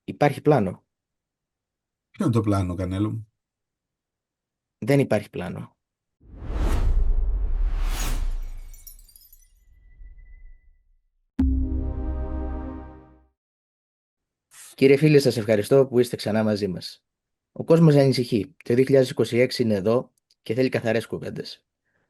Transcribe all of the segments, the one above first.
Υπάρχει πλάνο. Ποιο είναι το πλάνο, Κανέλο μου? Δεν υπάρχει πλάνο. Κύριε φίλε, σας ευχαριστώ που είστε ξανά μαζί μας. Ο κόσμος ανησυχεί. Το 2026 είναι εδώ και θέλει καθαρές κουβέντες.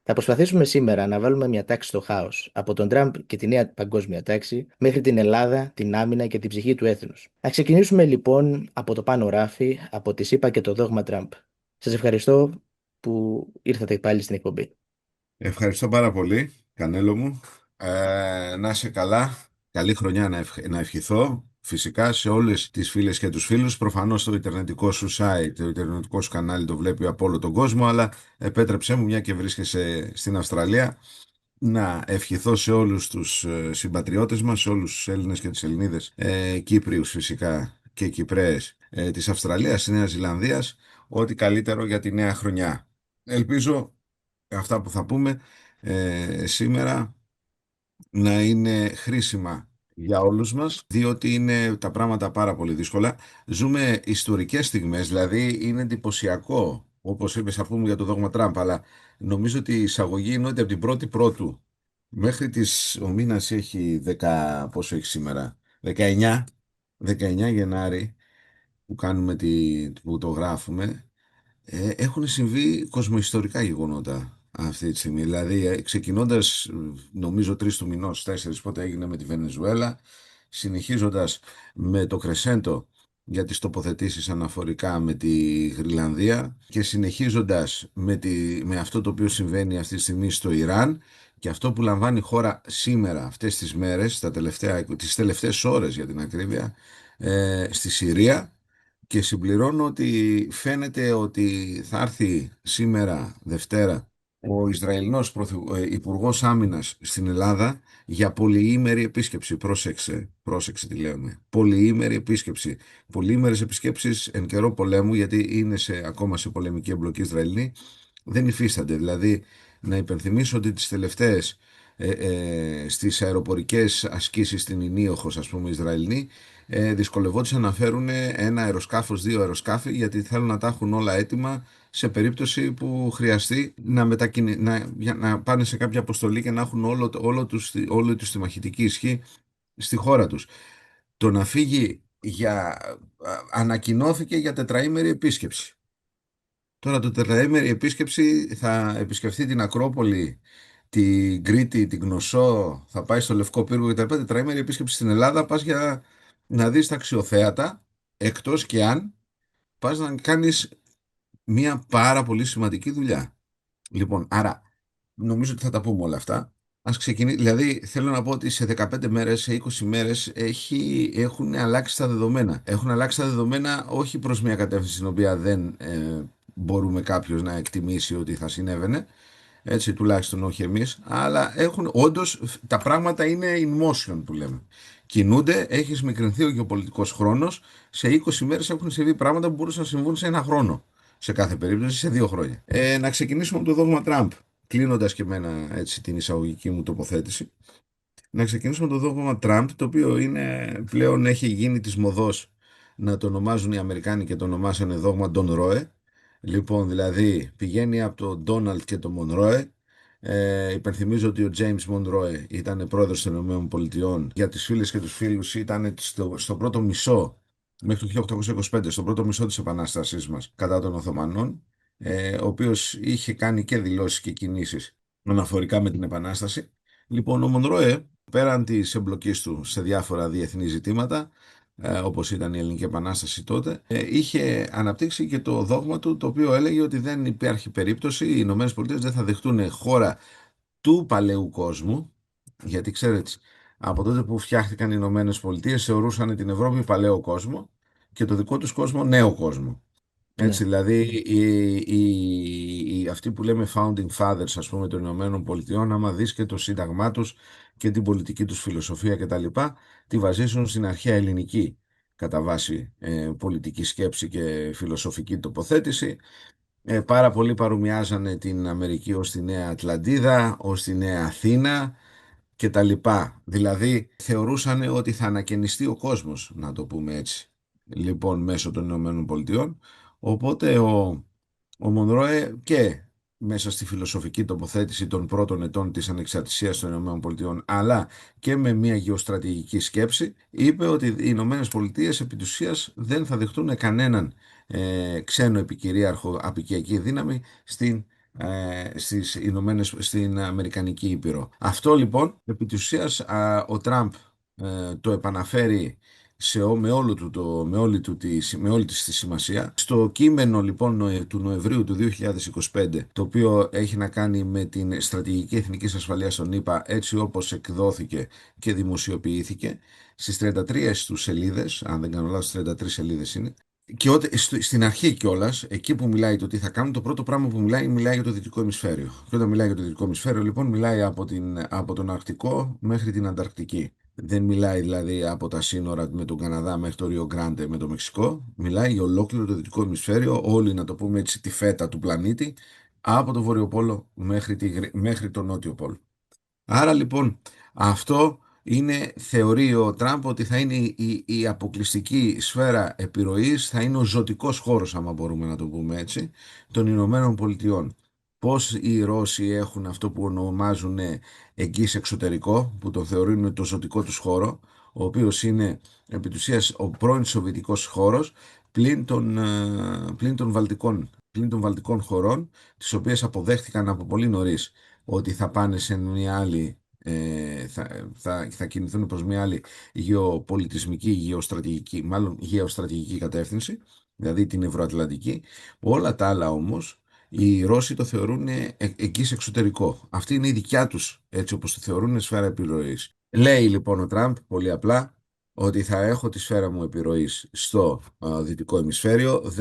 Θα προσπαθήσουμε σήμερα να βάλουμε μια τάξη στο χάος, από τον Τραμπ και τη νέα παγκόσμια τάξη, μέχρι την Ελλάδα, την άμυνα και την ψυχή του έθνους. Να ξεκινήσουμε λοιπόν από το πάνω ράφι, από τη ΣΥΠΑ και το δόγμα Τραμπ. Σας ευχαριστώ που ήρθατε πάλι στην εκπομπή. Ευχαριστώ πάρα πολύ, Κανέλο μου. Να είσαι καλά. Καλή χρονιά να ευχηθώ. Φυσικά σε όλες τις φίλες και τους φίλους. Προφανώς το ιντερνετικό σου site, το ιντερνετικό σου κανάλι το βλέπει από όλο τον κόσμο, αλλά επέτρεψέ μου, μια και βρίσκεσαι στην Αυστραλία, να ευχηθώ σε όλους τους συμπατριώτες μας, σε όλους τους Έλληνες και τις Ελληνίδες, Κύπριους φυσικά και Κυπρέες, της Αυστραλίας, της Νέας Ζηλανδίας, ό,τι καλύτερο για τη νέα χρονιά. Ελπίζω αυτά που θα πούμε σήμερα να είναι χρήσιμα για όλους μας, διότι είναι τα πράγματα πάρα πολύ δύσκολα. Ζούμε ιστορικές στιγμές, δηλαδή είναι εντυπωσιακό, όπως είπες, θα πούμε για το δόγμα Τραμπ, αλλά νομίζω ότι η εισαγωγή είναι ότι από την πρώτη Πρώτου μέχρι ο μήνας έχει 10, πόσο έχει σήμερα, 19 Γενάρη που κάνουμε που το γράφουμε, έχουν συμβεί κοσμοϊστορικά γεγονότα αυτή τη στιγμή. Δηλαδή, ξεκινώντας, νομίζω, 3 του μηνός, 4, πότε έγινε με τη Βενεζουέλα, συνεχίζοντας με το Κρεσέντο για τις τοποθετήσεις αναφορικά με τη Γρυλανδία και συνεχίζοντας με αυτό το οποίο συμβαίνει αυτή τη στιγμή στο Ιράν και αυτό που λαμβάνει η χώρα σήμερα, αυτές τις μέρες, τις τελευταίες ώρες για την ακρίβεια, στη Συρία. Και συμπληρώνω ότι φαίνεται ότι θα έρθει σήμερα, Δευτέρα, ο Ισραηλινός Υπουργός Άμυνας στην Ελλάδα για πολυήμερη επίσκεψη. Πρόσεξε, πρόσεξε τι λέμε. Πολυήμερη επίσκεψη. Πολυήμερες επισκέψεις εν καιρό πολέμου, γιατί είναι ακόμα σε πολεμική εμπλοκή Ισραηλινή, δεν υφίστανται. Δηλαδή, να υπενθυμίσω ότι τις τελευταίες στις αεροπορικές ασκήσεις στην Ινίοχος, ας πούμε, Ισραηλινοί, δυσκολευόντουσαν να φέρουν ένα αεροσκάφος, 2 αεροσκάφη, γιατί θέλουν να τα έχουν όλα έτοιμα σε περίπτωση που χρειαστεί για να πάνε σε κάποια αποστολή και να έχουν όλη τους τη μαχητική ισχύ στη χώρα τους. Το να φύγει ανακοινώθηκε για τετραήμερη επίσκεψη. Τώρα το τετραήμερη επίσκεψη θα επισκεφθεί την Ακρόπολη, την Κρήτη, την Κνωσό, θα πάει στο Λευκό Πύργο και τα λοιπά. Τετραήμερη επίσκεψη στην Ελλάδα πας για να δεις τα αξιοθέατα, εκτός και αν πας να κάνεις μια πάρα πολύ σημαντική δουλειά. Λοιπόν, άρα νομίζω ότι θα τα πούμε όλα αυτά. Ας ξεκινήσει, δηλαδή θέλω να πω ότι σε 15 μέρες, σε 20 μέρες έχουν αλλάξει τα δεδομένα. Έχουν αλλάξει τα δεδομένα όχι προς μια κατεύθυνση στην οποία δεν μπορούμε κάποιος να εκτιμήσει ότι θα συνέβαινε, έτσι τουλάχιστον όχι εμείς, αλλά όντως τα πράγματα είναι in motion που λέμε. Κινούνται, έχει σμικρινθεί ο γεωπολιτικός χρόνος, σε 20 μέρες έχουν συμβεί πράγματα που μπορούσαν να συμβούν σε 1 χρόνο, σε κάθε περίπτωση σε 2 χρόνια. Να ξεκινήσουμε από το δόγμα Τραμπ, κλείνοντας και εμένα έτσι την εισαγωγική μου τοποθέτηση. Να ξεκινήσουμε από το δόγμα Τραμπ, το οποίο πλέον έχει γίνει της μοδός να το ονομάζουν οι Αμερικάνοι και το ονομάσανε δόγμα Don Roe. Λοιπόν, δηλαδή πηγαίνει από τον Ντόναλτ και τον Μονρόε. Υπενθυμίζω ότι ο James Monroe ήταν πρόεδρος των Ηνωμένων Πολιτειών. Για τις φίλες και τους φίλους ήταν στο πρώτο μισό, μέχρι το 1825, στο πρώτο μισό της Επανάστασής μας κατά των Οθωμανών, ο οποίος είχε κάνει και δηλώσεις και κινήσεις αναφορικά με την Επανάσταση. Λοιπόν, ο Μονρόε, πέραν της εμπλοκής του σε διάφορα διεθνή ζητήματα, όπως ήταν η Ελληνική Επανάσταση τότε, είχε αναπτύξει και το δόγμα του, το οποίο έλεγε ότι δεν υπάρχει περίπτωση, οι Ηνωμένες Πολιτείες δεν θα δεχτούν χώρα του παλαιού κόσμου, γιατί ξέρετε, από τότε που φτιάχτηκαν οι Ηνωμένες Πολιτείες θεωρούσαν την Ευρώπη παλαιό κόσμο και το δικό τους κόσμο νέο κόσμο. Έτσι, Ναι. δηλαδή αυτοί που λέμε founding fathers, ας πούμε, των Ηνωμένων Πολιτειών, άμα δεις και το σύνταγμά τους και την πολιτική τους φιλοσοφία κτλ., τη βασίζουν στην αρχαία ελληνική κατά βάση πολιτική σκέψη και φιλοσοφική τοποθέτηση. Πάρα πολλοί παρομοιάζανε την Αμερική ως τη Νέα Ατλαντίδα, ως τη Νέα Αθήνα κτλ. Δηλαδή θεωρούσαν ότι θα ανακαινιστεί ο κόσμος, να το πούμε έτσι. λοιπόν μέσω των Ηνωμένων Πολιτειών. Οπότε ο Μονρόε και μέσα στη φιλοσοφική τοποθέτηση των πρώτων ετών της ανεξαρτησίας των Ηνωμένων Πολιτειών, αλλά και με μια γεωστρατηγική σκέψη, είπε ότι οι Ηνωμένες Πολιτείες επί της ουσίας δεν θα δεχτούν κανέναν ξένο επικυρίαρχο απικιακή δύναμη στην Αμερικανική Ήπειρο. Αυτό λοιπόν επί της ουσίας ο Τραμπ το επαναφέρει με όλη της τη σημασία. Στο κείμενο λοιπόν του Νοεμβρίου του 2025, το οποίο έχει να κάνει με την στρατηγική εθνικής ασφαλείας των ΗΠΑ, έτσι όπως εκδόθηκε και δημοσιοποιήθηκε, στις 33 του σελίδες, αν δεν κάνω λάθος, 33 σελίδες είναι. Και στην αρχή κιόλα, εκεί που μιλάει το τι θα κάνουν, το πρώτο πράγμα που μιλάει για το δυτικό ημισφαίριο. Και όταν μιλάει για το δυτικό ημισφαίριο, λοιπόν, μιλάει από τον Αρκτικό μέχρι την Ανταρκτική. Δεν μιλάει δηλαδή από τα σύνορα με τον Καναδά μέχρι το Ρίο Γκράντε με το Μεξικό. Μιλάει για ολόκληρο το δυτικό ημισφαίριο, όλη να το πούμε έτσι τη φέτα του πλανήτη, από το Βόρειο Πόλο μέχρι το Νότιο Πόλο. Άρα λοιπόν αυτό θεωρεί ο Τραμπ ότι θα είναι η αποκλειστική σφαίρα επιρροής, θα είναι ο ζωτικός χώρος, άμα μπορούμε να το πούμε έτσι, των Ηνωμένων Πολιτειών. Πώς οι Ρώσοι έχουν αυτό που ονομάζουν εγγύς εξωτερικό, που το θεωρούν το ζωτικό τους χώρο, ο οποίος είναι επί της ουσίας ο πρώην Σοβιετικός χώρος, πλην των Βαλτικών χωρών, τις οποίες αποδέχτηκαν από πολύ νωρίς ότι θα πάνε σε μια άλλη, θα κινηθούν προς μια άλλη γεωπολιτισμική, γεωστρατηγική, μάλλον γεωστρατηγική κατεύθυνση, δηλαδή την Ευρωατλαντική. Όλα τα άλλα όμως οι Ρώσοι το θεωρούν εγγύς εξωτερικό. Αυτή είναι η δικιά τους, έτσι όπως το θεωρούν, σφαίρα επιρροής. Λέει λοιπόν ο Τραμπ πολύ απλά ότι θα έχω τη σφαίρα μου επιρροής στο δυτικό ημισφαίριο,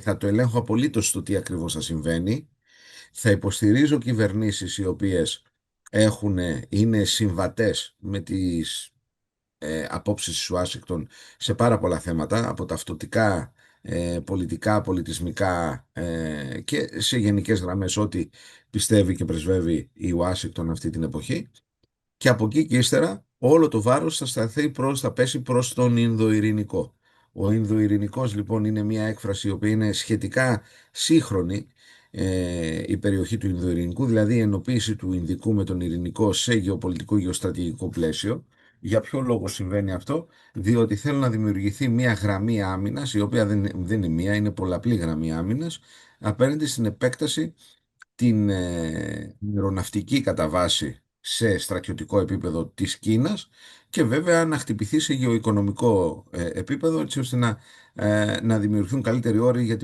θα το ελέγχω απολύτως στο τι ακριβώς θα συμβαίνει, θα υποστηρίζω κυβερνήσεις οι οποίες είναι συμβατές με τις απόψεις της Ουάσιγκτον σε πάρα πολλά θέματα, από ταυτοτικά, πολιτικά, πολιτισμικά και σε γενικές γραμμές ό,τι πιστεύει και πρεσβεύει η Ουάσιγκτον αυτή την εποχή. Και από εκεί και ύστερα όλο το βάρος θα πέσει προς τον Ινδοειρηνικό. Ο Ινδοειρηνικός λοιπόν είναι μια έκφραση η οποία είναι σχετικά σύγχρονη, η περιοχή του Ινδοειρηνικού, δηλαδή η ενοποίηση του Ινδικού με τον Ειρηνικό σε γεωπολιτικό γεωστρατηγικό πλαίσιο. Για ποιο λόγο συμβαίνει αυτό? Διότι θέλουν να δημιουργηθεί μια γραμμή άμυνας, η οποία δεν είναι μία, είναι πολλαπλή γραμμή άμυνας, απέναντι στην επέκταση την αεροναυτική κατά βάση σε στρατιωτικό επίπεδο της Κίνας και βέβαια να χτυπηθεί σε γεωοικονομικό επίπεδο, έτσι ώστε να δημιουργηθούν καλύτεροι όροι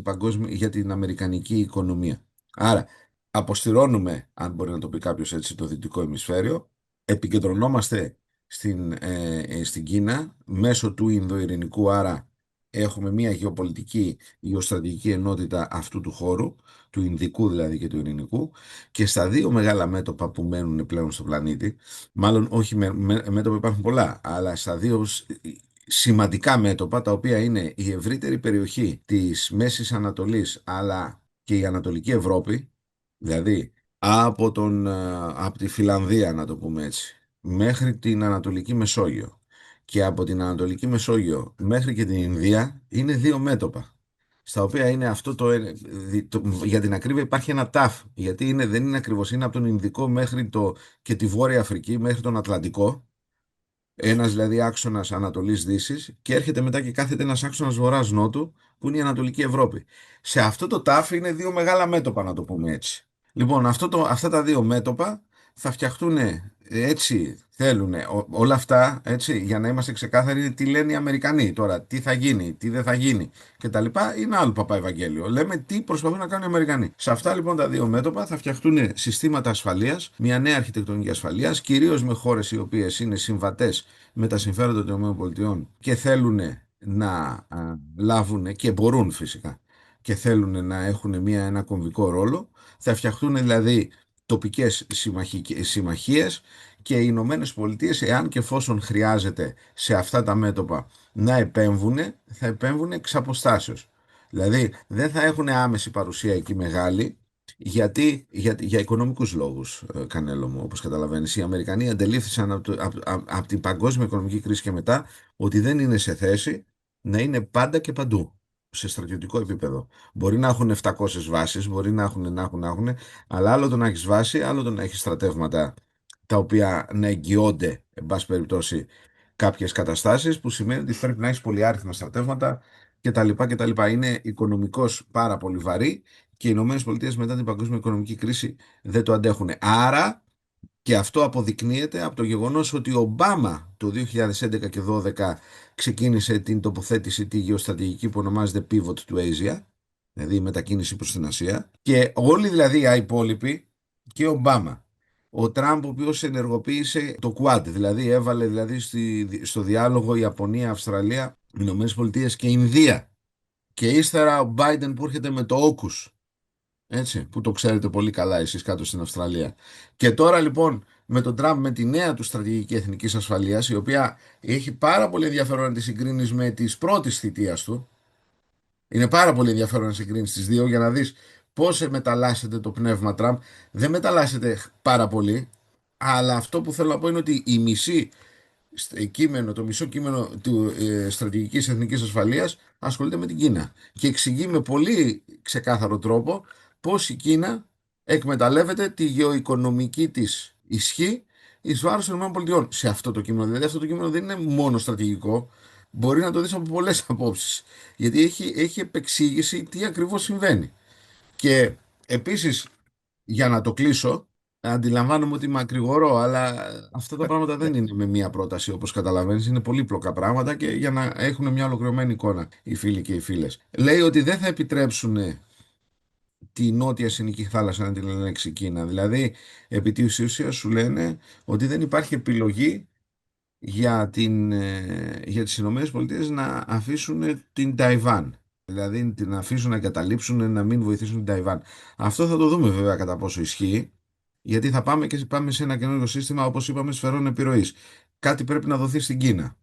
για την αμερικανική οικονομία. Άρα αποστηρώνουμε, αν μπορεί να το πει κάποιος έτσι, το δυτικό ημισφαίριο, επικεντρωνόμαστε στην Κίνα μέσω του Ινδοειρηνικού, άρα έχουμε μια γεωπολιτική, γεωστρατηγική ενότητα αυτού του χώρου, του Ινδικού δηλαδή και του Ειρηνικού, και στα δύο μεγάλα μέτωπα που μένουν πλέον στο πλανήτη, μάλλον όχι μέτωπα, υπάρχουν πολλά, αλλά στα δύο σημαντικά μέτωπα, τα οποία είναι η ευρύτερη περιοχή της Μέσης Ανατολής αλλά και η Ανατολική Ευρώπη, δηλαδή από τη Φιλανδία, να το πούμε έτσι, μέχρι την Ανατολική Μεσόγειο, και από την Ανατολική Μεσόγειο μέχρι και την Ινδία, είναι δύο μέτωπα, στα οποία είναι για την ακρίβεια υπάρχει ένα τάφ, γιατί δεν είναι ακριβώς, είναι από τον Ινδικό και τη Βόρεια Αφρική μέχρι τον Ατλαντικό, ένας δηλαδή άξονας Ανατολής-Δύσης, και έρχεται μετά και κάθεται ένας άξονας Βορράς-Νότου, που είναι η Ανατολική Ευρώπη. Σε αυτό το τάφ είναι δύο μεγάλα μέτωπα, να το πούμε έτσι. Λοιπόν, αυτά τα δύο μέτωπα θα φτιαχτούν έτσι, θέλουν όλα αυτά, έτσι, για να είμαστε ξεκάθαροι τι λένε οι Αμερικανοί τώρα, τι θα γίνει, τι δεν θα γίνει κτλ. Είναι άλλο παπά Ευαγγέλιο. Λέμε τι προσπαθούν να κάνουν οι Αμερικανοί. Σε αυτά λοιπόν τα δύο μέτωπα θα φτιαχτούν συστήματα ασφαλείας, μια νέα αρχιτεκτονική ασφαλείας, κυρίως με χώρες οι οποίες είναι συμβατές με τα συμφέροντα των ΗΠΑ και θέλουν να λάβουν, και μπορούν φυσικά, και θέλουν να έχουν ένα κομβικό ρόλο. Θα φτιαχτούν δηλαδή τοπικές συμμαχίες, και οι Ηνωμένες Πολιτείες, εάν και εφόσον χρειάζεται σε αυτά τα μέτωπα να επέμβουν, θα επέμβουν εξ αποστάσεως. Δηλαδή δεν θα έχουν άμεση παρουσία εκεί μεγάλη, για οικονομικούς λόγους, Κανέλο μου, όπως καταλαβαίνεις. Οι Αμερικανοί αντελήφθησαν από την παγκόσμια οικονομική κρίση και μετά ότι δεν είναι σε θέση να είναι πάντα και παντού, σε στρατιωτικό επίπεδο. Μπορεί να έχουν 700 βάσεις, μπορεί να έχουν, αλλά άλλο το να έχει βάση, άλλο το να έχει στρατεύματα τα οποία να εγγυώνται, εν πάση περιπτώσει, κάποιες καταστάσεις, που σημαίνει ότι πρέπει να έχει πολυάριθμα στρατεύματα κτλ. Είναι οικονομικώς πάρα πολύ βαρύ και οι Ηνωμένες Πολιτείες μετά την παγκόσμια οικονομική κρίση δεν το αντέχουν. Άρα, και αυτό αποδεικνύεται από το γεγονός ότι ο Ομπάμα το 2011 και 2012 ξεκίνησε την τοποθέτηση τη γεωστρατηγική που ονομάζεται Pivot to Asia, δηλαδή η μετακίνηση προς την Ασία, και όλοι δηλαδή οι υπόλοιποι και ο Ομπάμα. Ο Τραμπ, ο οποίος ενεργοποίησε το Quad, δηλαδή έβαλε δηλαδή στο διάλογο Ιαπωνία, Αυστραλία, Ηνωμένες Πολιτείες και Ινδία. Και ύστερα ο Biden που έρχεται με το AUKUS, έτσι, που το ξέρετε πολύ καλά εσείς κάτω στην Αυστραλία. Και τώρα λοιπόν με τον Τραμπ, με τη νέα του στρατηγική εθνικής ασφαλείας, η οποία έχει πάρα πολύ ενδιαφέρον να τη συγκρίνεις με τις πρώτης θητείας του. Είναι πάρα πολύ ενδιαφέρον να συγκρίνεις τις δύο για να δεις πώς μεταλλάσσεται το πνεύμα Τραμπ. Δεν μεταλλάσσεται πάρα πολύ, αλλά αυτό που θέλω να πω είναι ότι η μισή το μισό κείμενο του στρατηγικής εθνικής ασφαλείας ασχολείται με την Κίνα και εξηγεί με πολύ ξεκάθαρο τρόπο πώς η Κίνα εκμεταλλεύεται τη γεωοικονομική της ισχύ εις βάρος των ΗΠΑ σε αυτό το κείμενο. Δηλαδή αυτό το κείμενο δεν είναι μόνο στρατηγικό, μπορεί να το δεις από πολλές απόψεις, γιατί έχει επεξήγηση τι ακριβώς συμβαίνει. Και επίσης, για να το κλείσω, αντιλαμβάνομαι ότι μακρηγορώ, αλλά αυτά τα πράγματα δεν είναι με μία πρόταση όπως καταλαβαίνεις, είναι πολύπλοκα πράγματα και για να έχουν μια ολοκληρωμένη εικόνα οι φίλοι και οι φίλες. Λέει ότι δεν θα επιτρέψουν τη νότια Συνική θάλασσα να την ελέγξει η Κίνα. Δηλαδή, επί της ουσίας σου λένε ότι δεν υπάρχει επιλογή για τις Ηνωμένες Πολιτείες να αφήσουν την Ταϊβάν. Δηλαδή την αφήσουν να εγκαταλείψουν, να μην βοηθήσουν την Ταϊβάν. Αυτό θα το δούμε βέβαια κατά πόσο ισχύει, γιατί θα πάμε σε ένα καινούργιο σύστημα, όπως είπαμε, σφαιρών επιρροής. Κάτι πρέπει να δοθεί στην Κίνα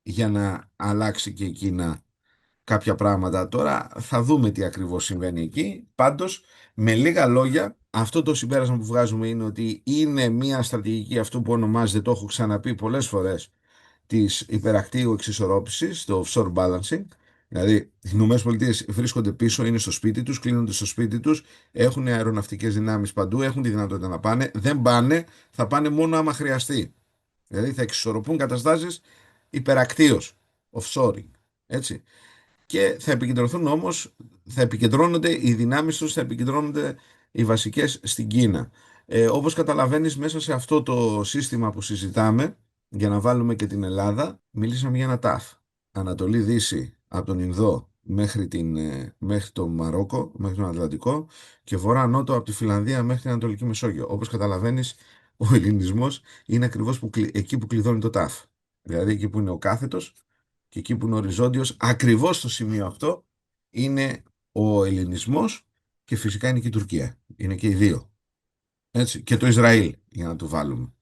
για να αλλάξει και η Κίνα κάποια πράγματα. Τώρα θα δούμε τι ακριβώς συμβαίνει εκεί. Πάντως, με λίγα λόγια, αυτό το συμπέρασμα που βγάζουμε είναι ότι είναι μια στρατηγική, αυτό που ονομάζεται, το έχω ξαναπεί πολλές φορές, της υπερακτίου εξισορρόπησης, το offshore balancing. Δηλαδή, οι Ηνωμένες Πολιτείες βρίσκονται πίσω, είναι στο σπίτι τους, κλείνονται στο σπίτι τους, έχουν αεροναυτικές δυνάμεις παντού, έχουν τη δυνατότητα να πάνε. Δεν πάνε, θα πάνε μόνο άμα χρειαστεί. Δηλαδή, θα εξισορροπούν καταστάσεις υπερακτίως, offshoring. Έτσι. Και θα επικεντρωθούν όμως, θα επικεντρώνονται οι δυνάμεις τους, θα επικεντρώνονται οι βασικές στην Κίνα. Όπως καταλαβαίνεις, μέσα σε αυτό το σύστημα που συζητάμε, για να βάλουμε και την Ελλάδα, μιλήσαμε για ένα ΤΑΦ. Ανατολή Δύση από τον Ινδό μέχρι το Μαρόκο, μέχρι τον Ατλαντικό, και βορρά-νότο από τη Φιλανδία μέχρι την Ανατολική Μεσόγειο. Όπως καταλαβαίνεις, ο ελληνισμός είναι ακριβώς εκεί που κλειδώνει το ΤΑΦ. Δηλαδή εκεί που είναι ο κάθετος και εκεί που είναι οριζόντιος, ακριβώς στο σημείο αυτό είναι ο ελληνισμός, και φυσικά είναι και η Τουρκία. Είναι και οι δύο. Έτσι. Και το Ισραήλ, για να το βάλουμε.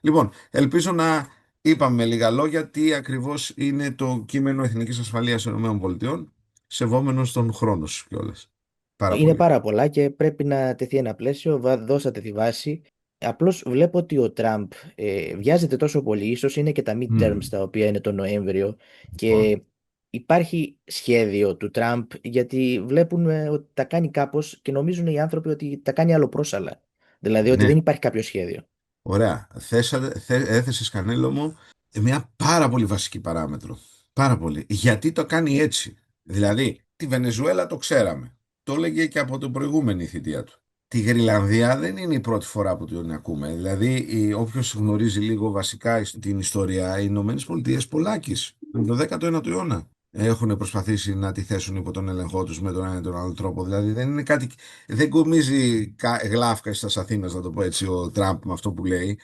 Λοιπόν, ελπίζω να είπαμε με λίγα λόγια τι ακριβώς είναι το κείμενο εθνικής ασφαλείας των ΗΠΑ, σεβόμενος τον χρόνο σου κιόλας. Πάρα Είναι πολύ. πάρα πολλά και πρέπει να τεθεί ένα πλαίσιο. Δώσατε τη βάση. Απλώς βλέπω ότι ο Τραμπ βιάζεται τόσο πολύ. Ίσως είναι και τα midterms Μμμ. τα οποία είναι το Νοέμβριο. Λοιπόν, Και υπάρχει σχέδιο του Τραμπ γιατί βλέπουν ότι τα κάνει κάπως και νομίζουν οι άνθρωποι ότι τα κάνει αλλοπρόσαλα. Δηλαδή ότι δεν ναι. υπάρχει κάποιο σχέδιο. Ωραία. Έθεσες, Κανέλο μου, μια πάρα πολύ βασική παράμετρο. Πάρα πολύ. Γιατί το κάνει έτσι. Δηλαδή, τη Βενεζουέλα το ξέραμε. Το έλεγε και από την προηγούμενη θητεία του. Τη Γρυλανδία δεν είναι η πρώτη φορά που την ακούμε. Δηλαδή, όποιος γνωρίζει λίγο βασικά την ιστορία, οι Ηνωμένες Πολιτείες πολλάκις, τον 19ο αιώνα, έχουν προσπαθήσει να τη θέσουν υπό τον έλεγχό τους με τον ένα ή τον άλλο τρόπο. Δηλαδή, δεν είναι κάτι. Δεν κομίζει γλάφκα στα Αθήνα, να το πω έτσι, ο Τραμπ με αυτό που λέει.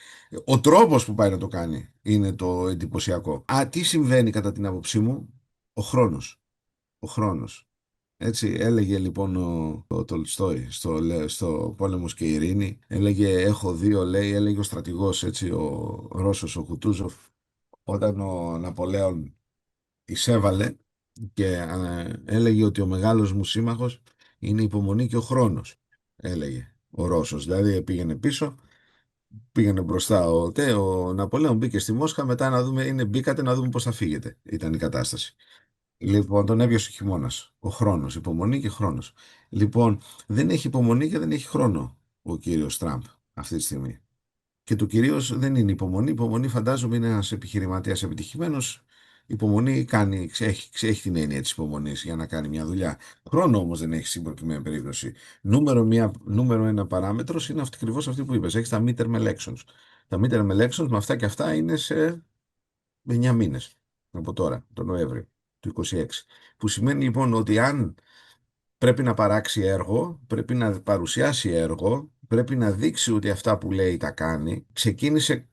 Ο τρόπος που πάει να το κάνει είναι το εντυπωσιακό. Τι συμβαίνει κατά την άποψή μου? Ο χρόνος. Ο χρόνος. Έτσι έλεγε λοιπόν ο Τολστόι στο «Πόλεμος και Ειρήνη». Έλεγε, έχω δύο, λέει, έλεγε ο στρατηγός, έτσι, ο Ρώσος, ο Κουτούζοφ, όταν ο Ναπολέον εισέβαλε, και έλεγε ότι ο μεγάλος μου σύμμαχος είναι η υπομονή και ο χρόνος, έλεγε ο Ρώσος. Δηλαδή πήγαινε πίσω, πήγαινε μπροστά ο Ναπολέον, μπήκε στη Μόσχα, μετά να δούμε, μπήκατε να δούμε πώς θα φύγετε, ήταν η κατάσταση. Λοιπόν, τον έβιωσε ο χειμώνας. Ο χρόνος, υπομονή και χρόνος. Λοιπόν, δεν έχει υπομονή και δεν έχει χρόνο ο κύριος Τραμπ αυτή τη στιγμή. Και το κυρίως δεν είναι υπομονή. Υπομονή φαντάζομαι είναι ένας επιχειρηματίας επιτυχημένος. Υπομονή κάνει, έχει την έννοια της υπομονής για να κάνει μια δουλειά. Χρόνο όμως δεν έχει στην προκειμένη περίπτωση. Νούμερο ένα παράμετρος είναι ακριβώς αυτή που είπες. Έχει τα midterm elections. Τα midterm elections με αυτά και αυτά είναι σε 9 μήνες από τώρα, τον Νοέμβριο του 26. Που σημαίνει λοιπόν ότι αν πρέπει να παράξει έργο, πρέπει να παρουσιάσει έργο, πρέπει να δείξει ότι αυτά που λέει τα κάνει. Ξεκίνησε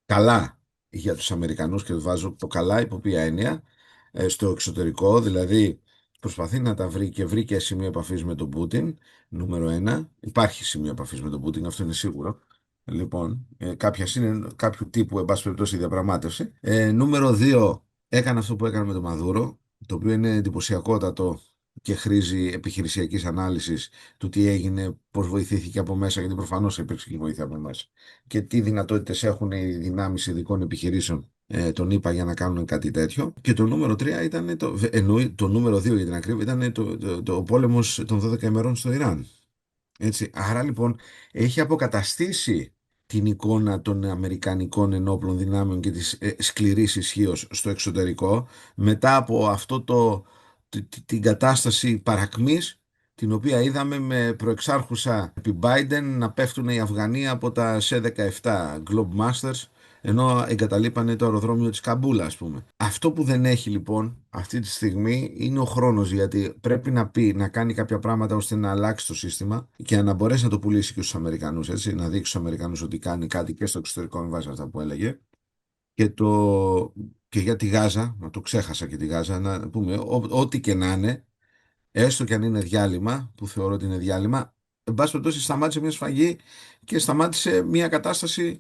καλά για τους Αμερικανούς και βάζω το καλά υπό ποια έννοια στο εξωτερικό, δηλαδή προσπαθεί να τα βρει και βρήκε σημείο επαφής με τον Πούτιν, νούμερο ένα. Υπάρχει σημείο επαφής με τον Πούτιν, αυτό είναι σίγουρο. Λοιπόν, κάποιου τύπου, εν πάση περιπτώσει, η διαπραγμάτευση. Νούμερο δύο, έκανε αυτό που έκανε με τον Μαδούρο, το οποίο είναι εντυπωσιακότατο και χρήζει επιχειρησιακής ανάλυσης του τι έγινε, πώς βοηθήθηκε από μέσα, γιατί προφανώς υπήρξε και βοήθεια από μέσα. Και τι δυνατότητες έχουν οι δυνάμεις ειδικών επιχειρήσεων τον είπα για να κάνουν κάτι τέτοιο. Και το νούμερο 3 ήταν το νούμερο 2 για την ακρίβεια ήταν το πόλεμος των 12 ημερών στο Ιράν. Έτσι. Άρα λοιπόν έχει αποκαταστήσει την εικόνα των αμερικανικών ενόπλων δυνάμεων και της σκληρής ισχύως στο εξωτερικό μετά από την κατάσταση παρακμής την οποία είδαμε με προεξάρχουσα επί Biden να πέφτουν οι Αφγανοί από τα C-17 Globemasters ενώ εγκαταλείπανε το αεροδρόμιο της Καμπούλα, ας πούμε. Αυτό που δεν έχει λοιπόν αυτή τη στιγμή είναι ο χρόνος, γιατί πρέπει να πει, να κάνει κάποια πράγματα ώστε να αλλάξει το σύστημα και να μπορέσει να το πουλήσει και στους Αμερικανούς, έτσι, να δείξει στους Αμερικανούς ότι κάνει κάτι και στο εξωτερικό με βάση αυτά που έλεγε. Και, και για τη Γάζα, να το ξέχασα και τη Γάζα, να πούμε, ό,τι και να είναι, έστω και αν είναι διάλειμμα, που θεωρώ ότι είναι διάλειμμα, εν πάση περιπτώσει σταμάτησε μια σφαγή και σταμάτησε μια κατάσταση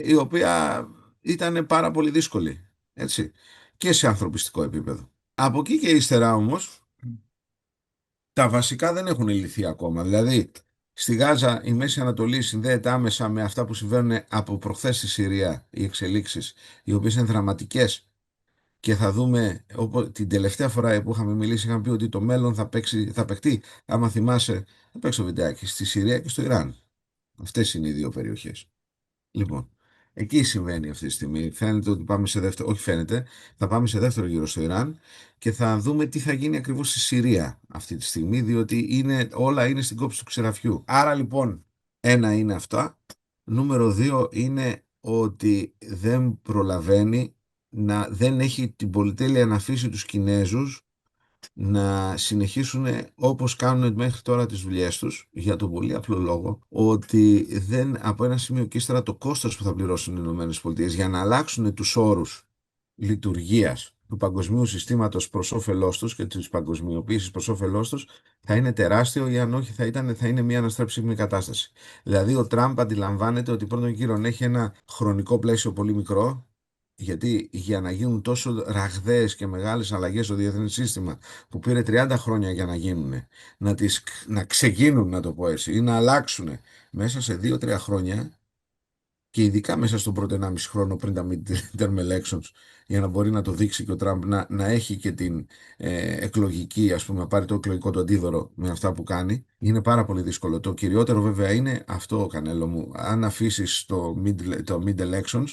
η οποία ήταν πάρα πολύ δύσκολη, έτσι, και σε ανθρωπιστικό επίπεδο. Από εκεί και ύστερα όμως, τα βασικά δεν έχουν λυθεί ακόμα. Δηλαδή, στη Γάζα η Μέση Ανατολή συνδέεται άμεσα με αυτά που συμβαίνουν από προχθές στη Συρία, οι εξελίξεις, οι οποίες είναι δραματικές και θα δούμε, την τελευταία φορά που είχαμε μιλήσει, είχαμε πει ότι το μέλλον θα παιχτεί, άμα θυμάσαι, θα παίξει το βιντεάκι, στη Συρία και στο Ιράν. Αυτές είναι οι δύο περιοχές. Λοιπόν, εκεί συμβαίνει αυτή τη στιγμή. Φαίνεται ότι πάμε σε δεύτερο, όχι φαίνεται, θα πάμε σε δεύτερο γύρο στο Ιράν και θα δούμε τι θα γίνει ακριβώς στη Συρία αυτή τη στιγμή, διότι όλα είναι στην κόψη του ξεραφιού. Άρα λοιπόν, ένα είναι αυτά. Νούμερο δύο είναι ότι δεν προλαβαίνει δεν έχει την πολυτέλεια να αφήσει τους Κινέζους να συνεχίσουν όπως κάνουν μέχρι τώρα τις δουλειές τους, για τον πολύ απλό λόγο ότι δεν, από ένα σημείο και ύστερα το κόστος που θα πληρώσουν οι ΗΠΑ για να αλλάξουν τους όρους λειτουργίας του παγκοσμίου συστήματος προς όφελός τους και της παγκοσμιοποίησης προς όφελός τους θα είναι τεράστιο, ή αν όχι θα είναι μια αναστρέψιμη κατάσταση. Δηλαδή ο Τραμπ αντιλαμβάνεται ότι πρώτον κύριον έχει ένα χρονικό πλαίσιο πολύ μικρό, γιατί για να γίνουν τόσο ραγδαίες και μεγάλες αλλαγές στο διεθνές σύστημα που πήρε 30 χρόνια για να γίνουν, να ξεκίνουν, να το πω έτσι, ή να αλλάξουν μέσα σε 2-3 χρόνια, και ειδικά μέσα στον πρώτο 1,5 χρόνο πριν τα midterm elections, για να μπορεί να το δείξει και ο Τραμπ να έχει και την εκλογική, ας πούμε, να πάρει το εκλογικό του αντίδωρο με αυτά που κάνει, είναι πάρα πολύ δύσκολο. Το κυριότερο βέβαια είναι αυτό, Κανέλο μου, αν αφήσει το mid elections,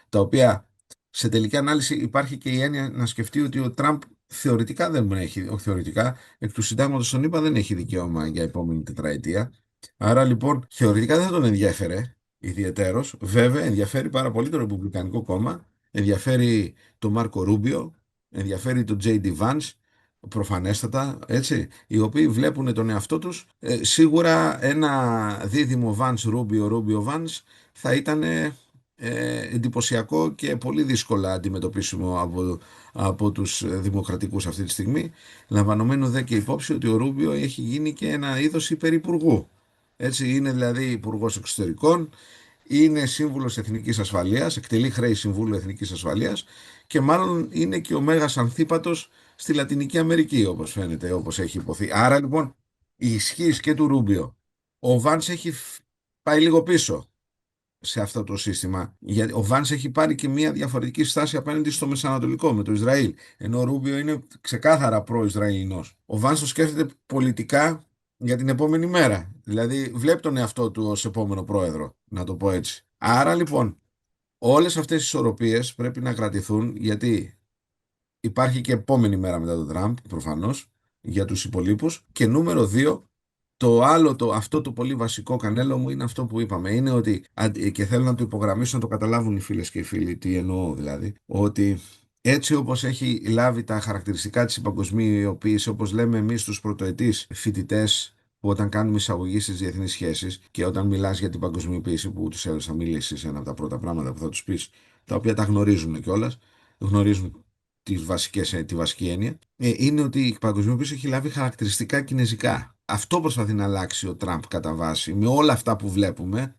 τα οποία σε τελική ανάλυση υπάρχει και η έννοια να σκεφτεί ότι ο Τραμπ θεωρητικά δεν έχει, όχι θεωρητικά, εκ του συντάγματος τον είπα δεν έχει δικαίωμα για επόμενη τετραετία. Άρα λοιπόν θεωρητικά δεν θα τον ενδιέφερε ιδιαιτέρως. Βέβαια, ενδιαφέρει πάρα πολύ το Ρεπουμπλικανικό Κόμμα, ενδιαφέρει τον Μάρκο Ρούμπιο, ενδιαφέρει τον Τζέι Ντι Βάνς, προφανέστατα, έτσι, οι οποίοι βλέπουν τον εαυτό τους. Σίγουρα ένα δίδυμο Βάνς Ρούμπιο, Ρούμπιο Βάνς θα ήταν εντυπωσιακό και πολύ δύσκολα αντιμετωπίσιμο από τους δημοκρατικούς αυτή τη στιγμή, λαμβανομένου δε και υπόψη ότι ο Ρούμπιο έχει γίνει και ένα είδος υπερυπουργού. Έτσι, είναι δηλαδή υπουργό εξωτερικών, είναι σύμβουλος εθνικής ασφαλείας, εκτελεί χρέη συμβούλου εθνικής ασφαλείας και μάλλον είναι και ο μέγας ανθίπατος στη Λατινική Αμερική, όπως φαίνεται, όπως έχει υποθεί. Άρα λοιπόν η ισχύς και του Ρούμπιο, ο Βάνς έχει πάει λίγο πίσω. σε αυτό το σύστημα. Γιατί ο Βάνς έχει πάρει και μια διαφορετική στάση απέναντι στο Μεσανατολικό με το Ισραήλ. Ενώ ο Ρούμπιο είναι ξεκάθαρα προ-Ισραηλινός. Ο Βάνς το σκέφτεται πολιτικά για την επόμενη μέρα. Δηλαδή βλέπει τον εαυτό του ως επόμενο πρόεδρο, να το πω έτσι. Άρα λοιπόν, όλες αυτές οι ισορροπίες πρέπει να κρατηθούν, γιατί υπάρχει και επόμενη μέρα μετά τον Τραμπ, προφανώς, για τους υπολείπους. Και νούμερο δύο, το άλλο, αυτό το πολύ βασικό, Κανέλο μου, είναι αυτό που είπαμε. Είναι ότι, και θέλω να το υπογραμμίσω, να το καταλάβουν οι φίλες και οι φίλοι, τι εννοώ δηλαδή, ότι έτσι όπως έχει λάβει τα χαρακτηριστικά της παγκοσμιοποίησης, όπως λέμε εμείς τους πρωτοετής φοιτητές, που όταν κάνουμε εισαγωγή στις διεθνείς σχέσεις και όταν μιλάς για την παγκοσμιοποίηση, που τους έλεγα θα μιλήσεις, ένα από τα πρώτα πράγματα που θα τους πεις, τα οποία τα γνωρίζουν κιόλας, γνωρίζουν τη βασική έννοια, είναι ότι η παγκοσμιοποίηση έχει λάβει χαρακτηριστικά κινέζικα. Αυτό προσπαθεί να αλλάξει ο Τραμπ κατά βάση. Με όλα αυτά που βλέπουμε,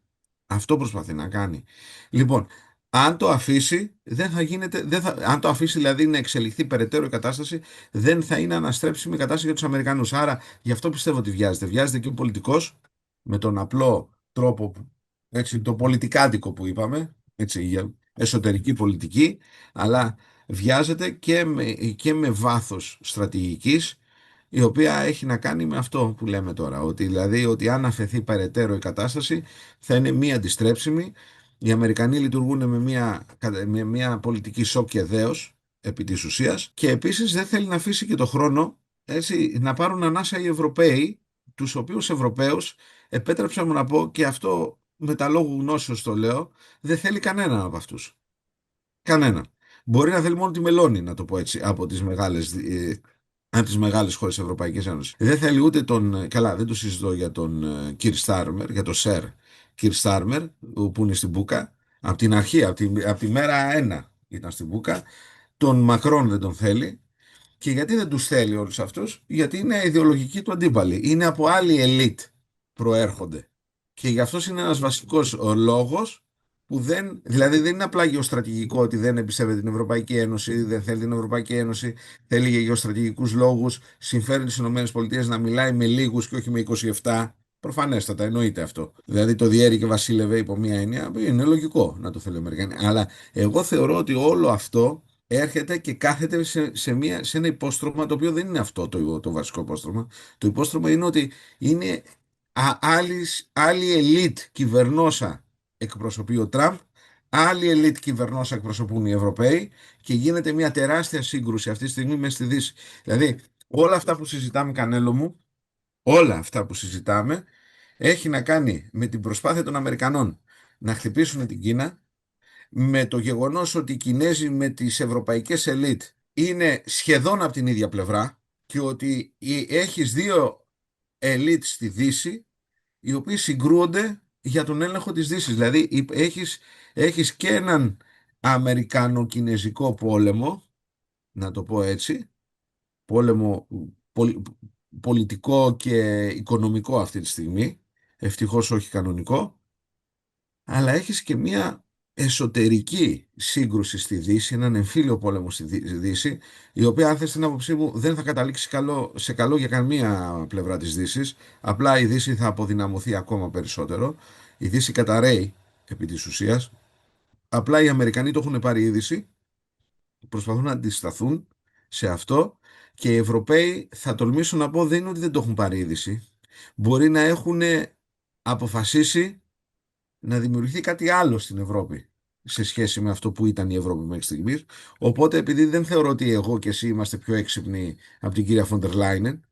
αυτό προσπαθεί να κάνει. Λοιπόν, αν το αφήσει, δεν θα γίνεται, αν το αφήσει δηλαδή να εξελιχθεί περαιτέρω η κατάσταση, δεν θα είναι αναστρέψιμη η κατάσταση για τους Αμερικανούς. Άρα, γι' αυτό πιστεύω ότι βιάζεται. Βιάζεται και ο πολιτικός, με τον απλό τρόπο, έτσι, το πολιτικάτικο που είπαμε, έτσι, για εσωτερική πολιτική, αλλά βιάζεται και με βάθος στρατηγικής, η οποία έχει να κάνει με αυτό που λέμε τώρα, ότι δηλαδή ότι αν αφαιθεί περαιτέρω η κατάσταση θα είναι μη αντιστρέψιμη. Οι Αμερικανοί λειτουργούν με μια πολιτική σοκ και δέος επί της ουσίας, και επίσης δεν θέλει να αφήσει και το χρόνο, έτσι, να πάρουν ανάσα οι Ευρωπαίοι, τους οποίους Ευρωπαίους, επέτρεψα μου να πω, και αυτό με τα λόγου γνώσεως το λέω, δεν θέλει κανέναν από αυτούς. Κανένα. Μπορεί να θέλει μόνο τη Μελώνη, να το πω έτσι, από τις μεγάλες χώρες της Ευρωπαϊκής Ένωσης. Δεν θέλει ούτε τον. Καλά, δεν το συζητώ για τον Κιρ Στάρμερ, για τον Σερ Κιρ Στάρμερ, που είναι στην Μπούκα. Από την αρχή, από τη μέρα ένα ήταν στην Μπούκα. Τον Μακρόν δεν τον θέλει. Και γιατί δεν τους θέλει όλους αυτούς? Γιατί είναι ιδεολογικοί του αντίπαλοι. Είναι από άλλη ελίτ προέρχονται. Και γι' αυτό είναι ένας βασικός λόγος που δηλαδή δεν είναι απλά γεωστρατηγικό, ότι δεν εμπιστεύεται την Ευρωπαϊκή Ένωση, δεν θέλει την Ευρωπαϊκή Ένωση, θέλει για γεωστρατηγικούς λόγους, συμφέρει τις ΗΠΑ να μιλάει με λίγους και όχι με 27. Προφανέστατα, εννοείται αυτό. Δηλαδή το διέρη και βασίλευε υπό μία έννοια, είναι λογικό να το θέλει ο Αμερικανοί. Αλλά εγώ θεωρώ ότι όλο αυτό έρχεται και κάθεται σε ένα υπόστρωμα, το οποίο δεν είναι αυτό το βασικό υπόστρωμα. Το υπόστρωμα είναι ότι είναι άλλη ελίτ κυβερνόσα εκπροσωπεί ο Τραμπ, άλλη ελίτ κυβερνόσα εκπροσωπούν οι Ευρωπαίοι, και γίνεται μια τεράστια σύγκρουση αυτή τη στιγμή μέσα στη Δύση. Δηλαδή όλα αυτά που συζητάμε, Κανέλο μου, όλα αυτά που συζητάμε έχει να κάνει με την προσπάθεια των Αμερικανών να χτυπήσουν την Κίνα, με το γεγονός ότι οι Κινέζοι με τις ευρωπαϊκές ελίτ είναι σχεδόν από την ίδια πλευρά, και ότι έχεις δύο ελίτ στη Δύση οι οποίοι συγκρούονται για τον έλεγχο της Δύσης. Δηλαδή έχεις και έναν Αμερικανο-Κινέζικο πόλεμο, να το πω έτσι, πόλεμο πολιτικό και οικονομικό αυτή τη στιγμή, ευτυχώς όχι κανονικό, αλλά έχεις και μια εσωτερική σύγκρουση στη Δύση, έναν εμφύλιο πόλεμο στη Δύση, η οποία, αν θες την άποψή μου, δεν θα καταλήξει σε καλό για καμία πλευρά της Δύσης. Απλά η Δύση θα αποδυναμωθεί ακόμα περισσότερο. Η Δύση καταραίει επί της ουσίας. Απλά οι Αμερικανοί το έχουν πάρει είδηση, προσπαθούν να αντισταθούν σε αυτό, και οι Ευρωπαίοι, θα τολμήσω να πω, δεν είναι ότι δεν το έχουν πάρει είδηση. Μπορεί να έχουν αποφασίσει να δημιουργηθεί κάτι άλλο στην Ευρώπη σε σχέση με αυτό που ήταν η Ευρώπη μέχρι στιγμής. Οπότε, επειδή δεν θεωρώ ότι εγώ και εσύ είμαστε πιο έξυπνοι από την κυρία Φόντερ Λάινεν,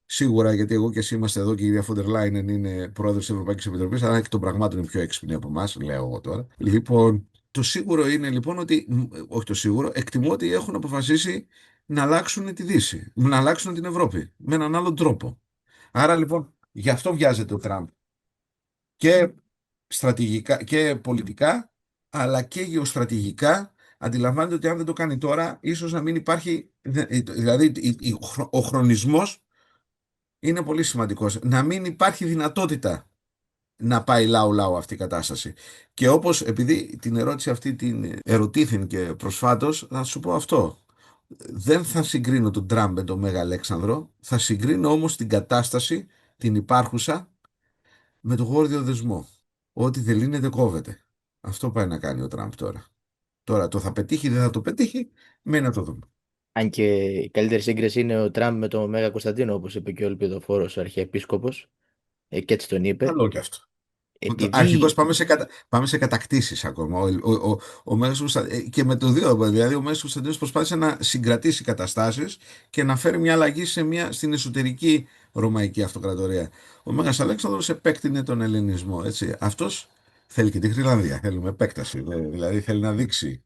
σίγουρα, γιατί εγώ και εσύ είμαστε εδώ και η κυρία Φόντερ Λάινεν είναι πρόεδρος της Ευρωπαϊκής Επιτροπής, αλλά και των πραγμάτων είναι πιο έξυπνη από εμάς, λέω εγώ τώρα. Λοιπόν, το σίγουρο είναι λοιπόν ότι, όχι το σίγουρο, εκτιμώ ότι έχουν αποφασίσει να αλλάξουν τη Δύση, να αλλάξουν την Ευρώπη με έναν άλλον τρόπο. Άρα λοιπόν, γι' αυτό βιάζεται ο Τραμπ. Και στρατηγικά και πολιτικά, αλλά και γεωστρατηγικά, αντιλαμβάνεται ότι αν δεν το κάνει τώρα, ίσως να μην υπάρχει, δηλαδή ο χρονισμός είναι πολύ σημαντικός, να μην υπάρχει δυνατότητα να πάει λαού-λαού αυτή η κατάσταση. Και όπως, επειδή την ερώτηση αυτή την ερωτήθην και προσφάτως, θα σου πω αυτό. Δεν θα συγκρίνω τον Τραμπ με τον Μέγα Αλέξανδρο, θα συγκρίνω όμως την κατάσταση, την υπάρχουσα, με το γόρδιο δεσμό. Ό,τι δεν λύνεται κόβεται. Αυτό πάει να κάνει ο Τραμπ τώρα. Τώρα το θα πετύχει, δεν θα το πετύχει, μένει να το δούμε. Αν και η καλύτερη σύγκριση είναι ο Τραμπ με τον Μέγα Κωνσταντίνο, όπως είπε και ο Ελπιδοφόρος, ο Αρχιεπίσκοπος, και έτσι τον είπε. Καλό και αυτό. Αρχικώς Επειδή, πάμε σε κατακτήσεις ακόμα. Ο Μέγας και με το δύο, δηλαδή ο Μέγας Κωνσταντίνος προσπάθησε να συγκρατήσει καταστάσεις και να φέρει μια αλλαγή στην εσωτερική Ρωμαϊκή Αυτοκρατορία. Ο Μέγας Αλέξανδρος επέκτηνε τον Ελληνισμό. Έτσι. Αυτός θέλει και τη Γρυλανδία, θέλουμε επέκταση. Δηλαδή θέλει να δείξει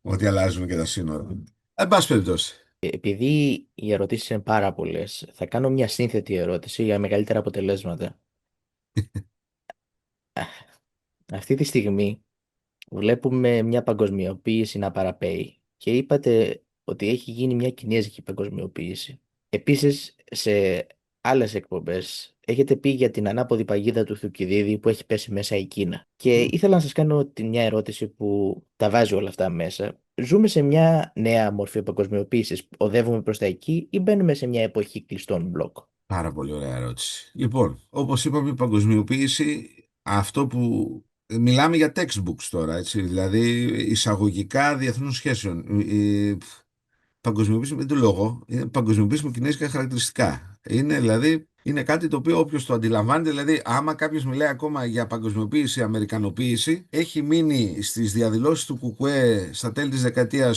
ότι αλλάζουν και τα σύνορα. Εν πάση περιπτώσει. επειδή οι ερωτήσεις είναι πάρα πολλές, θα κάνω μια σύνθετη ερώτηση για μεγαλύτερα αποτελέσματα. Αυτή τη στιγμή βλέπουμε μια παγκοσμιοποίηση να παραπέει και είπατε ότι έχει γίνει μια κινέζικη παγκοσμιοποίηση. Επίσης, σε άλλες εκπομπές έχετε πει για την ανάποδη παγίδα του Θουκυδίδη που έχει πέσει μέσα η Κίνα. Και ήθελα να σας κάνω μια ερώτηση που τα βάζει όλα αυτά μέσα. Ζούμε σε μια νέα μορφή παγκοσμιοποίησης. Οδεύουμε προς τα εκεί ή μπαίνουμε σε μια εποχή κλειστών μπλοκ? Πάρα πολύ ωραία ερώτηση. Λοιπόν, όπως είπαμε, η παγκοσμιοποίηση, αυτό που μιλάμε για textbooks τώρα, έτσι, δηλαδή εισαγωγικά διεθνών σχέσεων. Η παγκοσμιοποίηση με το λόγο είναι παγκοσμιοποίηση με κινέζικα χαρακτηριστικά. Είναι δηλαδή είναι κάτι το οποίο όποιο το αντιλαμβάνεται, δηλαδή άμα κάποιο μιλάει ακόμα για παγκοσμιοποίηση, αμερικανοποίηση, έχει μείνει στι διαδηλώσει του Κουκουέ στα τέλη τη δεκαετία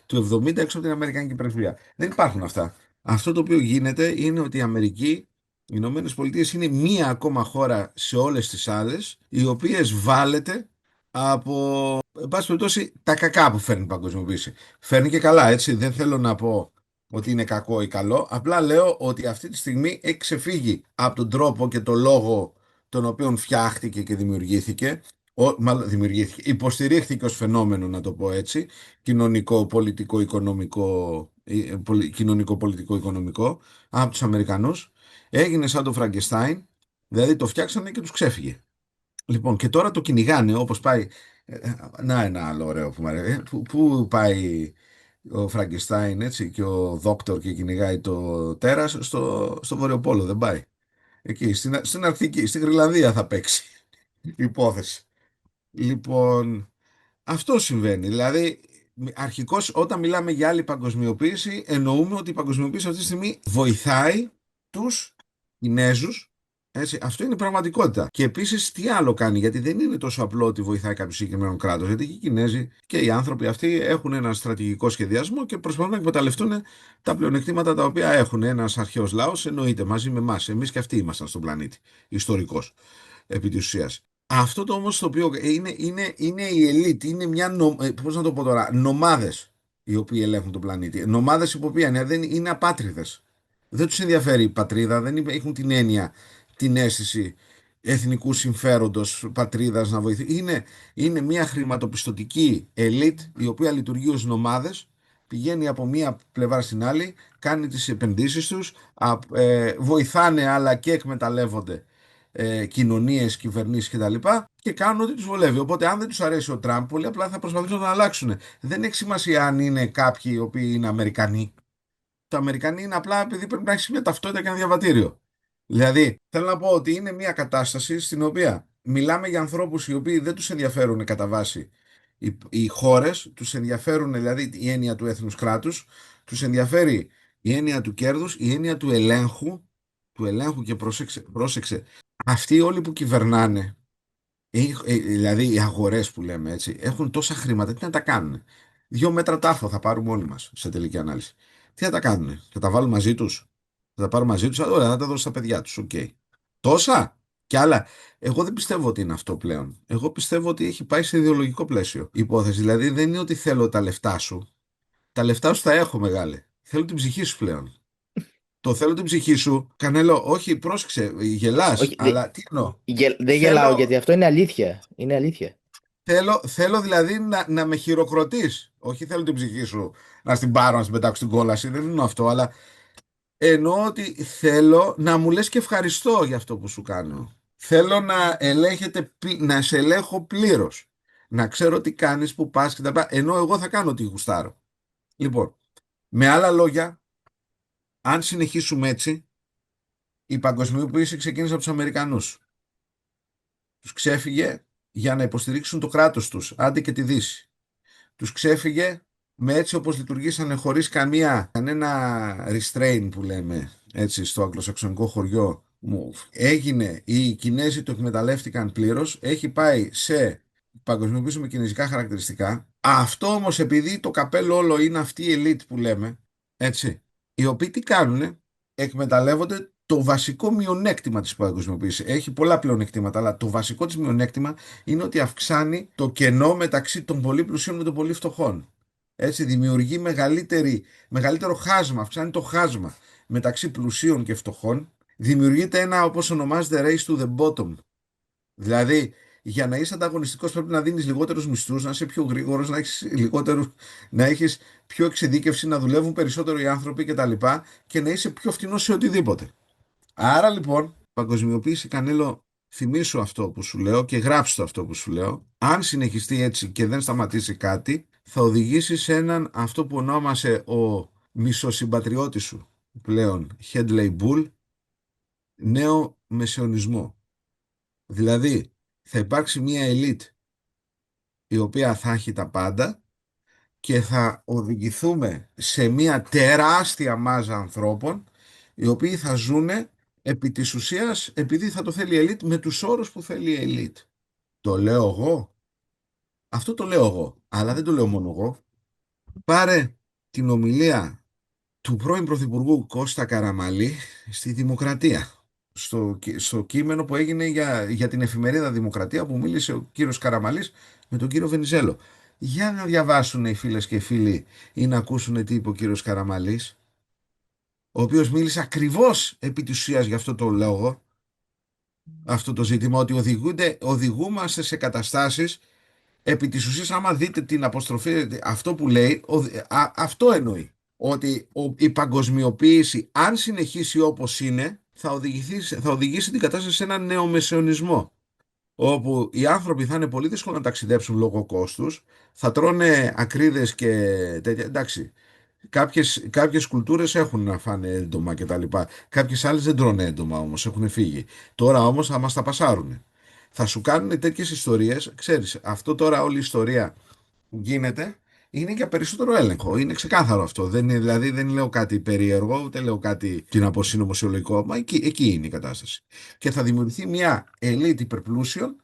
του 70 έξω από την Αμερικανική πρεσβεία. Δεν υπάρχουν αυτά. Αυτό το οποίο γίνεται είναι ότι η Αμερική, οι Ηνωμένε Πολιτείε είναι μία ακόμα χώρα σε όλες τις άλλες, οι οποίες βάλετε από, εν πάση περιπτώσει, τα κακά που φέρνει η παγκοσμιοποίηση. Φέρνει και καλά, έτσι. Δεν θέλω να πω ότι είναι κακό ή καλό. Απλά λέω ότι αυτή τη στιγμή έχει ξεφύγει από τον τρόπο και τον λόγο τον οποίο φτιάχτηκε και δημιουργήθηκε. Μάλλον δημιουργήθηκε, υποστηρίχθηκε ως φαινόμενο, να το πω έτσι, κοινωνικό, πολιτικό, οικονομικό, κοινωνικό, πολιτικό, οικονομικό, από τους Αμερικανούς. Έγινε σαν το Φραγκεστάιν, δηλαδή το φτιάξανε και τους ξέφυγε. Λοιπόν, και τώρα το κυνηγάνε όπως πάει. Να ένα άλλο ωραίο που μου αρέσει. Πού πάει ο Φραγκεστάιν, έτσι, και ο Δόκτωρ και κυνηγάει το τέρας στο Βορειοπόλο, δεν πάει. Εκεί, στην Αρκτική, στην Γρυλανδία θα παίξει η υπόθεση. Λοιπόν, αυτό συμβαίνει. Δηλαδή, αρχικώς όταν μιλάμε για άλλη παγκοσμιοποίηση, εννοούμε ότι η παγκοσμιοποίηση αυτή τη στιγμή βοηθάει τους Κινέζους. Έτσι, αυτό είναι η πραγματικότητα. Και επίσης τι άλλο κάνει, γιατί δεν είναι τόσο απλό ότι βοηθάει κάποιο συγκεκριμένο κράτος. Γιατί και οι Κινέζοι και οι άνθρωποι αυτοί έχουν ένα στρατηγικό σχεδιασμό και προσπαθούν να εκμεταλλευτούν τα πλεονεκτήματα τα οποία έχουν. Ένας αρχαίος λαός εννοείται μαζί με εμάς. Εμείς και αυτοί ήμασταν στον πλανήτη, ιστορικός επί της ουσίας. Αυτό το όμως το οποίο είναι η ελίτ, είναι μια, πώς να το πω τώρα, νομάδες οι οποίοι ελέγχουν τον πλανήτη. Νομάδες υπό οποία δεν είναι απάτριδες. Δεν τους ενδιαφέρει η πατρίδα, δεν έχουν την έννοια, την αίσθηση εθνικού συμφέροντος, πατρίδας να βοηθεί. Είναι μια χρηματοπιστωτική ελίτ η οποία λειτουργεί ως νομάδες, πηγαίνει από μία πλευρά στην άλλη, κάνει τις επενδύσεις τους, βοηθάνε αλλά και εκμεταλλεύονται κοινωνίες, κυβερνήσεις κτλ. Και κάνουν ό,τι τους βολεύει. Οπότε, αν δεν τους αρέσει ο Τραμπ, πολύ απλά θα προσπαθήσουν να τον αλλάξουν. Δεν έχει σημασία αν είναι κάποιοι οι οποίοι είναι Αμερικανοί. Το Αμερικανοί είναι απλά επειδή πρέπει να έχει μια ταυτότητα και ένα διαβατήριο. Δηλαδή, θέλω να πω ότι είναι μια κατάσταση στην οποία μιλάμε για ανθρώπους οι οποίοι δεν τους ενδιαφέρουν κατά βάση οι χώρες, τους ενδιαφέρουν δηλαδή η έννοια του έθνους κράτους, τους ενδιαφέρει η έννοια του κέρδους, η έννοια του ελέγχου και πρόσεξε, αυτοί όλοι που κυβερνάνε, δηλαδή οι αγορές που λέμε έτσι, έχουν τόσα χρήματα, τι να τα κάνουν. 2 μέτρα τάφο θα πάρουμε όλοι μας σε τελική ανάλυση. Τι θα τα κάνουν, θα τα βάλουν μαζί τους, θα τα πάρουν μαζί τους, ωραία, θα τα δώσουν στα παιδιά τους, οκ. Τόσα και άλλα. Εγώ δεν πιστεύω ότι είναι αυτό πλέον. Εγώ πιστεύω ότι έχει πάει σε ιδεολογικό πλαίσιο η υπόθεση. Δηλαδή δεν είναι ότι θέλω τα λεφτά σου. Τα λεφτά σου τα έχω, μεγάλε. Θέλω την ψυχή σου πλέον. Το θέλω την ψυχή σου. Κανέλο, όχι, πρόσεξε, γελάς, Όχι, αλλά τι εννοώ. δεν γελάω γιατί Θέλω, αυτό είναι αλήθεια. Είναι αλήθεια. θέλω δηλαδή να με χειροκροτείς. Όχι θέλω την ψυχή σου να στην πάρω, να στην πετάξω στην κόλαση. Δεν εννοώ αυτό, αλλά εννοώ ότι θέλω να μου λες και ευχαριστώ για αυτό που σου κάνω. Θέλω να σε ελέγχω πλήρως. Να ξέρω τι κάνεις, που πας και τα λοιπά. Ενώ εγώ θα κάνω τι γουστάρω. Λοιπόν, με άλλα λόγια, αν συνεχίσουμε έτσι, η παγκοσμιοποίηση ξεκίνησε από τους Αμερικανούς. Τους ξέφυγε, για να υποστηρίξουν το κράτος τους, άντε και τη Δύση. Τους ξέφυγε με έτσι όπως λειτουργήσανε χωρίς κανένα restraint που λέμε έτσι στο αγγλοσαξονικό χωριό μου. Έγινε, οι Κινέζοι το εκμεταλλεύτηκαν πλήρως, έχει πάει σε παγκοσμιοποίηση με κινέζικα χαρακτηριστικά. Αυτό όμως επειδή το καπέλο όλο είναι αυτή η elite που λέμε, έτσι, οι οποίοι τι κάνουνε, εκμεταλλεύονται το βασικό μειονέκτημα της παγκοσμιοποίησης. Έχει πολλά πλεονεκτήματα, αλλά το βασικό της μειονέκτημα είναι ότι αυξάνει το κενό μεταξύ των πολύ πλουσίων με των πολύ φτωχών. Έτσι, δημιουργεί μεγαλύτερο χάσμα, αυξάνει το χάσμα μεταξύ πλουσίων και φτωχών. Δημιουργείται ένα, όπως ονομάζεται, race to the bottom. Δηλαδή, για να είσαι ανταγωνιστικός πρέπει να δίνεις λιγότερους μισθούς, να είσαι πιο γρήγορος, να έχεις πιο εξειδίκευση, να δουλεύουν περισσότερο οι άνθρωποι κτλ. Και να είσαι πιο φτηνός σε οτιδήποτε. Άρα λοιπόν, παγκοσμιοποίηση, Κανέλο, θυμήσου αυτό που σου λέω και γράψου το αυτό που σου λέω. Αν συνεχιστεί έτσι και δεν σταματήσει κάτι, θα οδηγήσει σε έναν αυτό που ονόμασε ο μισοσυμπατριώτης σου πλέον, Headley Bull, νέο μεσαιωνισμό. Δηλαδή, θα υπάρξει μια ελίτ η οποία θα έχει τα πάντα και θα οδηγηθούμε σε μια τεράστια μάζα ανθρώπων οι οποίοι θα ζούνε επί της ουσίας επειδή θα το θέλει η ελίτ με τους όρους που θέλει η ελίτ. Το λέω εγώ. Αυτό το λέω εγώ. Αλλά δεν το λέω μόνο εγώ. Πάρε την ομιλία του πρώην Πρωθυπουργού Κώστα Καραμαλή στη Δημοκρατία. Στο κείμενο που έγινε για την εφημερίδα Δημοκρατία που μίλησε ο κύριος Καραμαλής με τον κύριο Βενιζέλο. Για να διαβάσουν οι φίλες και οι φίλοι ή να ακούσουν τι είπε ο κύριος Καραμαλής, ο οποίος μίλησε ακριβώς επί της ουσίας για αυτό το λόγο, αυτό το ζήτημα, ότι οδηγούμαστε σε καταστάσεις επί της ουσίας. Άμα δείτε την αποστροφή, αυτό που λέει, αυτό εννοεί. Ότι η παγκοσμιοποίηση, αν συνεχίσει όπως είναι, θα οδηγήσει την κατάσταση σε ένα νεομεσαιωνισμό, όπου οι άνθρωποι θα είναι πολύ δύσκολο να ταξιδέψουν λόγω κόστους, θα τρώνε ακρίδες και τέτοια. Εντάξει, κάποιες κουλτούρες έχουν να φάνε έντομα και τα λοιπά. Κάποιες άλλες δεν τρώνε έντομα όμως, έχουν φύγει. Τώρα όμως θα μας τα πασάρουν. Θα σου κάνουν τέτοιες ιστορίες, ξέρεις, αυτό τώρα όλη η ιστορία που γίνεται είναι για περισσότερο έλεγχο. Είναι ξεκάθαρο αυτό. Δηλαδή δεν λέω κάτι περίεργο, ούτε λέω κάτι τι να πω συνωμοσιολογικό. Μα εκεί είναι η κατάσταση. Και θα δημιουργηθεί μια ελίτ υπερπλούσιων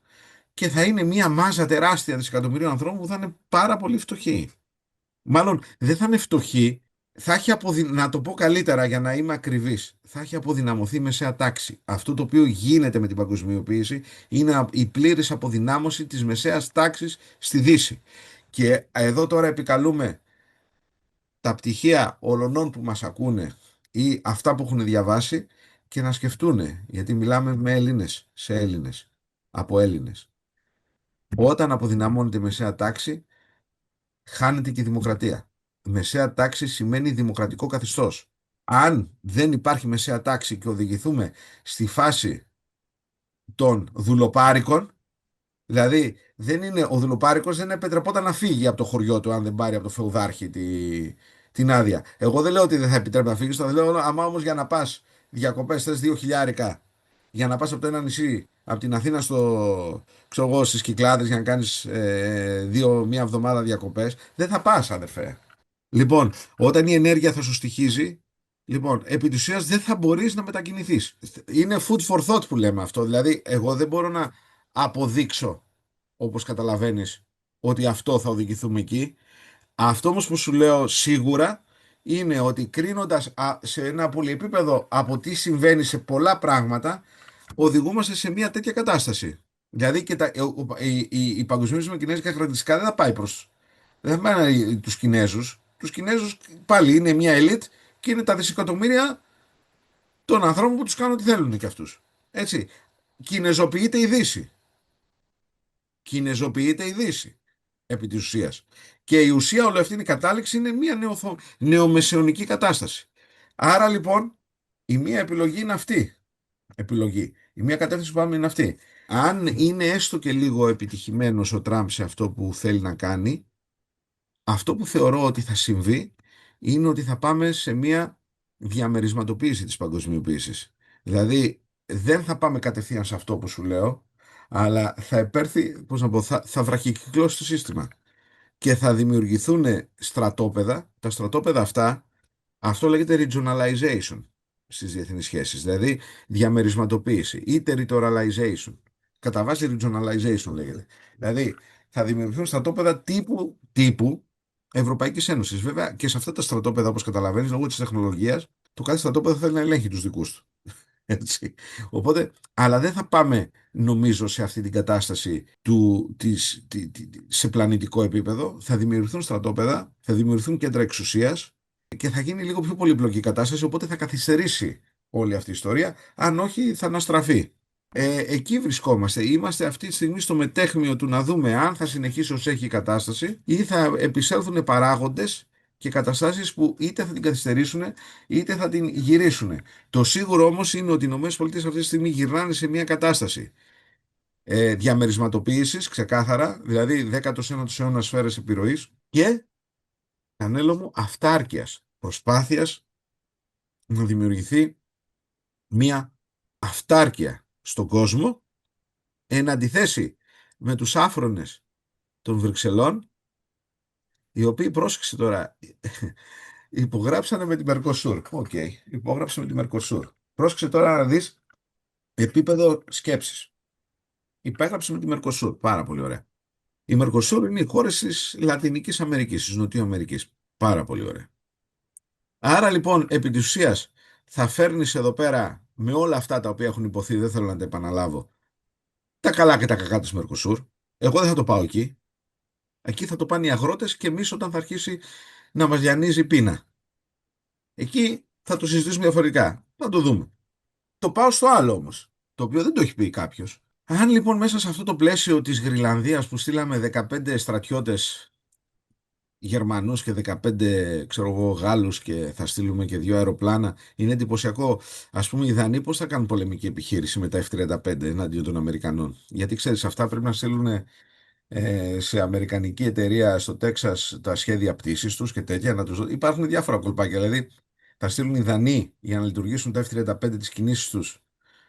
και θα είναι μια μάζα τεράστια δισεκατομμυρίων ανθρώπων που θα είναι πάρα πολύ φτωχοί. Μάλλον δεν θα είναι φτωχοί, θα έχει να το πω καλύτερα για να είμαι ακριβής, θα έχει αποδυναμωθεί η μεσαία τάξη. Αυτό το οποίο γίνεται με την παγκοσμιοποίηση είναι η πλήρης αποδυνάμωση της μεσαίας τάξης στη Δύση. Και εδώ τώρα επικαλούμε τα πτυχία ολονών που μας ακούνε ή αυτά που έχουν διαβάσει και να σκεφτούνε, γιατί μιλάμε με Έλληνες, σε Έλληνες, από Έλληνες. Όταν αποδυναμώνεται η μεσαία τάξη, χάνεται και η δημοκρατία. Μεσαία τάξη σημαίνει δημοκρατικό καθεστώς. Αν δεν υπάρχει μεσαία τάξη και οδηγηθούμε στη φάση των δουλοπάρικων, δηλαδή ο δουλοπάρικος δεν επιτρεπόταν να φύγει από το χωριό του αν δεν πάρει από το φεουδάρχη την άδεια. Εγώ δεν λέω ότι δεν θα επιτρέπει να φύγει, το λέω άμα όμως για να πας διακοπές θες 2.000 για να πας από το ένα νησί, από την Αθήνα ξέρω εγώ, στις Κυκλάδες για να κάνεις μία εβδομάδα διακοπές, δεν θα πας αδερφέ. Λοιπόν, όταν η ενέργεια θα σου στοιχίζει, λοιπόν, επί της ουσίας δεν θα μπορείς να μετακινηθείς. Είναι food for thought που λέμε αυτό. Δηλαδή, εγώ δεν μπορώ να αποδείξω, όπως καταλαβαίνεις, ότι αυτό θα οδηγηθούμε εκεί. Αυτό όμως που σου λέω σίγουρα είναι ότι κρίνοντας σε ένα πολυεπίπεδο από τι συμβαίνει σε πολλά πράγματα, οδηγούμαστε σε μια τέτοια κατάσταση. Δηλαδή και η παγκοσμίωση με κινέζικα χαρακτηριστικά δεν θα πάει τους Κινέζους. Τους Κινέζους πάλι είναι μια ελίτ και είναι τα δισεκατομμύρια των ανθρώπων που τους κάνουν ό,τι θέλουν και αυτούς. Έτσι. Κινεζοποιείται η Δύση. Κινεζοποιείται η Δύση επί της ουσίας. Και η ουσία όλη αυτή η κατάληξη είναι μια νεομεσαιωνική κατάσταση. Άρα λοιπόν η μία επιλογή είναι αυτή. Η μία κατεύθυνση που πάμε είναι αυτή. Αν είναι έστω και λίγο επιτυχημένος ο Τραμπ σε αυτό που θέλει να κάνει, αυτό που θεωρώ ότι θα συμβεί είναι ότι θα πάμε σε μια διαμερισματοποίηση της παγκοσμιοποίησης. Δηλαδή δεν θα πάμε κατευθείαν σε αυτό που σου λέω, αλλά θα επέρθει, πώς να πω, θα βραχικυκλώσει το σύστημα και θα δημιουργηθούν στρατόπεδα. Τα στρατόπεδα αυτά, αυτό λέγεται regionalization στις διεθνείς σχέσεις, δηλαδή διαμερισματοποίηση ή territorialization. Κατά βάση regionalization λέγεται. Δηλαδή θα δημιουργηθούν στρατόπεδα τύπου Ευρωπαϊκής Ένωσης. Βέβαια και σε αυτά τα στρατόπεδα, όπως καταλαβαίνεις, λόγω της τεχνολογίας, το κάθε στρατόπεδο θέλει να ελέγχει τους δικούς του. Έτσι. Οπότε, αλλά δεν θα πάμε, νομίζω, σε αυτή την κατάσταση σε πλανητικό επίπεδο. Θα δημιουργηθούν στρατόπεδα, θα δημιουργηθούν κέντρα εξουσίας και θα γίνει λίγο πιο πολύπλοκη η κατάσταση, οπότε θα καθυστερήσει όλη αυτή η ιστορία, αν όχι θα αναστραφεί. Εκεί βρισκόμαστε. Είμαστε αυτή τη στιγμή στο μετέχμιο του να δούμε αν θα συνεχίσει ως έχει η κατάσταση ή θα επισέλθουν παράγοντες και καταστάσεις που είτε θα την καθυστερήσουν είτε θα την γυρίσουν. Το σίγουρο όμως είναι ότι οι ΗΠΑ αυτή τη στιγμή γυρνάνε σε μια κατάσταση διαμερισματοποίησης, ξεκάθαρα, δηλαδή 19ος αιώνα σφαίρες επιρροής και, Κανέλο μου, αυτάρκειας, προσπάθειας να δημιουργηθεί μια αυτάρκεια στον κόσμο εν αντιθέσει με τους άφρονες των Βρυξελών, οι οποίοι, πρόσεξε τώρα, υπογράψανε με τη Μερκοσούρ. Οκ, υπόγραψε με τη Μερκοσούρ. Πρόσεξε τώρα να δεις επίπεδο σκέψης. Υπέγραψε με τη Μερκοσούρ. Πάρα πολύ ωραία. Η Μερκοσούρ είναι οι χώρες της Λατινικής Αμερικής, της Νοτιού Αμερικής. Πάρα πολύ ωραία. Άρα λοιπόν, επί της ουσίας, θα φέρνεις εδώ πέρα με όλα αυτά τα οποία έχουν υποθεί, δεν θέλω να τα επαναλάβω, τα καλά και τα κακά της Μερκοσούρ. Εγώ δεν θα το πάω εκεί. Εκεί θα το πάνε οι αγρότες και εμείς όταν θα αρχίσει να μας διανύζει πείνα. Εκεί θα το συζητήσουμε διαφορετικά. Θα το δούμε. Το πάω στο άλλο όμως, το οποίο δεν το έχει πει κάποιος. Αν λοιπόν μέσα σε αυτό το πλαίσιο της Γρυλανδίας που στείλαμε 15 στρατιώτες Γερμανούς και 15 ξέρω εγώ Γάλλους και θα στείλουμε και 2 αεροπλάνα, είναι εντυπωσιακό. Ας πούμε οι Δανείοι πώς θα κάνουν πολεμική επιχείρηση με τα F-35 εναντίον των Αμερικανών? Γιατί ξέρεις, αυτά πρέπει να στείλουν σε αμερικανική εταιρεία στο Τέξας τα σχέδια πτήσης τους και τέτοια. Υπάρχουν διάφορα κολπάκια. Δηλαδή, θα στείλουν οι Δανείοι για να λειτουργήσουν τα F-35 τις κινήσεις τους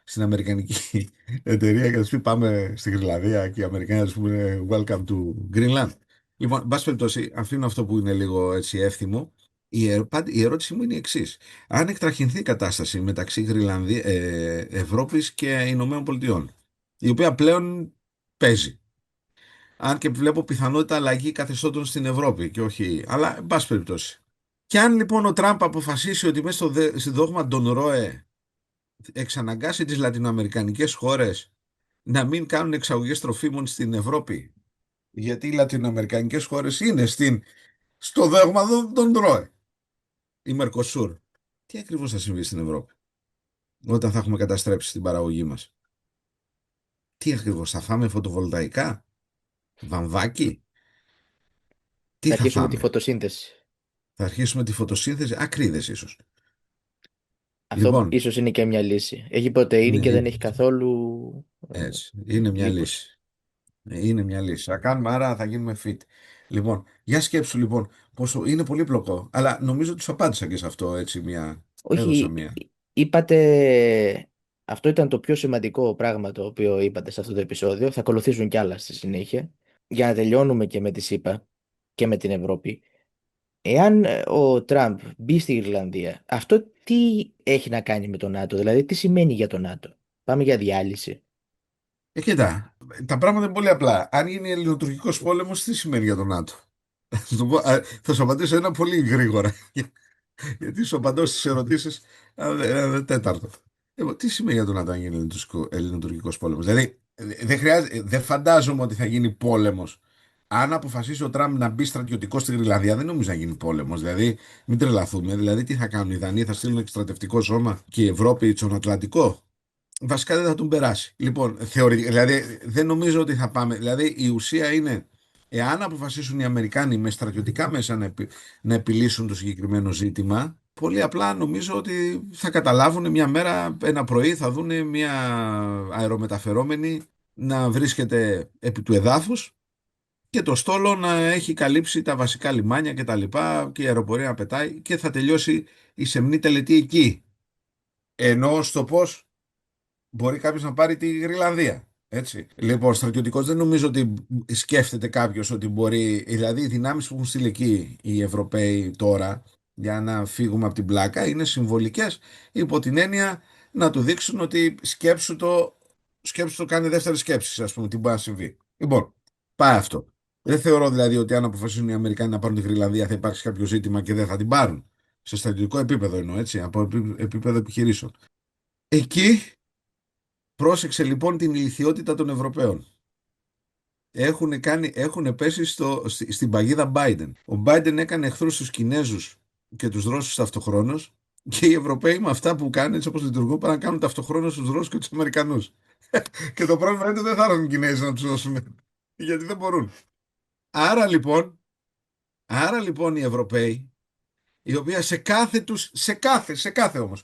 στην αμερικανική εταιρεία και θα τους πει πάμε στη Γρυλανδία και οι Αμερικανοί θα τους πούνε Welcome to Greenland. Λοιπόν, εν πάση περιπτώσει, αφήνω αυτό που είναι λίγο έτσι εύθυμο. Η ερώτηση μου είναι η εξής. Αν εκτραχυνθεί η κατάσταση μεταξύ Ευρώπης και Ηνωμένων Πολιτειών, η οποία πλέον παίζει. Αν και βλέπω πιθανότητα αλλαγή καθεστώτων στην Ευρώπη και όχι. Αλλά, εν πάση περιπτώσει. Και αν λοιπόν ο Τραμπ αποφασίσει ότι μέσα στο δόγμα των ΡΟΕ εξαναγκάσει τις λατινοαμερικανικές χώρες να μην κάνουν εξαγωγές τροφίμων στην Ευρώπη, γιατί οι λατινοαμερικανικές χώρες είναι στο δόγμα των ΡΟΕ, η Μερκοσούρ, τι ακριβώς θα συμβεί στην Ευρώπη όταν θα έχουμε καταστρέψει την παραγωγή μας? Τι ακριβώς θα φάμε? Φωτοβολταϊκά, βαμβάκι, τι Θα θα αρχίσουμε τη φάμε? φωτοσύνθεση. Θα αρχίσουμε τη φωτοσύνθεση, ακρίδες ίσως. Αυτό Λοιπόν, ίσως είναι και μια λύση. Έχει πρωτεΐνη ναι, και δεν έχει καθόλου έτσι, είναι μια λίπος. λύση. Είναι μια λύση. Θα κάνουμε, άρα θα γίνουμε fit. Λοιπόν, για σκέψου λοιπόν, πόσο είναι πολύπλοκο, αλλά νομίζω ότι σου απάντησα και σε αυτό, έτσι, έδωσα Όχι, μια. είπατε, αυτό ήταν το πιο σημαντικό πράγμα το οποίο είπατε σε αυτό το επεισόδιο. Θα ακολουθήσουν κι άλλα στη συνέχεια. Για να τελειώνουμε και με τη ΣΥΠΑ και με την Ευρώπη. Εάν ο Τραμπ μπει στη Ιρλανδία, αυτό τι έχει να κάνει με το ΝΑΤΟ, δηλαδή τι σημαίνει για το ΝΑΤΟ? Πάμε για διάλυση. Κοίτα, τα πράγματα είναι πολύ απλά. Αν γίνει ελληνοτουρκικός πόλεμος, τι σημαίνει για τον ΝΑΤΟ? Θα σου απαντήσω ένα πολύ γρήγορα. Γιατί σου απαντώ στις ερωτήσεις ένα τέταρτο. Τι σημαίνει για τον ΝΑΤΟ αν γίνει ελληνοτουρκικός πόλεμος? Δηλαδή, δεν φαντάζομαι ότι θα γίνει πόλεμος. Αν αποφασίσει ο Τραμπ να μπει στρατιωτικό στη Γρυλανδία, δεν νομίζω να γίνει πόλεμος. Δηλαδή, μην τρελαθούμε. Δηλαδή, τι θα κάνουν οι Δανείοι? Θα στείλουν εκστρατευτικό σώμα και η Ευρώπη στον Ατλαντικό? Βασικά δεν θα τον περάσει. Λοιπόν, θεωρητικά, δηλαδή δεν νομίζω ότι θα πάμε. Δηλαδή η ουσία είναι, εάν αποφασίσουν οι Αμερικάνοι με στρατιωτικά μέσα να επιλύσουν το συγκεκριμένο ζήτημα, πολύ απλά νομίζω ότι θα καταλάβουν μια μέρα, ένα πρωί θα δουν μια αερομεταφερόμενη να βρίσκεται επί του εδάφους και το στόλο να έχει καλύψει τα βασικά λιμάνια και τα λοιπά και η αεροπορία να πετάει και θα τελειώσει η σεμνή τελετή εκεί. Ενώ στο πώς μπορεί κάποιος να πάρει τη Γρυλανδία. Έτσι. Λοιπόν, στρατιωτικός δεν νομίζω ότι σκέφτεται κάποιο ότι μπορεί. Δηλαδή, οι δυνάμεις που έχουν στείλει εκεί οι Ευρωπαίοι τώρα για να φύγουμε από την πλάκα είναι συμβολικές, υπό την έννοια να του δείξουν ότι σκέψου το κάνει δεύτερη σκέψη, ας πούμε, τι μπορεί να συμβεί. Λοιπόν, πάει αυτό. Δεν θεωρώ δηλαδή ότι αν αποφασίσουν οι Αμερικάνοι να πάρουν τη Γρυλανδία θα υπάρξει κάποιο ζήτημα και δεν θα την πάρουν. Σε στρατιωτικό επίπεδο εννοώ, έτσι, από επίπεδο επιχειρήσεων. Εκεί πρόσεξε λοιπόν την ηλιθιότητα των Ευρωπαίων. Έχουν πέσει στην παγίδα Biden. Ο Biden έκανε εχθρούς στους Κινέζους και τους Ρώσους ταυτοχρόνως και οι Ευρωπαίοι με αυτά που κάνουν, έτσι όπως λειτουργούν, πάνε να κάνουν ταυτοχρόνως τους Ρώσους και τους Αμερικανούς. Και το πρόβλημα είναι ότι δεν θα έρθουν οι Κινέζοι να τους δώσουν. Γιατί δεν μπορούν. Άρα λοιπόν, άρα λοιπόν οι Ευρωπαίοι, οι οποίοι σε κάθε όμως,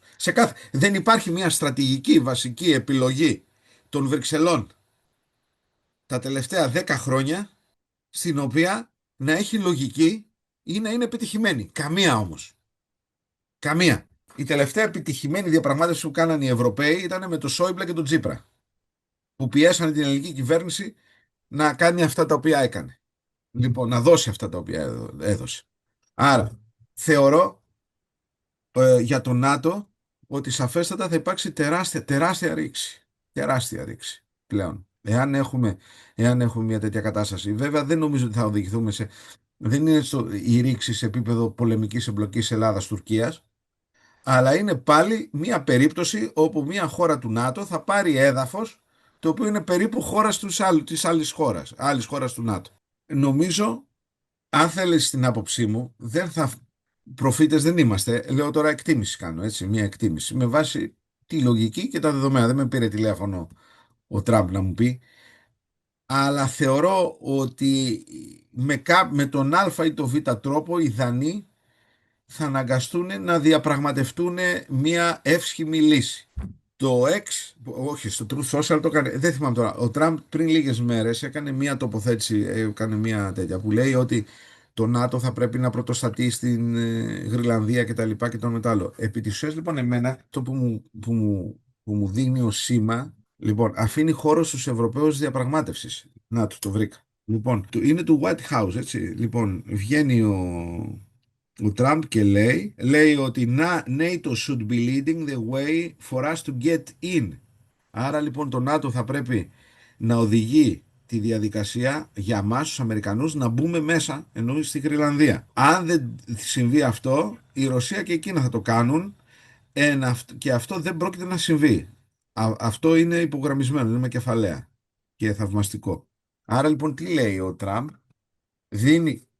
δεν υπάρχει μια στρατηγική βασική επιλογή των Βρυξελών τα τελευταία 10 χρόνια στην οποία να έχει λογική ή να είναι επιτυχημένη. Καμία όμως. Καμία. Η τελευταία επιτυχημένη διαπραγμάτευση που κάνανε οι Ευρωπαίοι ήταν με το Σόιμπλε και τον Τσίπρα, που πιέσανε την ελληνική κυβέρνηση να κάνει αυτά τα οποία έκανε. Λοιπόν, να δώσει αυτά τα οποία έδωσε. Άρα, θεωρώ για το ΝΑΤΟ ότι σαφέστατα θα υπάρξει τεράστια ρήξη. Τεράστια ρήξη πλέον. Εάν έχουμε μια τέτοια κατάσταση. Βέβαια δεν νομίζω ότι θα οδηγηθούμε σε. Δεν είναι η ρήξη σε επίπεδο πολεμικής εμπλοκής Ελλάδας-Τουρκίας, αλλά είναι πάλι μια περίπτωση όπου μια χώρα του ΝΑΤΟ θα πάρει έδαφος το οποίο είναι περίπου χώρας της άλλης χώρας του ΝΑΤΟ. Νομίζω, αν θέλεις την άποψή μου, δεν θα. Προφήτες δεν είμαστε. Λέω τώρα εκτίμηση κάνω, έτσι, μια εκτίμηση. Με βάση τη λογική και τα δεδομένα. Δεν με πήρε τηλέφωνο ο Τραμπ να μου πει. Αλλά θεωρώ ότι με τον Α ή τον Β τρόπο οι Δανείοι θα αναγκαστούν να διαπραγματευτούν μια εύσχημη λύση. Το X, όχι, στο Truth Social το έκανε, δεν θυμάμαι τώρα. Ο Τραμπ πριν λίγες μέρες έκανε μια τοποθέτηση, έκανε μια τέτοια που λέει ότι το ΝΑΤΟ θα πρέπει να πρωτοστατεί στην Γρυλανδία και τα λοιπά και το μετάλλο. Επί της ουσίας, λοιπόν, εμένα το που μου δίνει ο σήμα, λοιπόν, αφήνει χώρο στους Ευρωπαίους διαπραγμάτευσης. Να, το βρήκα. Λοιπόν, είναι του White House, έτσι. Λοιπόν, βγαίνει ο Τραμπ και λέει ότι NATO should be leading the way for us to get in. Άρα λοιπόν το ΝΑΤΟ θα πρέπει να οδηγεί τη διαδικασία για μας τους Αμερικανούς να μπούμε μέσα, εννοεί στη Γρυλανδία. Αν δεν συμβεί αυτό, η Ρωσία και η Κίνα θα το κάνουν και αυτό δεν πρόκειται να συμβεί. Αυτό είναι υπογραμμισμένο, είναι με κεφαλαία και θαυμαστικό. Άρα λοιπόν τι λέει ο Τραμπ?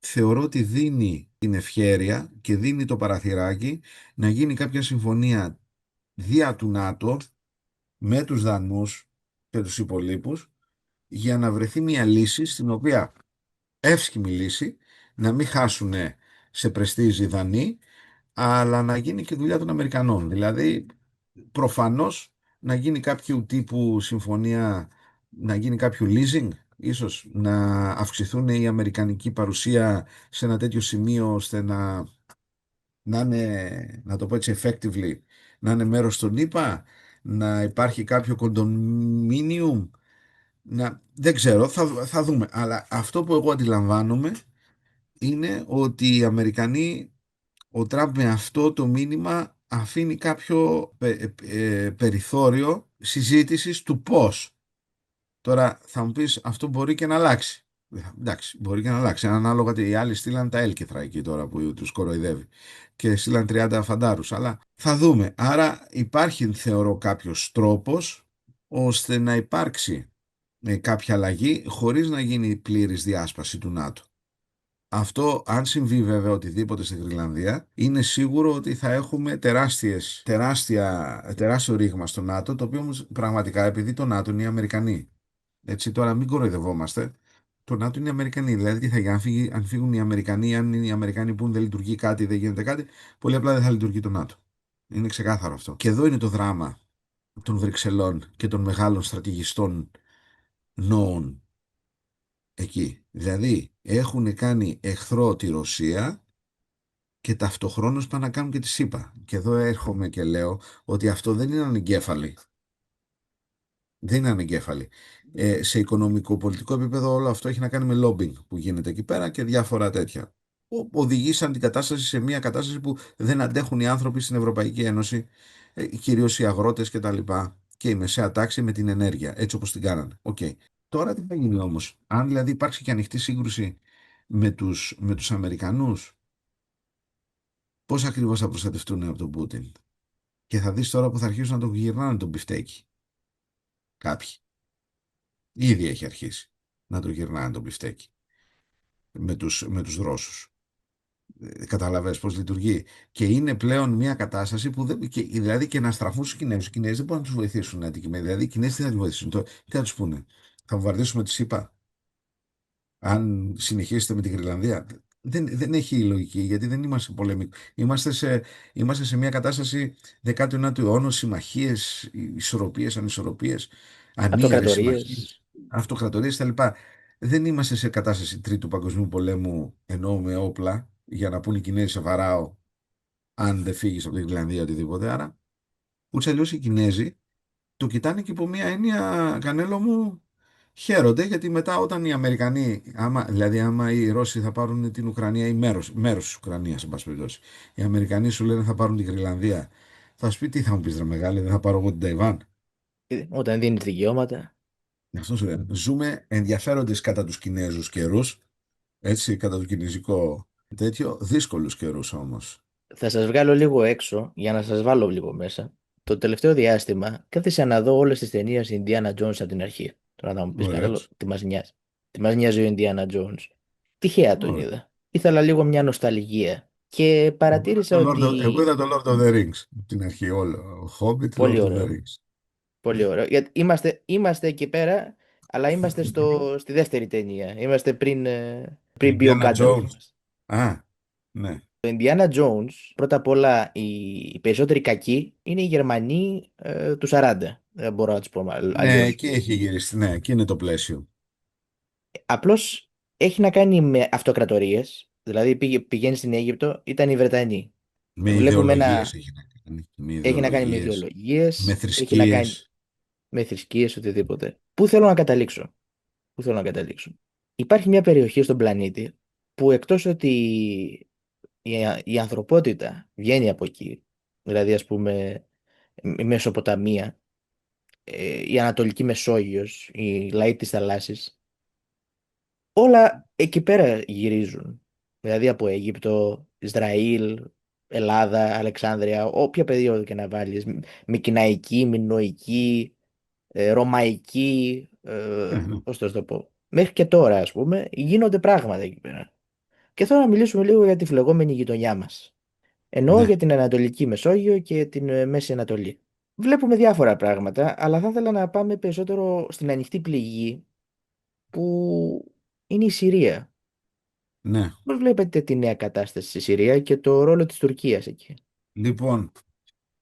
Θεωρώ ότι δίνει την ευχέρεια και δίνει το παραθυράκι να γίνει κάποια συμφωνία δια του ΝΑΤΟ με τους Δανούς και τους υπολείπους για να βρεθεί μια λύση στην οποία εύσχημη λύση να μην χάσουν σε πρεστίζ οι Δανείοι αλλά να γίνει και δουλειά των Αμερικανών. Δηλαδή προφανώς να γίνει κάποιο τύπου συμφωνία, να γίνει κάποιο leasing, ίσως να αυξηθούν η αμερικανική παρουσία σε ένα τέτοιο σημείο ώστε να είναι, να το πω έτσι effectively, να είναι μέρος των ΗΠΑ, να υπάρχει κάποιο condominium, δεν ξέρω, θα δούμε. Αλλά αυτό που εγώ αντιλαμβάνομαι είναι ότι οι Αμερικανοί, ο Τραμπ με αυτό το μήνυμα αφήνει κάποιο περιθώριο συζήτησης του πώς. Τώρα θα μου πεις αυτό μπορεί και να αλλάξει. Εντάξει, μπορεί και να αλλάξει. Ανάλογα ότι οι άλλοι στείλαν τα έλκυθρα εκεί τώρα που τους κοροϊδεύει και στείλαν 30 φαντάρους. Αλλά θα δούμε. Άρα υπάρχει θεωρώ κάποιος τρόπος ώστε να υπάρξει κάποια αλλαγή χωρίς να γίνει πλήρης διάσπαση του ΝΑΤΟ. Αυτό, αν συμβεί βέβαια οτιδήποτε στη Γρυλανδία, είναι σίγουρο ότι θα έχουμε τεράστιο ρήγμα στο ΝΑΤΟ, το οποίο όμως πραγματικά, επειδή το ΝΑΤΟ είναι οι Αμερικανοί. Έτσι, τώρα μην κοροϊδευόμαστε. Το ΝΑΤΟ είναι οι Αμερικανοί. Δηλαδή, τι θα γίνει, αν φύγουν οι Αμερικανοί, αν οι Αμερικανοί πούν δεν λειτουργεί κάτι, δεν γίνεται κάτι, πολύ απλά δεν θα λειτουργεί το ΝΑΤΟ. Είναι ξεκάθαρο αυτό. Και εδώ είναι το δράμα των Βρυξελών και των μεγάλων στρατηγιστών νόων εκεί. Δηλαδή, έχουν κάνει εχθρό τη Ρωσία και ταυτοχρόνως πάνε να κάνουν και τη ΣΥΠΑ. Και εδώ έρχομαι και λέω ότι αυτό δεν είναι ανεγκέφαλοι. Δεν είναι ανεγκέφαλοι. Σε οικονομικό-πολιτικό επίπεδο όλο αυτό έχει να κάνει με lobbying που γίνεται εκεί πέρα και διάφορα τέτοια. Οδηγεί σαν την κατάσταση σε μια κατάσταση που δεν αντέχουν οι άνθρωποι στην Ευρωπαϊκή Ένωση, κυρίως οι αγρότες και τα λοιπά, και η μεσαία τάξη με την ενέργεια, έτσι όπως την κάνανε. Οκ. Τώρα τι θα γίνει όμως, αν δηλαδή υπάρξει και ανοιχτή σύγκρουση με τους Αμερικανούς, πώς ακριβώς θα προστατευτούν από τον Πούτιν? Και θα δεις τώρα που θα αρχίσουν να τον γυρνάνε τον πιφτέκι. Κάποιοι. Ήδη έχει αρχίσει να το γυρνάνε τον πιφτέκι με τους Ρώσους. Καταλαβαίνεις πώς λειτουργεί. Και είναι πλέον μια κατάσταση που δεν, δηλαδή και να στραφούν στους Κινέζους. Οι Κινέζοι δεν μπορούν να τους βοηθήσουν αντικειμενικά. Δηλαδή οι Κινέζοι τι θα τους βοηθήσουν. Τι θα τους πούνε? Θα βομβαρδίσουμε τη ΣΥΠΑ αν συνεχίσετε με την Γρυλανδία? Δεν έχει λογική, γιατί δεν είμαστε πολεμικοί. Είμαστε σε μια κατάσταση 19ου αιώνα, συμμαχίες, ισορροπίες, ανισορροπίες, ανίερες Αυτοκρατορίες. συμμαχίες, αυτοκρατορίες κτλ. Δεν είμαστε σε κατάσταση Τρίτου Παγκοσμίου Πολέμου, ενώ με όπλα, για να πούν οι Κινέζοι σε βαράω αν δεν φύγεις από την Γρυλανδία οτιδήποτε. Άρα, ούτως αλλιώς οι Κινέζοι το κοιτάνε και υπό μία έννοια, Κανέλο μου, χαίρονται, γιατί μετά όταν οι Αμερικανοί, δηλαδή άμα οι Ρώσοι θα πάρουν την Ουκρανία ή μέρος της Ουκρανίας, εν πάση περιπτώσει, οι Αμερικανοί σου λένε θα πάρουν την Γρυλανδία, θα σου πει τι θα μου πεις ρε μεγάλη, δεν θα πάρω εγώ την Ταϊβάν? Όταν δίνει δικαιώματα. Αυτό σου λένε. Ζούμε ενδιαφέροντες κατά τους Κινέζους καιρούς, έτσι, κατά το κινέζικο τέτοιο, δύσκολους καιρούς όμως. Θα σας βγάλω λίγο έξω για να σας βάλω λίγο μέσα. Το τελευταίο διάστημα κάθισα να δω όλες τις ταινίες Indiana Jones από την αρχή. Τώρα θα μου πεις Καρέλο, Ωραίος. τι μας νοιάζει. Τι μας νοιάζει ο Indiana Jones. Τυχαία τον Ωραία. είδα. Ήθελα λίγο μια νοσταλγία. Και παρατήρησα Εγώ ότι. είδα το Lord of the Rings από την αρχή όλο. Ο Hobbit, Πολύ Lord of the ωραίο. Rings. Πολύ ωραίο. Γιατί είμαστε εκεί πέρα, αλλά είμαστε στη δεύτερη ταινία. Είμαστε πριν μπει ο Indiana Γκάνταλφ. Jones. Α, ναι. Το Indiana Jones, πρώτα απ' όλα, οι περισσότεροι κακοί είναι οι Γερμανοί του 40. Δεν μπορώ να του πω Ναι, αλλιώς. εκεί έχει γυριστεί. Ναι, εκεί είναι το πλαίσιο. Απλώς έχει να κάνει με αυτοκρατορίες. Δηλαδή πηγαίνει στην Αίγυπτο, ήταν οι Βρετανοί. Με Βλέπουμε ιδεολογίες έχει να κάνει. Με έχει να κάνει με ιδεολογίες. Με ιδεολογίες, έχει να κάνει θρησκείες. με θρησκείες, οτιδήποτε. Πού θέλω να καταλήξω. Πού θέλω να καταλήξω. Υπάρχει μια περιοχή στον πλανήτη που εκτός ότι η ανθρωπότητα βγαίνει από εκεί, δηλαδή ας πούμε η Μεσοποταμία, η Ανατολική Μεσόγειος, οι λαοί της θαλάσσης, όλα εκεί πέρα γυρίζουν. Δηλαδή από Αίγυπτο, Ισραήλ, Ελλάδα, Αλεξάνδρεια, όποια περίοδο και να βάλεις, Μικηναϊκή, Μινωική, Ρωμαϊκή, Ναι. πώς θα σου το πω. Μέχρι και τώρα, ας πούμε, γίνονται πράγματα εκεί πέρα. Και θέλω να μιλήσουμε λίγο για τη φλεγόμενη γειτονιά μας. Εννοώ Ναι, για την Ανατολική Μεσόγειο και την Μέση Ανατολή. Βλέπουμε διάφορα πράγματα, αλλά θα ήθελα να πάμε περισσότερο στην ανοιχτή πληγή που είναι η Συρία. ναι. Πώς βλέπετε τη νέα κατάσταση στη Συρία και το ρόλο της Τουρκίας εκεί? Λοιπόν,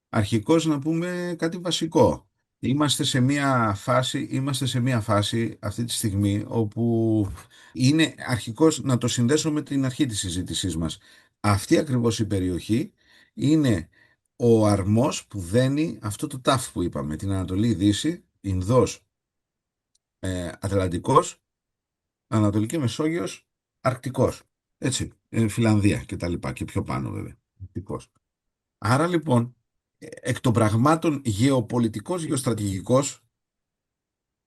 αρχικώς να πούμε κάτι βασικό. Είμαστε σε μια φάση αυτή τη στιγμή όπου είναι αρχικώς να το συνδέσω με την αρχή της συζήτησής μας. Αυτή ακριβώς η περιοχή είναι ο αρμός που δένει αυτό το τάφ που είπαμε, την Ανατολή Δύση, Ινδός, Ατλαντικός, Ανατολική Μεσόγειος, Αρκτικός. Έτσι, Φιλανδία και τα λοιπά και πιο πάνω βέβαια. Αρκτικός. Άρα λοιπόν, εκ των πραγμάτων γεωπολιτικός, γεωστρατηγικός,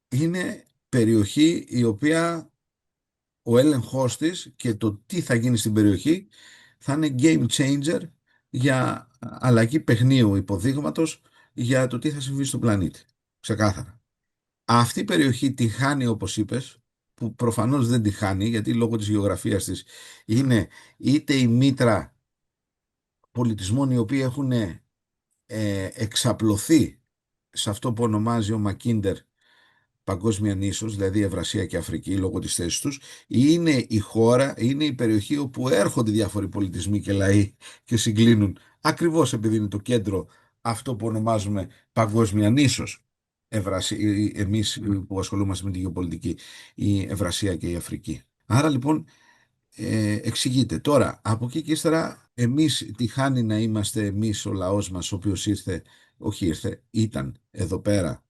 είναι περιοχή η οποία ο έλεγχός της και το τι θα γίνει στην περιοχή θα είναι game changer για αλλαγή παιχνίου υποδείγματος για το τι θα συμβεί στον πλανήτη. Ξεκάθαρα. Αυτή η περιοχή τη χάνει όπως είπες, που προφανώς δεν τη χάνει γιατί λόγω της γεωγραφίας της είναι είτε η μήτρα πολιτισμών οι οποίοι έχουν εξαπλωθεί σε αυτό που ονομάζει ο Μακίντερ παγκόσμια νήσος, δηλαδή Ευρασία και Αφρική λόγω της θέσης τους, είναι η χώρα, είναι η περιοχή όπου έρχονται διάφοροι πολιτισμοί και λαοί και συγκλίνουν, ακριβώς επειδή είναι το κέντρο αυτό που ονομάζουμε παγκόσμια νήσος. Εμείς που ασχολούμαστε με τη γεωπολιτική, η Ευρασία και η Αφρική. Άρα λοιπόν εξηγείται. Τώρα, από εκεί και ύστερα, εμείς τη χάνει να είμαστε εμείς ο λαός μας, ο οποίος ήρθε, όχι ήρθε, ήταν εδώ πέρα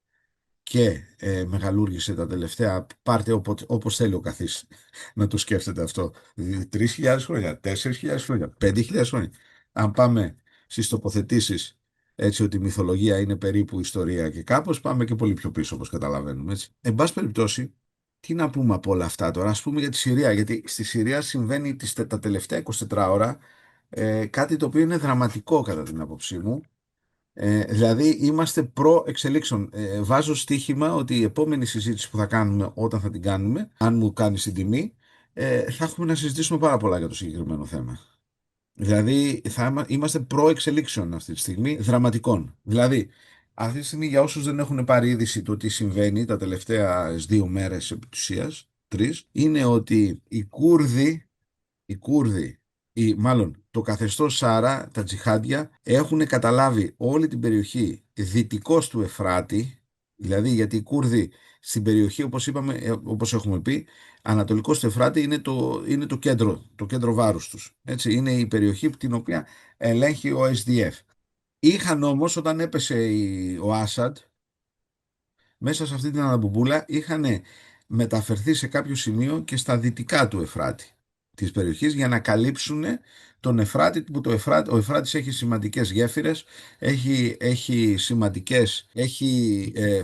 και μεγαλούργησε τα τελευταία, πάρτε όπως θέλει ο καθής να το σκέφτεται αυτό. 3.000 χρόνια, 4.000 χρόνια, 5.000 χρόνια. Αν πάμε στις τοποθετήσεις έτσι ότι η μυθολογία είναι περίπου ιστορία και κάπως πάμε και πολύ πιο πίσω όπως καταλαβαίνουμε. Έτσι. Εν πάση περιπτώσει, τι να πούμε από όλα αυτά τώρα, ας πούμε για τη Συρία, γιατί στη Συρία συμβαίνει τα τελευταία 24 ώρα κάτι το οποίο είναι δραματικό κατά την άποψή μου. Δηλαδή είμαστε προ-εξελίξεων. Βάζω στοίχημα ότι η επόμενη συζήτηση που θα κάνουμε, όταν θα την κάνουμε, αν μου κάνει την τιμή, θα έχουμε να συζητήσουμε πάρα πολλά για το συγκεκριμένο θέμα. Δηλαδή είμαστε προ-εξελίξεων αυτή τη στιγμή, δραματικών. Δηλαδή, αυτή τη στιγμή για όσους δεν έχουν πάρει είδηση το τι συμβαίνει τα τελευταία 2 μέρες επί της ουσίας, 3, είναι ότι οι Κούρδοι, ή μάλλον το καθεστώς Σάρα, τα τζιχάντια, έχουν καταλάβει όλη την περιοχή δυτικώς του Εφράτη, δηλαδή γιατί οι Κούρδοι στην περιοχή, όπως είπαμε, όπως έχουμε πει, ανατολικός του Εφράτη είναι το κέντρο βάρους τους. Έτσι, είναι η περιοχή την οποία ελέγχει ο SDF. Είχαν όμως, όταν έπεσε ο Άσαντ, μέσα σε αυτή την αναμπομπούλα είχαν μεταφερθεί σε κάποιο σημείο και στα δυτικά του Εφράτη της περιοχής για να καλύψουν τον Εφράτη, που ο Εφράτης έχει σημαντικές γέφυρες, έχει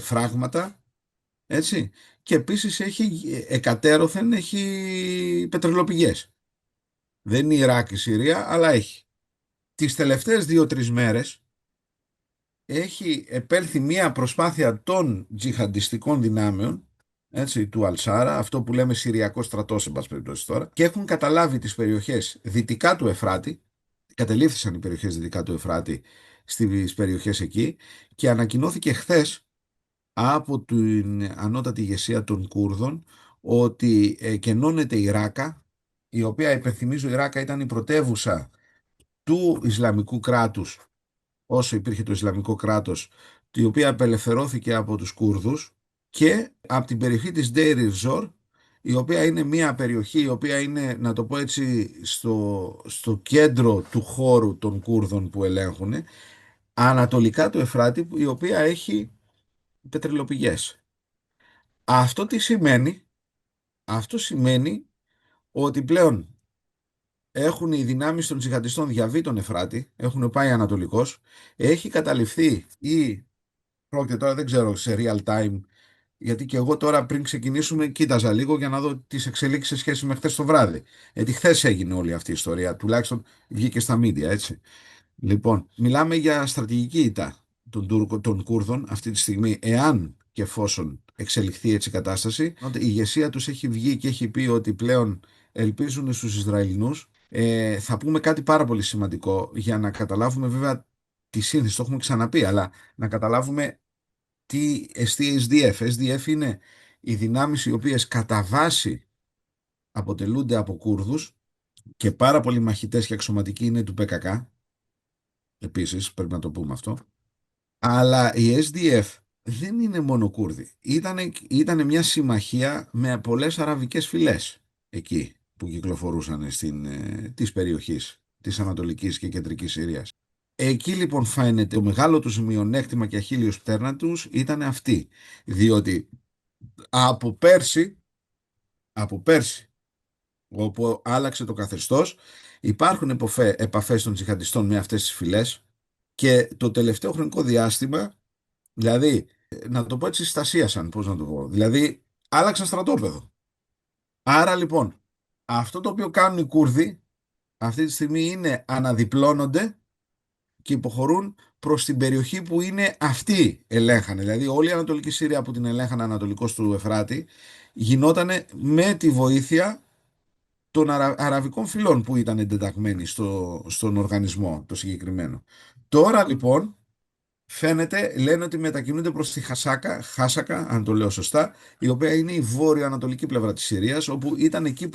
φράγματα, έτσι, και επίσης εκατέρωθεν έχει πετρελαιοπηγές. Δεν είναι Ιράκ η Συρία, αλλά έχει. Τις τελευταίες 2-3 μέρες έχει επέλθει μια προσπάθεια των τζιχαντιστικών δυνάμεων, έτσι, του Αλσάρα, αυτό που λέμε Συριακό στρατό, σε πάση περιπτώσει τώρα, και έχουν καταλάβει τις περιοχές δυτικά του Εφράτη, κατελήφθησαν οι περιοχές δυτικά του Εφράτη στις περιοχές εκεί, και ανακοινώθηκε χθες από την ανώτατη ηγεσία των Κούρδων ότι κενώνεται η Ράκα, η οποία, υπενθυμίζω, η Ράκα ήταν η πρωτεύουσα του Ισλαμικού κράτους όσο υπήρχε το Ισλαμικό κράτος, η οποία απελευθερώθηκε από τους Κούρδους, και από την περιοχή της Deir ez-Zor, η οποία είναι μια περιοχή η οποία είναι, να το πω έτσι, στο κέντρο του χώρου των Κούρδων που ελέγχουν, ανατολικά του Εφράτη, η οποία έχει πετρελαιοπηγές. Αυτό τι σημαίνει? Αυτό σημαίνει ότι πλέον έχουν οι δυνάμεις των τζιχαντιστών διαβεί τον Εφράτη, έχουν πάει ανατολικώς, έχει καταληφθεί ή πρόκειται τώρα, δεν ξέρω, σε real time, γιατί και εγώ τώρα πριν ξεκινήσουμε κοίταζα λίγο για να δω τις εξελίξεις σε σχέση με χθες το βράδυ. Γιατί χθες έγινε όλη αυτή η ιστορία, τουλάχιστον βγήκε στα media, έτσι. Λοιπόν, μιλάμε για στρατηγική ήττα των Κούρδων αυτή τη στιγμή, εάν και εφόσον εξελιχθεί έτσι η κατάσταση. Η ηγεσία τους έχει βγει και έχει πει ότι πλέον ελπίζουν στους Ισραηλινούς. Θα πούμε κάτι πάρα πολύ σημαντικό για να καταλάβουμε βέβαια τη σύνθεση, το έχουμε ξαναπεί, αλλά να καταλάβουμε τι εστί SDF. SDF είναι οι δυνάμεις οι οποίες κατά βάση αποτελούνται από Κούρδους και πάρα πολλοί μαχητές και αξιωματικοί είναι του ΠΚΚ. Επίσης, πρέπει να το πούμε αυτό. Αλλά η SDF δεν είναι μόνο Κούρδοι. Ήτανε μια συμμαχία με πολλές αραβικές φυλές εκεί που κυκλοφορούσαν της περιοχής της Ανατολικής και Κεντρικής Συρίας. Εκεί λοιπόν φαίνεται το μεγάλο τους μειονέκτημα και αχίλιος πτέρνα τους ήταν αυτή. Διότι από πέρσι όπου άλλαξε το καθεστώς, υπάρχουν επαφές των τζιχαντιστών με αυτές τις φυλές, και το τελευταίο χρονικό διάστημα, δηλαδή, να το πω έτσι, στασίασαν, πώς να το πω, δηλαδή άλλαξαν στρατόπεδο. Άρα λοιπόν, αυτό το οποίο κάνουν οι Κούρδοι αυτή τη στιγμή είναι αναδιπλώνονται και υποχωρούν προς την περιοχή που είναι αυτοί ελέγχανε. Δηλαδή όλη η Ανατολική Συρία που την ελέγχανε ανατολικός του Εφράτη γινότανε με τη βοήθεια των αραβικών φυλών που ήταν εντεταγμένοι στον οργανισμό το συγκεκριμένο. Τώρα λοιπόν φαίνεται, λένε ότι μετακινούνται προς τη Χάσακα, αν το λέω σωστά, η οποία είναι η βόρειο-ανατολική πλευρά της Συρίας, όπου ήταν εκεί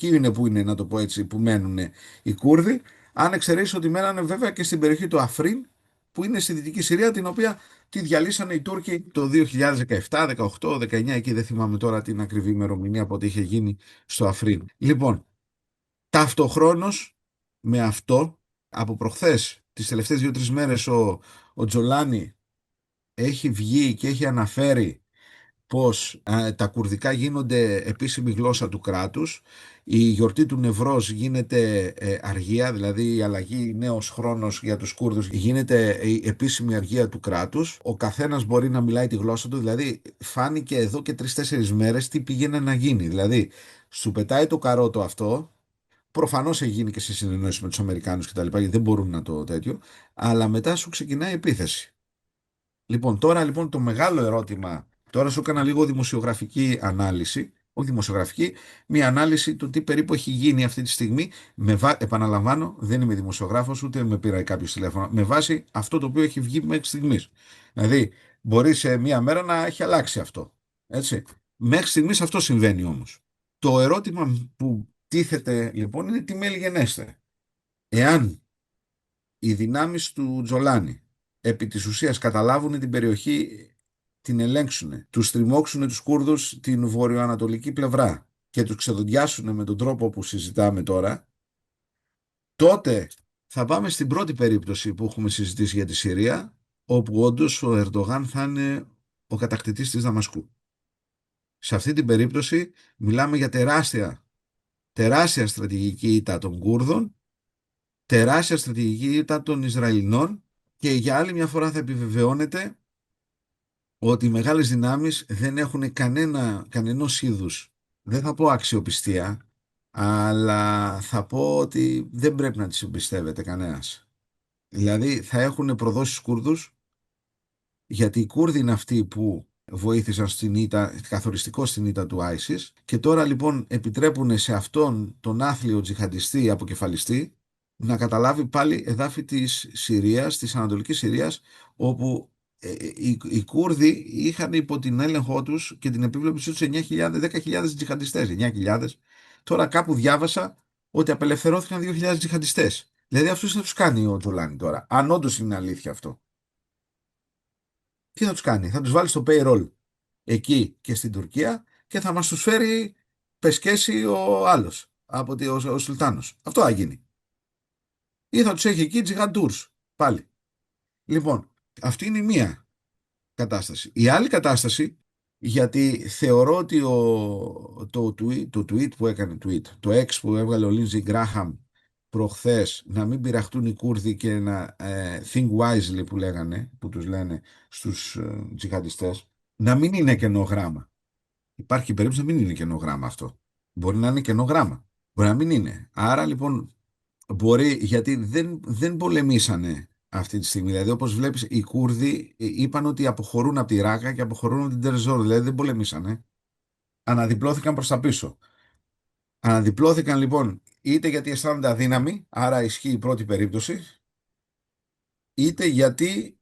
είναι που είναι, να το πω έτσι, που μένουν οι Κούρδοι, αν εξαιρέσει ότι μένανε βέβαια και στην περιοχή του Αφρίν, που είναι στη Δυτική Συρία, την οποία τη διαλύσανε οι Τούρκοι το 2017, 18, 19, εκεί δεν θυμάμαι τώρα την ακριβή ημερομηνία από ό,τι είχε γίνει στο Αφρίν. Λοιπόν, ταυτοχρόνως με αυτό, από προχθές, τις τελευταίες 2-3 μέρες, ο Τζολάνι έχει βγει και έχει αναφέρει πως τα κουρδικά γίνονται επίσημη γλώσσα του κράτους, η γιορτή του Νευρός γίνεται αργία, δηλαδή η αλλαγή νέος χρόνος για τους Κούρδους γίνεται η επίσημη αργία του κράτους. Ο καθένας μπορεί να μιλάει τη γλώσσα του, δηλαδή φάνηκε εδώ και 3-4 μέρες τι πήγαινε να γίνει. Δηλαδή, σου πετάει το καρότο αυτό. Προφανώς έχει γίνει και σε συνεννόηση με τους Αμερικάνους κτλ. Γιατί δεν μπορούν να το τέτοιο, αλλά μετά σου ξεκινάει η επίθεση. Λοιπόν, τώρα λοιπόν το μεγάλο ερώτημα, τώρα σου έκανα λίγο δημοσιογραφική ανάλυση, όχι δημοσιογραφική, μια ανάλυση του τι περίπου έχει γίνει αυτή τη στιγμή. Επαναλαμβάνω, δεν είμαι δημοσιογράφος, ούτε με πήρε κάποιο τηλέφωνο, με βάση αυτό το οποίο έχει βγει μέχρι στιγμής. Δηλαδή, μπορεί σε μία μέρα να έχει αλλάξει αυτό. Έτσι. Μέχρι στιγμής αυτό συμβαίνει όμως. Το ερώτημα που τίθεται λοιπόν είναι τι μέλη γενέστε. Εάν οι δυνάμεις του Τζολάνη επί της ουσίας καταλάβουν την περιοχή, την ελέγξουν, τους τριμώξουν τους Κούρδους την βορειοανατολική πλευρά και τους ξεδοντιάσουν με τον τρόπο που συζητάμε τώρα, τότε θα πάμε στην πρώτη περίπτωση που έχουμε συζητήσει για τη Συρία, όπου όντως ο Ερντογάν θα είναι ο κατακτητής της Δαμασκού. Σε αυτή την περίπτωση μιλάμε για τεράστια στρατηγική ήττα των Κούρδων, τεράστια στρατηγική ήττα των Ισραηλινών, και για άλλη μια φορά θα επιβεβαιώνεται ότι οι μεγάλες δυνάμεις δεν έχουν κανενός είδους, δεν θα πω αξιοπιστία, αλλά θα πω ότι δεν πρέπει να τις εμπιστεύεται κανένας. Δηλαδή θα έχουν προδώσει τους Κούρδους, γιατί οι Κούρδοι είναι αυτοί που βοήθησαν στην ήττα, καθοριστικό στην ήττα του ISIS, και τώρα λοιπόν επιτρέπουν σε αυτόν τον άθλιο τζιχαντιστή αποκεφαλιστή να καταλάβει πάλι εδάφη της Συρίας, της Ανατολικής Συρίας, όπου οι Κούρδοι είχαν υπό την έλεγχό τους και την επίβλεψή τους 9.000, 10.000 τζιχαντιστές, 9.000. Τώρα κάπου διάβασα ότι απελευθερώθηκαν 2.000 τζιχαντιστές. Δηλαδή αυτούς θα τους κάνει ο Τζολάνι τώρα, αν όντως είναι αλήθεια αυτό. Τι θα τους κάνει? Θα τους βάλει στο payroll εκεί και στην Τουρκία και θα μας τους φέρει πεσκέσει ο άλλος, ο Σουλτάνος. Αυτό θα γίνει. Ή θα τους έχει εκεί τζιγαντούρς πάλι. Λοιπόν, αυτή είναι η μία κατάσταση. Η άλλη κατάσταση, γιατί θεωρώ ότι το tweet που έκανε, το X που έβγαλε ο Λίνζι Γκράχαμ προχθές, να μην πειραχτούν οι Κούρδοι και να think wisely που λέγανε, που τους λένε στους τζιχαντιστές, να μην είναι κενό γράμμα. Υπάρχει περίπτωση να μην είναι κενό γράμμα αυτό. Μπορεί να είναι κενό γράμμα. Μπορεί να μην είναι. Άρα λοιπόν μπορεί, γιατί δεν πολεμήσανε αυτή τη στιγμή. Δηλαδή, όπως βλέπεις, οι Κούρδοι είπαν ότι αποχωρούν από τη Ράκα και αποχωρούν από την Τερζόρ. Δηλαδή, δεν πολεμήσανε. Αναδιπλώθηκαν προς τα πίσω. Αναδιπλώθηκαν λοιπόν είτε γιατί αισθάνονται αδύναμοι, άρα ισχύει η πρώτη περίπτωση, είτε γιατί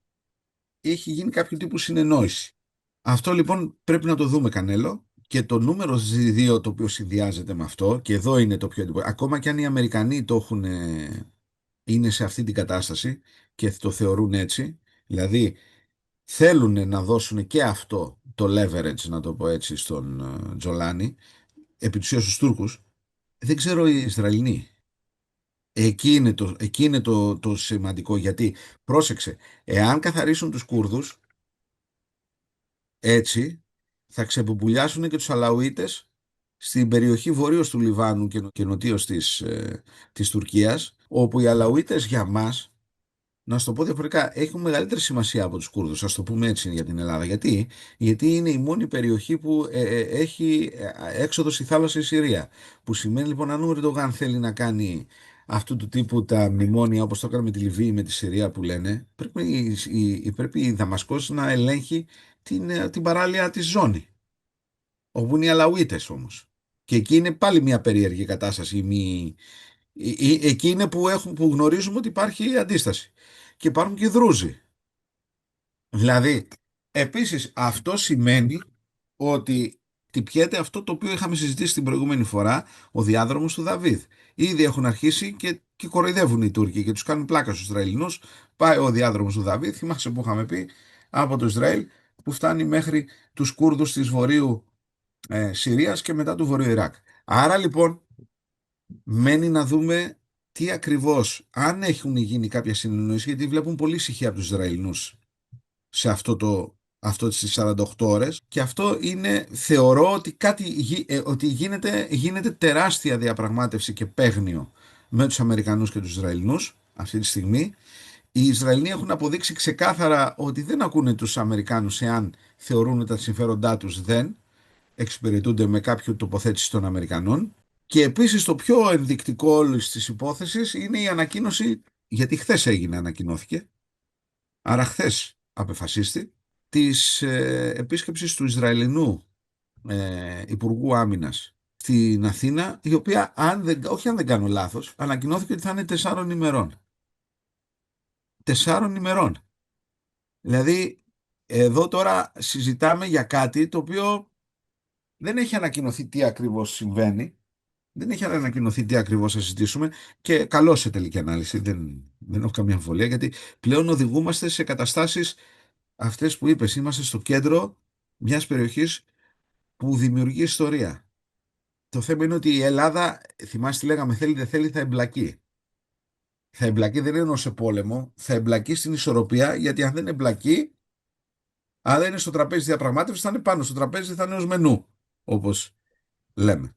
έχει γίνει κάποιο τύπου συνεννόηση. Αυτό λοιπόν πρέπει να το δούμε, Κανέλο. Και το νούμερο 2 το οποίο συνδυάζεται με αυτό, και εδώ είναι το πιο εντυπωσιακό, ακόμα και αν οι Αμερικανοί το έχουν, είναι σε αυτή την κατάσταση και το θεωρούν έτσι, δηλαδή θέλουν να δώσουν και αυτό το leverage, να το πω έτσι, στον Τζολάνι, επί της ουσίας στους Τούρκους, δεν ξέρω οι Ισραηλινοί. Εκεί είναι το σημαντικό, γιατί πρόσεξε, εάν καθαρίσουν τους Κούρδους έτσι, θα ξεπουπουλιάσουν και τους Αλαουίτες στην περιοχή βορείως του Λιβάνου και νοτίως της Τουρκίας, όπου οι Αλαουίτες για μας, να σου το πω διαφορετικά, έχουν μεγαλύτερη σημασία από τους Κούρδους, ας το πούμε έτσι για την Ελλάδα. Γιατί είναι η μόνη περιοχή που έχει έξοδο στη θάλασσα η Συρία. Που σημαίνει λοιπόν, αν ο Ερντογάν θέλει να κάνει αυτού του τύπου τα μνημόνια, όπως το έκανε με τη Λιβύη, με τη Συρία που λένε, πρέπει η Δαμασκός να ελέγχει την παράλια της ζώνη, όπου είναι οι Αλαουίτες όμως. Και εκεί είναι πάλι μια περίεργη κατάσταση. Εκεί είναι που γνωρίζουμε ότι υπάρχει αντίσταση. Και υπάρχουν και Δρούζοι. Δηλαδή, επίσης αυτό σημαίνει ότι τυπιέται αυτό το οποίο είχαμε συζητήσει την προηγούμενη φορά, ο διάδρομος του Δαβίδ. Ήδη έχουν αρχίσει και κοροϊδεύουν οι Τούρκοι και τους κάνουν πλάκα στους Ισραηλινούς. Πάει ο διάδρομος του Δαβίδ, θυμάσαι που είχαμε πει, από το Ισραήλ, που φτάνει μέχρι τους Κούρδους της Βορείου Συρίας και μετά του Βορείου Ιράκ. Άρα λοιπόν μένει να δούμε τι ακριβώς, αν έχουν γίνει κάποια συνεννόηση, γιατί βλέπουν πολύ ησυχία από τους Ισραηλινούς σε αυτό αυτό στις 48 ώρες, και αυτό είναι, θεωρώ ότι ότι γίνεται τεράστια διαπραγμάτευση και παίγνιο με τους Αμερικανούς και τους Ισραηλινούς αυτή τη στιγμή. Οι Ισραηλοί έχουν αποδείξει ξεκάθαρα ότι δεν ακούνε τους Αμερικάνους εάν θεωρούν ότι τα συμφέροντά τους δεν εξυπηρετούνται με κάποιο τοποθέτηση των Αμερικανών. Και επίσης το πιο ενδεικτικό όλης της υπόθεσης είναι η ανακοίνωση, γιατί χθες ανακοινώθηκε, άρα χθες απεφασίστη, της επίσκεψης του Ισραηλινού Υπουργού Άμυνας στην Αθήνα, η οποία, όχι αν δεν κάνω λάθος, ανακοινώθηκε ότι θα είναι 4 ημερών. 4 ημερών. Δηλαδή, εδώ τώρα συζητάμε για κάτι το οποίο δεν έχει ανακοινωθεί τι ακριβώς συμβαίνει, δεν έχει ανακοινωθεί τι ακριβώς θα συζητήσουμε, και καλό σε τελική ανάλυση, δεν έχω καμία αμφιβολία, γιατί πλέον οδηγούμαστε σε καταστάσεις αυτές που είπες, είμαστε στο κέντρο μιας περιοχής που δημιουργεί ιστορία. Το θέμα είναι ότι η Ελλάδα, θυμάστε τι λέγαμε, θέλει δεν θέλει, θα εμπλακεί. Θα εμπλακεί δεν είναι σε πόλεμο, θα εμπλακεί στην ισορροπία, γιατί αν δεν εμπλακεί, αν δεν είναι στο τραπέζι διαπραγμάτευση, θα είναι πάνω στο τραπέζι, θα είναι ως μενού, όπως λέμε.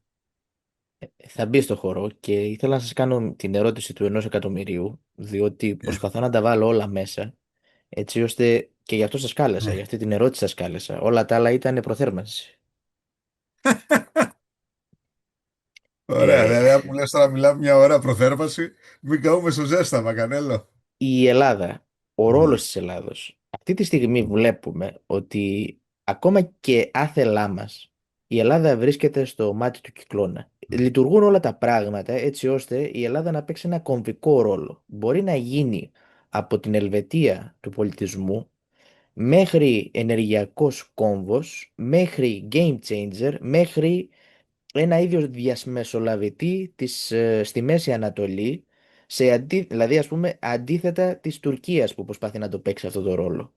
Θα μπει στο χώρο και ήθελα να σας κάνω την ερώτηση του 1 εκατομμυρίου, διότι Ε, προσπαθώ να τα βάλω όλα μέσα, έτσι ώστε και γι' αυτό σας κάλεσα, ναι. για αυτή την ερώτηση σας κάλεσα. Όλα τα άλλα ήταν προθέρμανση. Ωραία, Ε, δηλαδή αν μου λες τώρα μιλάμε μια ώρα προθέρμανση, μην καούμε στο ζέσταμα, Κανέλο. η Ελλάδα, ο Ναι. ρόλος της Ελλάδος. Αυτή τη στιγμή βλέπουμε ότι ακόμα και άθελά μας, η Ελλάδα βρίσκεται στο μάτι του κυκλώνα. Λειτουργούν όλα τα πράγματα έτσι ώστε η Ελλάδα να παίξει ένα κομβικό ρόλο. Μπορεί να γίνει από την Ελβετία του πολιτισμού μέχρι ενεργειακός κόμβος, μέχρι game changer, μέχρι ένα ίδιο διαμεσολαβητή στη Μέση Ανατολή, δηλαδή ας πούμε αντίθετα της Τουρκίας που προσπαθεί να το παίξει αυτό το ρόλο.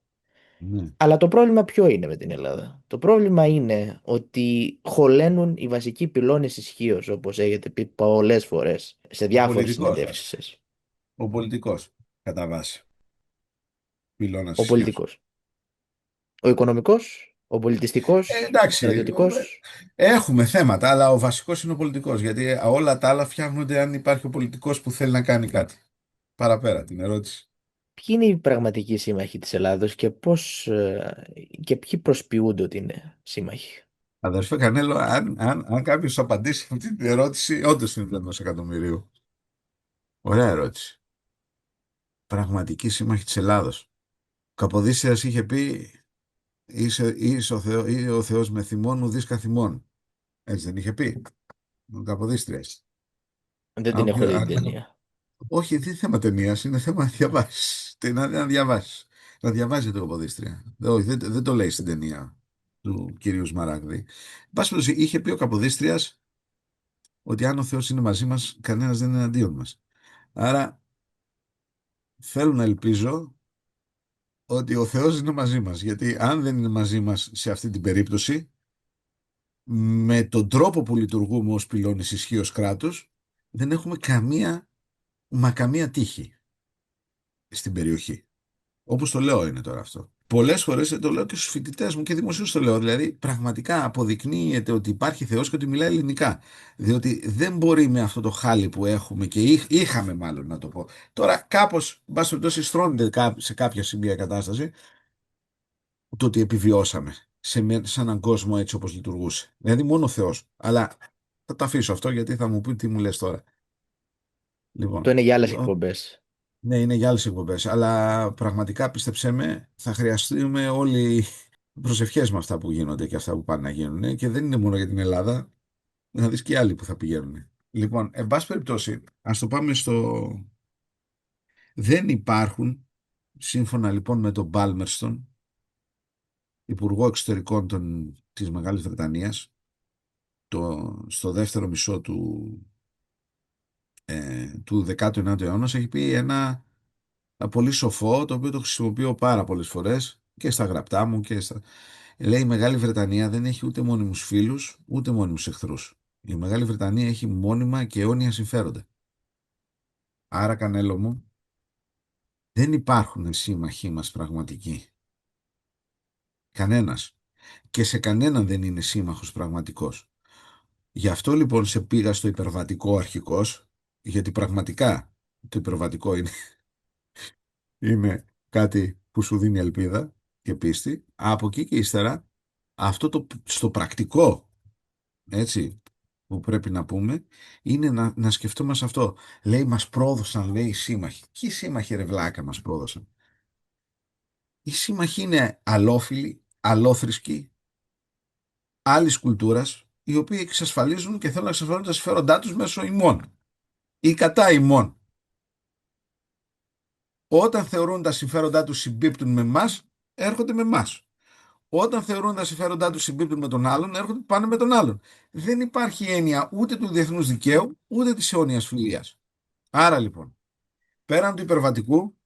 Ναι. Αλλά το πρόβλημα ποιο είναι με την Ελλάδα? Το πρόβλημα είναι ότι χωλένουν οι βασικοί πυλώνες ισχύως, όπως έχετε πει πολλές φορές σε Ο διάφορες πολιτικός, συνεντεύξεις σας. ο πολιτικός, κατά βάση, πυλώνας Ο ισχύω. πολιτικός, ο οικονομικός, ο πολιτιστικός, ο Εντάξει, στρατιωτικός. έχουμε θέματα, αλλά ο βασικός είναι ο πολιτικός, γιατί όλα τα άλλα φτιάχνονται αν υπάρχει ο πολιτικός που θέλει να κάνει κάτι. Παραπέρα την ερώτηση. Ποιοι είναι οι πραγματικοί σύμμαχοι της Ελλάδος και και ποιοι προσποιούνται ότι είναι σύμμαχοι? Αδερφέ Κανέλο, αν κάποιος απαντήσει αυτή την ερώτηση, όντως είναι 1 εκατομμυρίου. Ωραία ερώτηση. Πραγματική σύμμαχη της Ελλάδος. Ο Καποδίστριας είχε πει, είσαι ο Θεός με θυμόν, ουδείς καθημών. Έτσι δεν είχε πει ο Καποδίστριας? Δεν την έχω Όποιο- δει την αν- ταινία. Όχι, δεν είναι θέμα ταινία, είναι θέμα να διαβάσει. Να διαβάσει. Να διαβάζει το Καποδίστρια. Όχι, δεν το λέει στην ταινία του κυρίου Σμαράγδη. Εν πάση περιπτώσει, είχε πει ο Καποδίστριας ότι αν ο Θεός είναι μαζί μας, κανένας δεν είναι εναντίον μας. Άρα θέλω να ελπίζω ότι ο Θεός είναι μαζί μας. Γιατί αν δεν είναι μαζί μας σε αυτή την περίπτωση, με τον τρόπο που λειτουργούμε ως πυλώνες ισχύως κράτους, δεν έχουμε καμία τύχη στην περιοχή. Όπως το λέω είναι τώρα αυτό. Πολλές φορές το λέω και στους φοιτητές μου και δημοσίως το λέω. Δηλαδή, πραγματικά αποδεικνύεται ότι υπάρχει Θεός και ότι μιλάει ελληνικά. Διότι δεν μπορεί με αυτό το χάλι που έχουμε και είχαμε, μάλλον να το πω. Τώρα, κάπως, εν πάση περιπτώσει, στρώνεται σε κάποια σημεία η κατάσταση, το ότι επιβιώσαμε σε έναν κόσμο έτσι όπως λειτουργούσε. Δηλαδή, μόνο ο Θεός. Αλλά θα το αφήσω αυτό, γιατί θα μου πει τι μου λες τώρα. Αυτό Λοιπόν. είναι για άλλες εκπομπές. Ναι, είναι για άλλες εκπομπές, αλλά πραγματικά πίστεψέ με, θα χρειαστούμε όλοι προσευχές με αυτά που γίνονται και αυτά που πάνε να γίνουν, και δεν είναι μόνο για την Ελλάδα, να δεις και άλλοι που θα πηγαίνουν. Λοιπόν, εν πάση περιπτώσει, ας το πάμε στο... Δεν υπάρχουν, σύμφωνα λοιπόν με τον Πάλμερστον, Υπουργό Εξωτερικών της Μεγάλης Βρετανίας, στο δεύτερο μισό του 19ου αιώνα, έχει πει ένα πολύ σοφό, το οποίο το χρησιμοποιώ πάρα πολλές φορές και στα γραπτά μου Λέει: η Μεγάλη Βρετανία δεν έχει ούτε μόνιμους φίλους ούτε μόνιμους εχθρούς. Η Μεγάλη Βρετανία έχει μόνιμα και αιώνια συμφέροντα. Άρα, Κανέλο μου, δεν υπάρχουν σύμμαχοί μας πραγματικοί. Κανένας. Και σε κανέναν δεν είναι σύμμαχος πραγματικός. Γι' αυτό λοιπόν σε πήγα στο υπερβατικό αρχικώς, γιατί πραγματικά το υπερβατικό είναι κάτι που σου δίνει ελπίδα και πίστη. Από εκεί και ύστερα, αυτό το στο πρακτικό, έτσι, που πρέπει να πούμε, είναι να σκεφτόμαστε αυτό. Λέει, μας πρόδωσαν, λέει, οι σύμμαχοι. Ποιοι σύμμαχοι, ρε βλάκα, μας πρόδωσαν? Οι σύμμαχοι είναι αλλόφιλοι, αλλόθρησκοι, άλλης κουλτούρας, οι οποίοι εξασφαλίζουν και θέλουν να εξασφαλίσουν τα συμφέροντά τους μέσω ημών ή κατά ημών. Όταν θεωρούν τα συμφέροντά τους συμπίπτουν με εμάς, έρχονται με εμάς. Όταν θεωρούν τα συμφέροντά τους συμπίπτουν με τον άλλον, έρχονται πάνε με τον άλλον. Δεν υπάρχει έννοια ούτε του διεθνούς δικαίου, ούτε της αιώνιας φιλίας. Άρα λοιπόν, πέραν του υπερβατικού,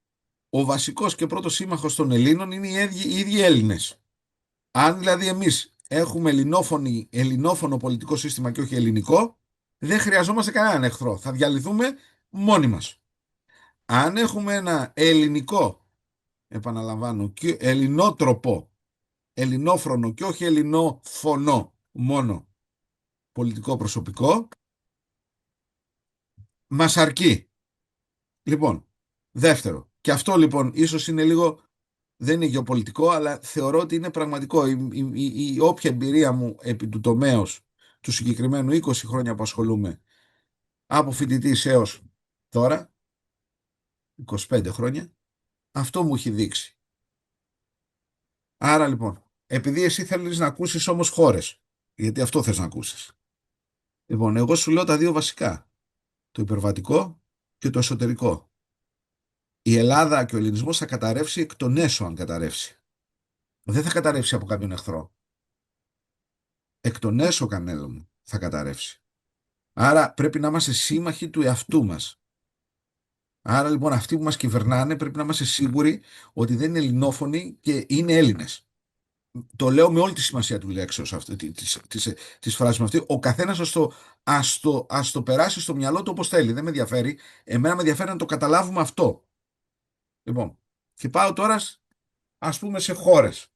ο βασικός και πρώτος σύμμαχος των Ελλήνων είναι οι ίδιοι Έλληνες. Αν δηλαδή εμείς έχουμε ελληνόφωνο πολιτικό σύστημα και όχι ελληνικό, δεν χρειαζόμαστε κανέναν εχθρό. Θα διαλυθούμε μόνοι μας. Αν έχουμε ένα ελληνικό, επαναλαμβάνω, και ελληνότροπο, ελληνόφρονο και όχι ελληνόφωνο μόνο πολιτικό προσωπικό, μας αρκεί. Λοιπόν, δεύτερο, και αυτό λοιπόν ίσως είναι λίγο, δεν είναι γεωπολιτικό, αλλά θεωρώ ότι είναι πραγματικό. Η όποια εμπειρία μου επί του τομέως του συγκεκριμένου 20 χρόνια που ασχολούμαι, από φοιτητής έως τώρα, 25 χρόνια, αυτό μου έχει δείξει. Άρα λοιπόν, επειδή εσύ θέλεις να ακούσεις όμως χώρες, γιατί αυτό θες να ακούσεις. Λοιπόν, εγώ σου λέω τα δύο βασικά. Το υπερβατικό και το εσωτερικό. Η Ελλάδα και ο ελληνισμός θα καταρρεύσει εκ των έσω αν καταρρεύσει. Δεν θα καταρρεύσει από κάποιον εχθρό. Εκ των έσω, Κανέλο μου, θα καταρρεύσει. Άρα πρέπει να είμαστε σύμμαχοι του εαυτού μας. Άρα λοιπόν αυτοί που μας κυβερνάνε πρέπει να είμαστε σίγουροι ότι δεν είναι ελληνόφωνοι και είναι Έλληνες. Το λέω με όλη τη σημασία του λέξεως της φράσης μου αυτή. Ο καθένας ας το περάσει στο μυαλό του όπως θέλει. Δεν με ενδιαφέρει. Εμένα με ενδιαφέρει να το καταλάβουμε αυτό. Λοιπόν, και πάω τώρα ας πούμε σε χώρες.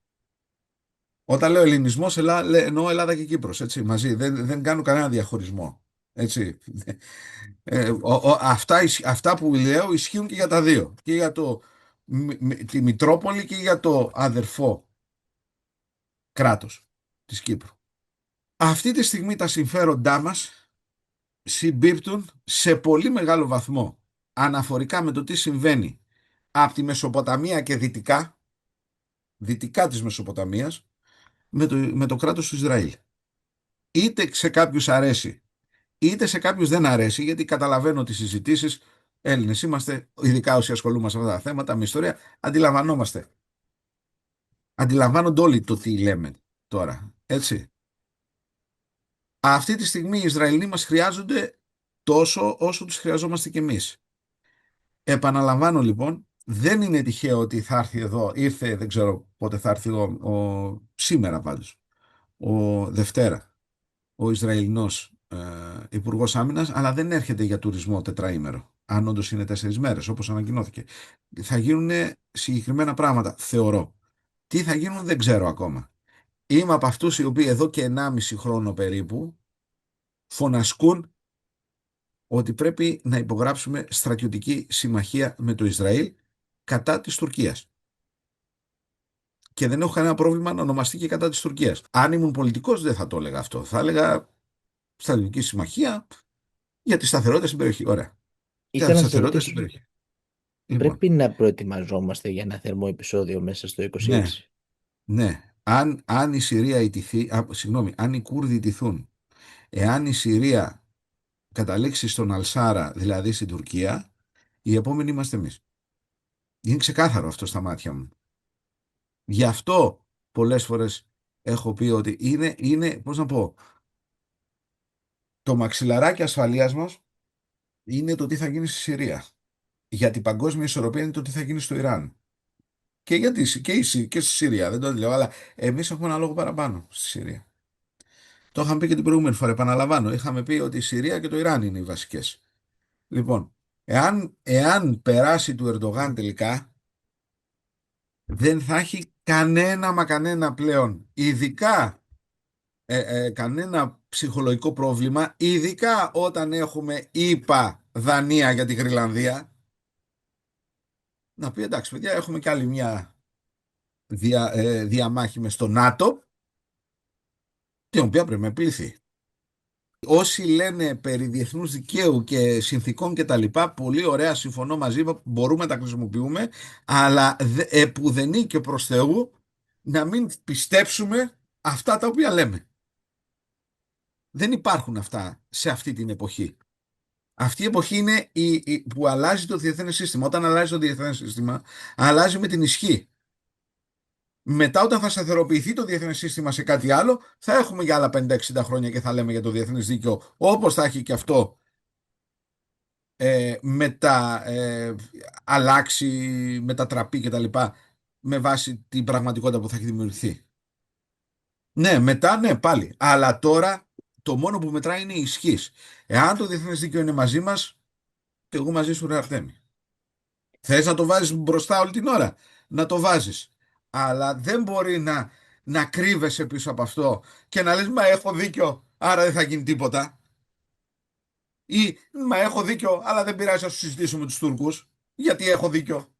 Όταν λέω ελληνισμός εννοώ Ελλάδα και Κύπρος, έτσι, μαζί. Δεν κάνω κανένα διαχωρισμό. Έτσι. Αυτά που λέω ισχύουν και για τα δύο. Και για τη Μητρόπολη και για το αδερφό κράτος της Κύπρου. Αυτή τη στιγμή τα συμφέροντά μας συμπίπτουν σε πολύ μεγάλο βαθμό αναφορικά με το τι συμβαίνει από τη Μεσοποταμία και δυτικά της Μεσοποταμίας με το κράτος του Ισραήλ. Είτε σε κάποιους αρέσει, είτε σε κάποιους δεν αρέσει, γιατί καταλαβαίνω τις συζητήσεις, Έλληνες είμαστε, ειδικά όσοι ασχολούμαστε με αυτά τα θέματα, με ιστορία, αντιλαμβανόμαστε. Αντιλαμβάνονται όλοι το τι λέμε τώρα, έτσι. Αυτή τη στιγμή οι Ισραηλοί μας χρειάζονται τόσο όσο τους χρειαζόμαστε κι εμείς. Επαναλαμβάνω λοιπόν, δεν είναι τυχαίο ότι θα έρθει εδώ, ήρθε, δεν ξέρω πότε θα έρθει σήμερα πάντως, ο Δευτέρα, ο Ισραηλινός Υπουργός Άμυνας, αλλά δεν έρχεται για τουρισμό τετραήμερο, αν όντως είναι 4 μέρες, όπως ανακοινώθηκε. Θα γίνουν συγκεκριμένα πράγματα, θεωρώ. Τι θα γίνουν δεν ξέρω ακόμα. Είμαι από αυτούς οι οποίοι εδώ και 1,5 χρόνο περίπου φωνασκούν ότι πρέπει να υπογράψουμε στρατιωτική συμμαχία με το Ισραήλ κατά της Τουρκίας. Και δεν έχω κανένα πρόβλημα να ονομαστεί και κατά της Τουρκίας. Αν ήμουν πολιτικός δεν θα το έλεγα αυτό. Θα έλεγα στρατιωτική συμμαχία για τη σταθερότητα στην περιοχή. Ωραία. Για τη Ήθελα να σε σταθερότητα στην ρωτήσω, περιοχή. Λοιπόν, πρέπει να προετοιμαζόμαστε για ένα θερμό επεισόδιο μέσα στο ναι, 26? ναι. Αν η Συρία ιτηθεί, συγγνώμη, αν οι Κούρδοι ιτηθούν, εάν η Συρία καταλήξει στον Αλσάρα, δηλαδή στην Τουρκία, οι επόμενοι είμαστε εμείς. Είναι ξεκάθαρο αυτό στα μάτια μου. Γι' αυτό πολλές φορές έχω πει ότι είναι, πώς να πω, το μαξιλαράκι ασφαλείας μας είναι το τι θα γίνει στη Συρία. Για την παγκόσμια ισορροπία είναι το τι θα γίνει στο Ιράν. Και στη Συρία, δεν το λέω, αλλά εμείς έχουμε ένα λόγο παραπάνω στη Συρία. Το είχαμε πει και την προηγούμενη φορά, επαναλαμβάνω. Είχαμε πει ότι η Συρία και το Ιράν είναι οι βασικές. Λοιπόν, εάν περάσει του Ερντογάν τελικά, δεν θα έχει κανένα μα κανένα πλέον, ειδικά κανένα ψυχολογικό πρόβλημα, ειδικά όταν έχουμε ΗΠΑ, Δανία για τη Γρυλανδία, να πει εντάξει παιδιά, έχουμε κι άλλη μια διαμάχη μες στο ΝΑΤΟ, την οποία πρέπει να επιληθεί. Όσοι λένε περί διεθνούς δικαίου και συνθήκων και τα λοιπά, πολύ ωραία, συμφωνώ μαζί, μπορούμε να τα χρησιμοποιούμε, αλλά επουδενή και προς Θεού να μην πιστέψουμε αυτά τα οποία λέμε. Δεν υπάρχουν αυτά σε αυτή την εποχή. Αυτή η εποχή είναι που αλλάζει το διεθνές σύστημα. Όταν αλλάζει το διεθνές σύστημα, αλλάζει με την ισχύ. Μετά, όταν θα σταθεροποιηθεί το διεθνές σύστημα σε κάτι άλλο, θα έχουμε για άλλα 50-60 χρόνια και θα λέμε για το διεθνές δίκαιο, όπως θα έχει και αυτό αλλάξει, μετατραπεί κτλ. Με βάση την πραγματικότητα που θα έχει δημιουργηθεί. Ναι, μετά ναι, πάλι. Αλλά τώρα το μόνο που μετράει είναι η ισχύς. Εάν το διεθνές δίκαιο είναι μαζί μας, και εγώ μαζί σου, ρε Αρτέμι. Θες να το βάζεις μπροστά όλη την ώρα, να το βάζεις. Αλλά δεν μπορεί να κρύβεσαι πίσω από αυτό και να λες, μα έχω δίκιο, άρα δεν θα γίνει τίποτα. Ή, μα έχω δίκιο, αλλά δεν πειράζει να σου συζητήσω με τους Τούρκους, γιατί έχω δίκιο.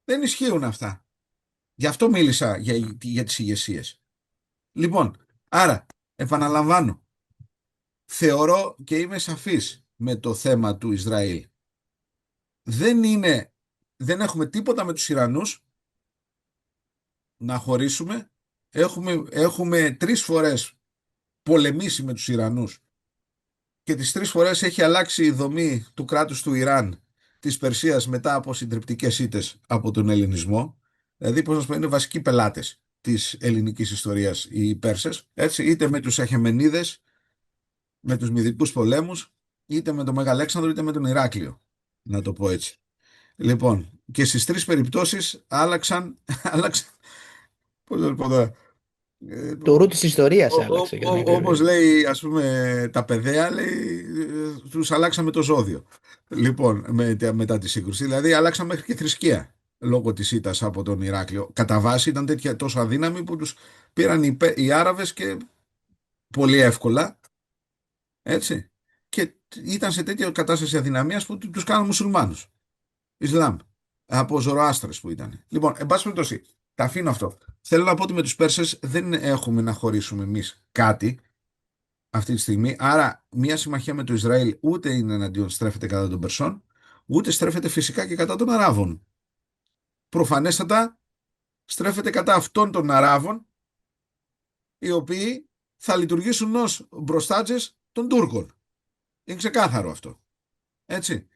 Δεν ισχύουν αυτά. Γι' αυτό μίλησα για τις ηγεσίες. Λοιπόν, άρα, επαναλαμβάνω, θεωρώ και είμαι σαφής με το θέμα του Ισραήλ. Δεν έχουμε τίποτα με τους Ιρανούς να χωρίσουμε. Έχουμε 3 φορές πολεμήσει με τους Ιρανούς και τις 3 φορές έχει αλλάξει η δομή του κράτους του Ιράν, της Περσίας, μετά από συντριπτικές ήττες από τον Ελληνισμό. Δηλαδή, πώς να σου πω, είναι βασικοί πελάτες της ελληνικής ιστορίας οι Πέρσες, έτσι, είτε με τους Αχεμενίδες, με τους Μυδικούς πολέμους, είτε με τον Μεγαλέξανδρο, είτε με τον Ηράκλειο, να το πω έτσι. Λοιπόν, και στις 3 περιπτώσεις άλλαξαν, πώς να το πω τώρα, Το ρου της ιστορίας άλλαξε για να είμαι όπως ακριβής. λέει, ας πούμε, τα παιδαία, λέει, τους αλλάξαμε το ζώδιο. Λοιπόν, μετά τη σύγκρουση. Δηλαδή, αλλάξαμε μέχρι και θρησκεία λόγω της ήττας από τον Ηράκλειο. Κατά βάση ήταν τόσο αδύναμοι που τους πήραν οι Άραβες και πολύ εύκολα, έτσι. Και ήταν σε τέτοια κατάσταση αδυναμίας που τους κάνουν μουσουλμάνους. Ισλάμ. Από Ζωροάστρες που ήταν. Λοιπόν, εν πάση περιπτώσει, τα αφήνω αυτό. Θέλω να πω ότι με τους Πέρσες δεν έχουμε να χωρίσουμε εμείς κάτι αυτή τη στιγμή. Άρα, μια συμμαχία με το Ισραήλ ούτε είναι εναντίον, στρέφεται κατά των Περσών, ούτε στρέφεται φυσικά και κατά των Αράβων. Προφανέστατα στρέφεται κατά αυτών των Αράβων, οι οποίοι θα λειτουργήσουν ως μπροστάτζες των Τούρκων. Είναι ξεκάθαρο αυτό. Έτσι.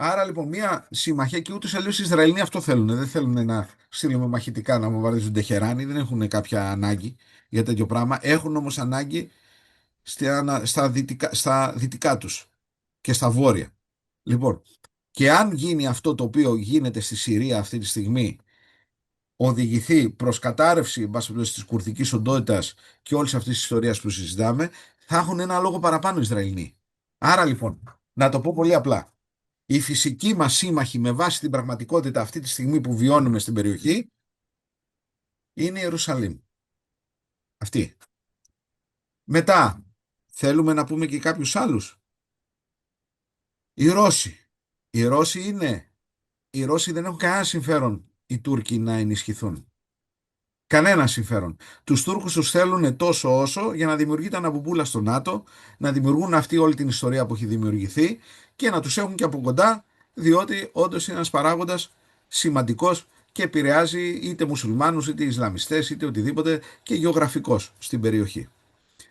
Άρα λοιπόν μια συμμαχία, και ούτως αλλιώς οι Ισραηλοί αυτό θέλουν. Δεν θέλουν να στείλουμε μαχητικά να βομβαρδίζουν Τεχεράνη, δεν έχουν κάποια ανάγκη για τέτοιο πράγμα. Έχουν όμως ανάγκη στα δυτικά τους και στα βόρεια. Λοιπόν, και αν γίνει αυτό το οποίο γίνεται στη Συρία αυτή τη στιγμή, οδηγηθεί προς κατάρρευση της κουρδικής οντότητας και όλης αυτής της ιστορίας που συζητάμε, θα έχουν ένα λόγο παραπάνω οι Ισραηλοί. Άρα λοιπόν, να το πω πολύ απλά. Η φυσική μας σύμμαχη με βάση την πραγματικότητα αυτή τη στιγμή που βιώνουμε στην περιοχή είναι η Ιερουσαλήμ. Αυτή. Μετά, θέλουμε να πούμε και κάποιους άλλους. Οι Ρώσοι. Οι Ρώσοι δεν έχουν κανένα συμφέρον οι Τούρκοι να ενισχυθούν. Κανένα συμφέρον. Τους Τούρκους τους θέλουν τόσο όσο για να δημιουργείται ένα μπουμπούλα στο ΝΑΤΟ, να δημιουργούν αυτή όλη την ιστορία που έχει δημιουργηθεί και να τους έχουν και από κοντά, διότι όντως είναι ένας παράγοντας σημαντικός και επηρεάζει είτε μουσουλμάνους είτε Ισλαμιστές είτε οτιδήποτε και γεωγραφικός στην περιοχή.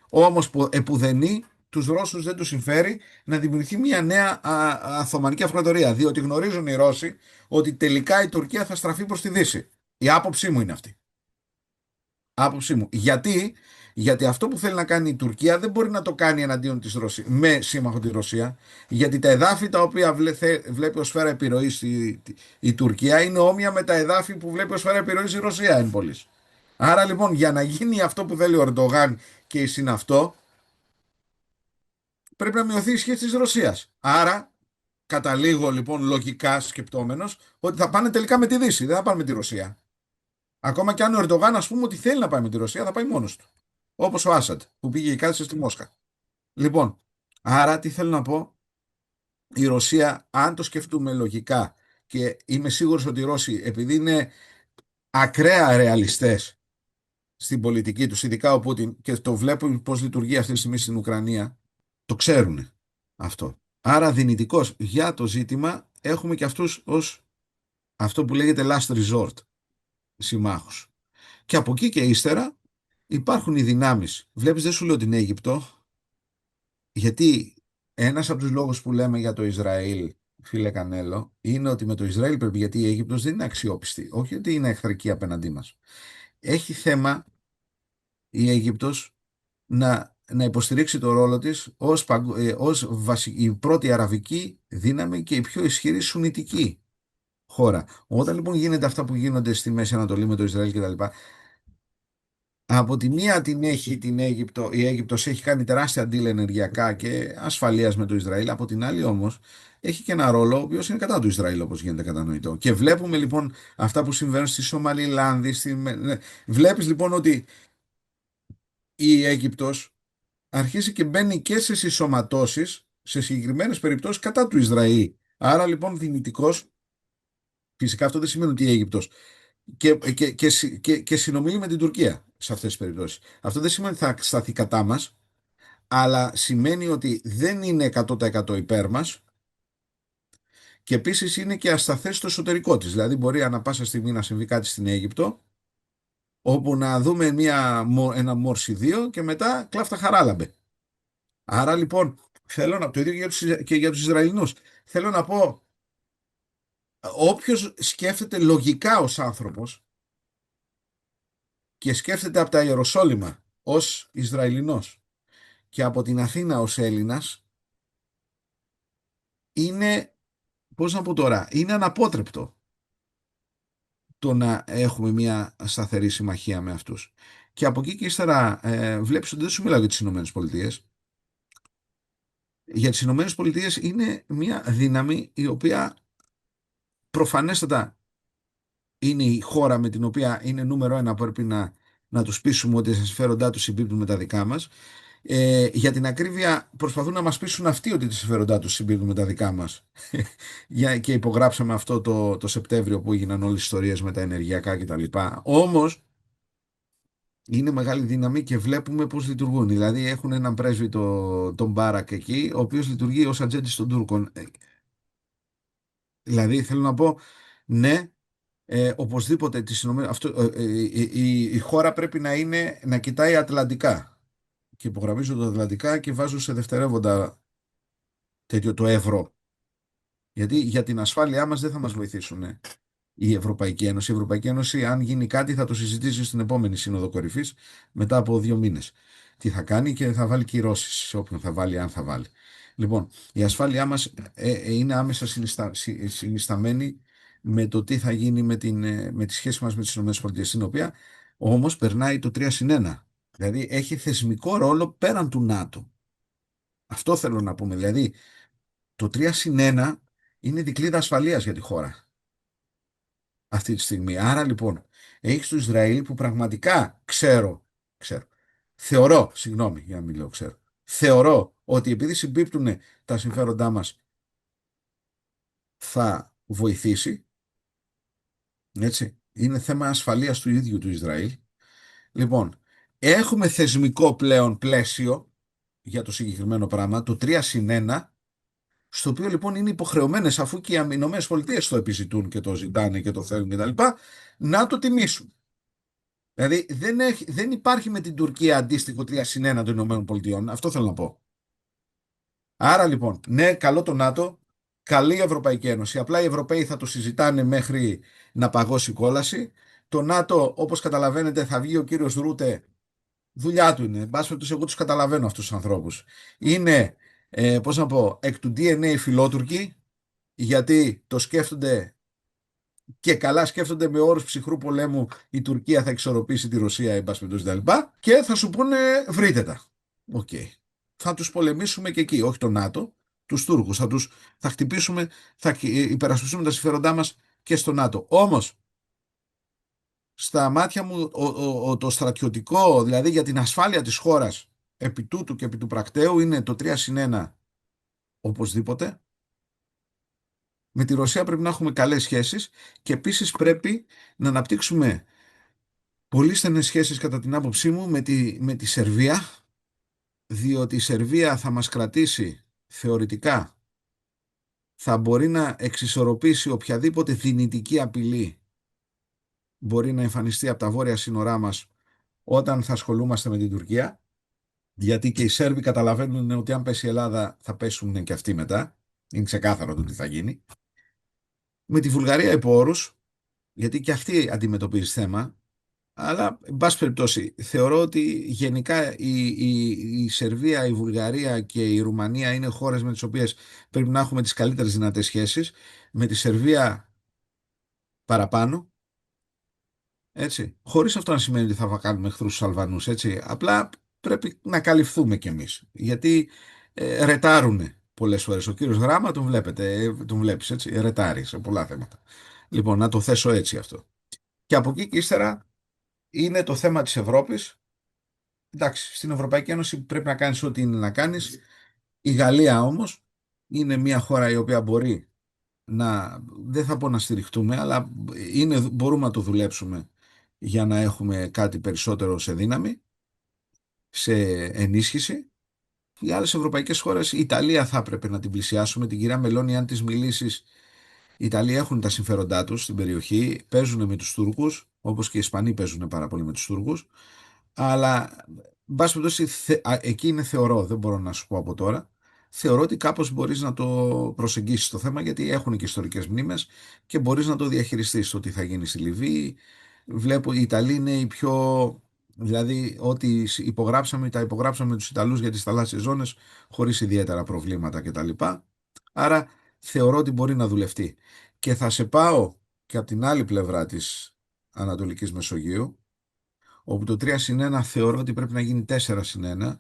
Όμως επουδενή τους Ρώσους δεν τους συμφέρει να δημιουργηθεί μια νέα Οθωμανική Αυτοκρατορία, διότι γνωρίζουν οι Ρώσοι ότι τελικά η Τουρκία θα στραφεί προς τη Δύση. Η άποψή μου είναι αυτή. Άποψή μου. Γιατί αυτό που θέλει να κάνει η Τουρκία δεν μπορεί να το κάνει εναντίον της Ρωσίας, με σύμμαχο τη Ρωσία, γιατί τα εδάφη τα οποία βλέπει ως σφαίρα επιρροής η Τουρκία είναι όμοια με τα εδάφη που βλέπει ως σφαίρα επιρροής η Ρωσία εν πολλής. Άρα λοιπόν, για να γίνει αυτό που θέλει ο Ερντογάν και η συναυτό, πρέπει να μειωθεί η σχέση της Ρωσίας. Άρα καταλήγω λοιπόν λογικά σκεπτόμενος ότι θα πάνε τελικά με τη Δύση, δεν θα πάνε με τη Ρωσία. Ακόμα και αν ο Ερντογάν, ας πούμε, ότι θέλει να πάει με τη Ρωσία, θα πάει μόνος του. Όπως ο Άσαντ, που πήγε και κάθισε στη Μόσχα. Λοιπόν, άρα τι θέλω να πω, η Ρωσία, αν το σκεφτούμε λογικά, και είμαι σίγουρος ότι οι Ρώσοι, επειδή είναι ακραία ρεαλιστές στην πολιτική τους, ειδικά ο Πούτιν, και το βλέπουν πώς λειτουργεί αυτή τη στιγμή στην Ουκρανία, το ξέρουν αυτό. Άρα δυνητικώς για το ζήτημα έχουμε και αυτούς ως αυτό που λέγεται last resort συμμάχους. Και από εκεί και ύστερα υπάρχουν οι δυνάμεις. Βλέπεις, δεν σου λέω την Αίγυπτο, γιατί ένας από τους λόγους που λέμε για το Ισραήλ, φίλε Κανέλο, είναι ότι με το Ισραήλ πρέπει, γιατί η Αίγυπτος δεν είναι αξιόπιστη. Όχι ότι είναι εχθρική απέναντί μας. Έχει θέμα η Αίγυπτος να υποστηρίξει το ρόλο της ως η πρώτη αραβική δύναμη και η πιο ισχυρή σουνιτική χώρα. Όταν λοιπόν γίνεται αυτά που γίνονται στη Μέση Ανατολή με το Ισραήλ κτλ., από τη μία την έχει την Αίγυπτο, η Αίγυπτος έχει κάνει τεράστια deal ενεργειακά και ασφαλείας με το Ισραήλ, από την άλλη όμως έχει και ένα ρόλο ο οποίος είναι κατά του Ισραήλ, όπως γίνεται κατανοητό. Και βλέπουμε λοιπόν αυτά που συμβαίνουν στη Σομαλιλάνδη, ναι. Βλέπεις λοιπόν ότι η Αίγυπτος αρχίζει και μπαίνει και σε συσσωματώσεις σε συγκεκριμένες περιπτώσεις κατά του Ισραήλ. Άρα λοιπόν δυνητικός, φυσικά αυτό δεν σημαίνει ότι η Αίγυπτος και συνομιλεί με την Τουρκία σε αυτές τις περιπτώσεις. Αυτό δεν σημαίνει ότι θα σταθεί κατά μας, αλλά σημαίνει ότι δεν είναι 100% υπέρ μας και επίσης είναι και ασταθές στο εσωτερικό της. Δηλαδή μπορεί ανά πάσα στιγμή να συμβεί κάτι στην Αίγυπτο, όπου να δούμε ένα Μόρση 2 και μετά κλάφτα χαράλαμπε. Άρα λοιπόν, θέλω να το ίδιο και για τους Ισραηλινούς. Θέλω να πω, όποιος σκέφτεται λογικά ως άνθρωπος και σκέφτεται από τα Ιεροσόλυμα ως Ισραηλινός και από την Αθήνα ως Έλληνας, είναι, πώς να πω τώρα, είναι αναπότρεπτο το να έχουμε μια σταθερή συμμαχία με αυτούς. Και από εκεί και ύστερα βλέπεις ότι δεν σου μιλάω για τις Ηνωμένες Πολιτείες. Για τις Ηνωμένες Πολιτείες είναι μια δύναμη η οποία προφανέστατα είναι η χώρα με την οποία είναι νούμερο ένα, πρέπει να τους πείσουμε ότι τα συμφέροντά τους συμπίπτουν με τα δικά μας. Για την ακρίβεια προσπαθούν να μας πείσουν αυτοί ότι τα συμφέροντά τους συμπίπτουν με τα δικά μας. Και υπογράψαμε αυτό το Σεπτέμβριο που έγιναν όλες οι ιστορίες με τα ενεργειακά κτλ. Όμως είναι μεγάλη δύναμη και βλέπουμε πώς λειτουργούν. Δηλαδή έχουν έναν πρέσβη, τον Μπάρακ εκεί, ο οποίος λειτουργεί ως ατζέντης των Τούρκων. Δηλαδή θέλω να πω, ναι, οπωσδήποτε η χώρα πρέπει να κοιτάει ατλαντικά. Και υπογραμμίζω το ατλαντικά και βάζω σε δευτερεύοντα τέτοιο το ευρώ. Γιατί για την ασφάλειά μας δεν θα μας βοηθήσουν η Ευρωπαϊκή Ένωση. Η Ευρωπαϊκή Ένωση, αν γίνει κάτι, θα το συζητήσει στην επόμενη Σύνοδο Κορυφής μετά από 2 μήνες. Τι θα κάνει και θα βάλει κυρώσεις σε όποιον θα βάλει, αν θα βάλει. Λοιπόν, η ασφάλειά μας είναι άμεσα συνισταμένη με το τι θα γίνει με τη σχέση μας με τις ΗΠΑ, στην οποία όμως περνάει το 3+1. Δηλαδή έχει θεσμικό ρόλο πέραν του ΝΑΤΟ. Αυτό θέλω να πούμε. Δηλαδή το 3+1 είναι δικλείδα ασφαλείας για τη χώρα αυτή τη στιγμή. Άρα λοιπόν έχεις το Ισραήλ που πραγματικά θεωρώ, συγγνώμη για να μην λέω θεωρώ ότι επειδή συμπίπτουν τα συμφέροντά μας θα βοηθήσει, έτσι, είναι θέμα ασφαλείας του ίδιου του Ισραήλ. Λοιπόν, έχουμε θεσμικό πλέον πλαίσιο για το συγκεκριμένο πράγμα, το 3+1, στο οποίο λοιπόν είναι υποχρεωμένες, αφού και οι Ηνωμένες Πολιτείες το επιζητούν και το ζητάνε και το θέλουν κτλ., να το τιμήσουν. Δηλαδή δεν υπάρχει με την Τουρκία αντίστοιχο 3+1 των Ηνωμένων Πολιτειών. Αυτό θέλω να πω. Άρα λοιπόν, ναι, καλό το ΝΑΤΟ, καλή η Ευρωπαϊκή Ένωση. Απλά οι Ευρωπαίοι θα το συζητάνε μέχρι να παγώσει η κόλαση. Το ΝΑΤΟ, όπως καταλαβαίνετε, θα βγει ο κύριος Ρούτε. Δουλειά του είναι. Εν πάση περιπτώσει, εγώ τους καταλαβαίνω αυτούς τους ανθρώπους. Είναι, πώς να πω, εκ του DNA φιλότουρκοι, γιατί το σκέφτονται και καλά σκέφτονται με όρους ψυχρού πολέμου η Τουρκία θα εξορροπήσει τη Ρωσία, εν πάση περιπτώσει, και θα σου πούνε βρείτε τα. Οκ. Θα τους πολεμήσουμε και εκεί, όχι το ΝΑΤΟ, τους Τούρκους. Θα χτυπήσουμε, θα υπερασπιστούμε τα συμφέροντά μας και στο ΝΑΤΟ. Όμως, στα μάτια μου το στρατιωτικό, δηλαδή για την ασφάλεια της χώρας, επί τούτου και επί του πρακτέου, είναι το 3+1 οπωσδήποτε. Με τη Ρωσία πρέπει να έχουμε καλές σχέσεις και επίσης πρέπει να αναπτύξουμε πολύ στενές σχέσεις κατά την άποψή μου με τη Σερβία, διότι η Σερβία θα μας κρατήσει θεωρητικά, θα μπορεί να εξισορροπήσει οποιαδήποτε δυνητική απειλή μπορεί να εμφανιστεί από τα βόρεια σύνορά μας όταν θα ασχολούμαστε με την Τουρκία, γιατί και οι Σέρβοι καταλαβαίνουν ότι αν πέσει η Ελλάδα θα πέσουν και αυτοί μετά. Είναι ξεκάθαρο το τι θα γίνει. Με τη Βουλγαρία υπό όρους, γιατί και αυτή αντιμετωπίζει θέμα, αλλά εν πάση περιπτώσει θεωρώ ότι γενικά η Σερβία, η Βουλγαρία και η Ρουμανία είναι χώρες με τις οποίες πρέπει να έχουμε τις καλύτερες δυνατές σχέσεις. Με τη Σερβία παραπάνω. Έτσι. Χωρίς αυτό να σημαίνει ότι θα κάνουμε εχθρούς στους Αλβανούς, έτσι. Απλά πρέπει να καλυφθούμε κι εμείς. Γιατί ρετάρουνε πολλές φορές. Ο κύριος Γράμμα τον βλέπετε, τον βλέπεις, έτσι. Ρετάρει σε πολλά θέματα. Λοιπόν, να το θέσω έτσι αυτό. Και από εκεί και ύστερα είναι το θέμα της Ευρώπης. Εντάξει, στην Ευρωπαϊκή Ένωση πρέπει να κάνεις ό,τι είναι να κάνεις. Η Γαλλία όμως είναι μια χώρα η οποία μπορεί να, δεν θα πω να στηριχτούμε, αλλά μπορούμε να το δουλέψουμε για να έχουμε κάτι περισσότερο σε δύναμη, σε ενίσχυση. Οι άλλες ευρωπαϊκές χώρες, η Ιταλία θα έπρεπε να την πλησιάσουμε. Την κυρία Μελώνη, αν της μιλήσεις, οι Ιταλοί έχουν τα συμφέροντά τους στην περιοχή, παίζουν με τους Τούρκους, όπως και οι Ισπανοί παίζουν πάρα πολύ με τους Τούρκους. Αλλά, εν πάση περιπτώσει, εκεί είναι θεωρώ, δεν μπορώ να σου πω από τώρα. Θεωρώ ότι κάπως μπορείς να το προσεγγίσεις το θέμα γιατί έχουν και ιστορικές μνήμες και μπορείς να το διαχειριστείς το τι θα γίνει στη Λιβύη. Βλέπω οι Ιταλοί είναι οι πιο. Δηλαδή, ό,τι υπογράψαμε, τα υπογράψαμε με τους Ιταλούς για τις θαλάσσιες ζώνες χωρίς ιδιαίτερα προβλήματα κτλ. Άρα θεωρώ ότι μπορεί να δουλευτεί. Και θα σε πάω και από την άλλη πλευρά της Ανατολικής Μεσογείου, όπου το 3+1 θεωρώ ότι πρέπει να γίνει 4+1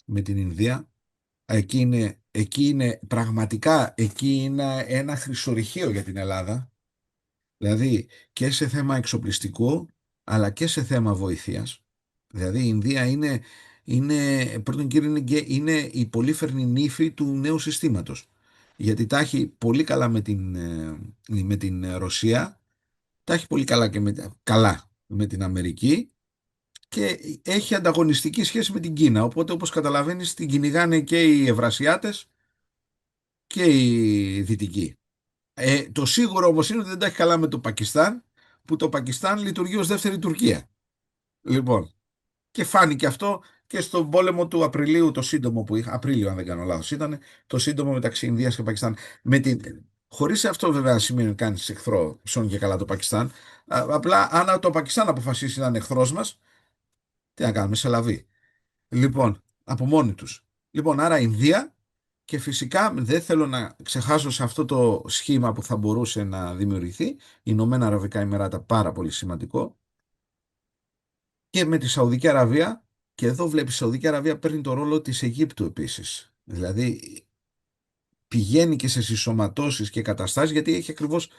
με την Ινδία. Πραγματικά εκεί είναι ένα χρυσορυχείο για την Ελλάδα, δηλαδή και σε θέμα εξοπλιστικού αλλά και σε θέμα βοηθείας. Δηλαδή η Ινδία πρώτον κύριο είναι η πολύφερνη νύφη του νέου συστήματος, γιατί τα έχει πολύ καλά με την Ρωσία, τα έχει πολύ καλά καλά με την Αμερική και έχει ανταγωνιστική σχέση με την Κίνα. Οπότε, όπως καταλαβαίνεις, την κυνηγάνε και οι Ευρασιάτες και οι Δυτικοί. Το σίγουρο όμως είναι ότι δεν τα έχει καλά με το Πακιστάν, που το Πακιστάν λειτουργεί ως δεύτερη Τουρκία. Λοιπόν, και φάνηκε αυτό και στον πόλεμο του Απριλίου, το σύντομο που είχα, Απρίλιο αν δεν κάνω λάθος, ήταν το σύντομο μεταξύ Ινδίας και Πακιστάν. Χωρίς αυτό βέβαια να σημαίνει ότι κάνεις εχθρό, ψώνει και καλά το Πακιστάν. Απλά αν το Πακιστάν αποφασίσει να είναι εχθρός μας, τι να κάνουμε, σε λαβή. Λοιπόν, από μόνοι τους. Λοιπόν, άρα Ινδία και φυσικά δεν θέλω να ξεχάσω σε αυτό το σχήμα που θα μπορούσε να δημιουργηθεί, Ηνωμένα Αραβικά Εμιράτα, πάρα πολύ σημαντικό, και με τη Σαουδική Αραβία, και εδώ βλέπεις η Σαουδική Αραβία παίρνει το ρόλο της Αιγύπτου επίσης. Δηλαδή πηγαίνει και σε συσσωματώσεις και καταστάσεις γιατί έχει ακριβώς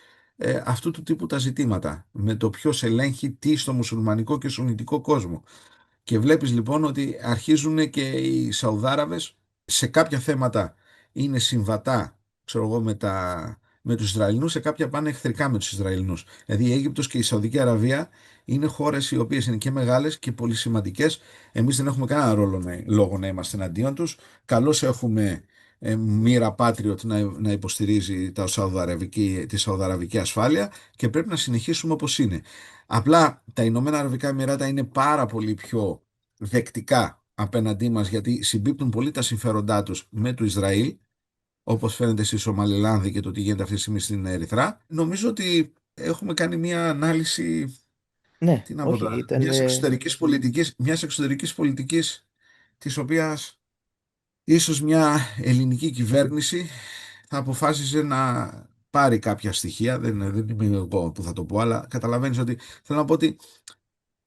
αυτού του τύπου τα ζητήματα με το ποιος ελέγχει τι στο μουσουλμανικό και σουνιτικό κόσμο. Και βλέπεις λοιπόν ότι αρχίζουν και οι Σαουδάραβες σε κάποια θέματα είναι συμβατά, ξέρω εγώ, με τους Ισραηλινούς, σε κάποια πάνε εχθρικά με τους Ισραηλινούς. Δηλαδή η Αίγυπτος και η Σαουδική Αραβία είναι χώρες οι οποίες είναι και μεγάλες και πολύ σημαντικές. Εμείς δεν έχουμε κανένα λόγο να είμαστε εναντίον τους. Καλώς έχουμε μοίρα Patriot να υποστηρίζει τη Σαουδαραβική ασφάλεια και πρέπει να συνεχίσουμε όπως είναι. Απλά τα Ηνωμένα Αραβικά Εμιράτα είναι πάρα πολύ πιο δεκτικά απέναντί μας γιατί συμπίπτουν πολύ τα συμφέροντά τους με το Ισραήλ, όπως φαίνεται στη Σομαλιλάνδη και το τι γίνεται αυτή τη στιγμή στην Ερυθρά. Νομίζω ότι έχουμε κάνει μια ανάλυση, Ναι, τι να πω όχι, τώρα, ήταν. μιας εξωτερικής πολιτικής της οποίας ίσως μια ελληνική κυβέρνηση θα αποφάσισε να πάρει κάποια στοιχεία, δεν είμαι εγώ που θα το πω, αλλά καταλαβαίνεις ότι θέλω να πω ότι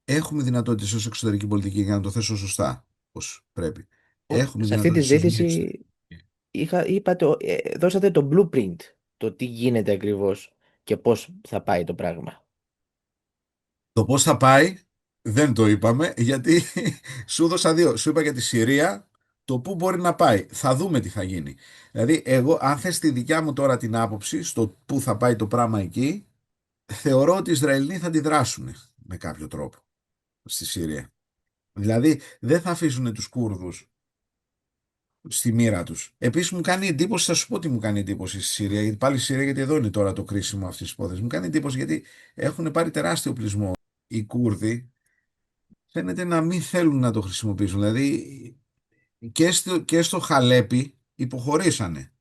έχουμε δυνατότητες ως εξωτερική πολιτική για να το θέσω σωστά, όπως πρέπει. Έχουμε Σε αυτή τη δυνατότητες ως μια ζήτηση εξωτερική. δώσατε το blueprint, το τι γίνεται ακριβώς και πώς θα πάει το πράγμα. Το πώς θα πάει δεν το είπαμε, γιατί σου έδωσα δύο. Σου είπα για τη Συρία, το πού μπορεί να πάει. Θα δούμε τι θα γίνει. Δηλαδή, εγώ, αν θες τη δικιά μου τώρα την άποψη στο πού θα πάει το πράγμα εκεί, θεωρώ ότι οι Ισραηλοί θα αντιδράσουν με κάποιο τρόπο στη Συρία. Δηλαδή, δεν θα αφήσουν τους Κούρδους στη μοίρα τους. Επίσης, μου κάνει εντύπωση, θα σου πω τι μου κάνει εντύπωση στη Συρία, γιατί πάλι η Συρία, γιατί εδώ είναι τώρα το κρίσιμο αυτής της υπόθεσης. Μου κάνει εντύπωση γιατί έχουν πάρει τεράστιο πλεισμό οι Κούρδοι. Φαίνεται να μην θέλουν να το χρησιμοποιήσουν. Δηλαδή και στο Χαλέπι υποχωρήσανε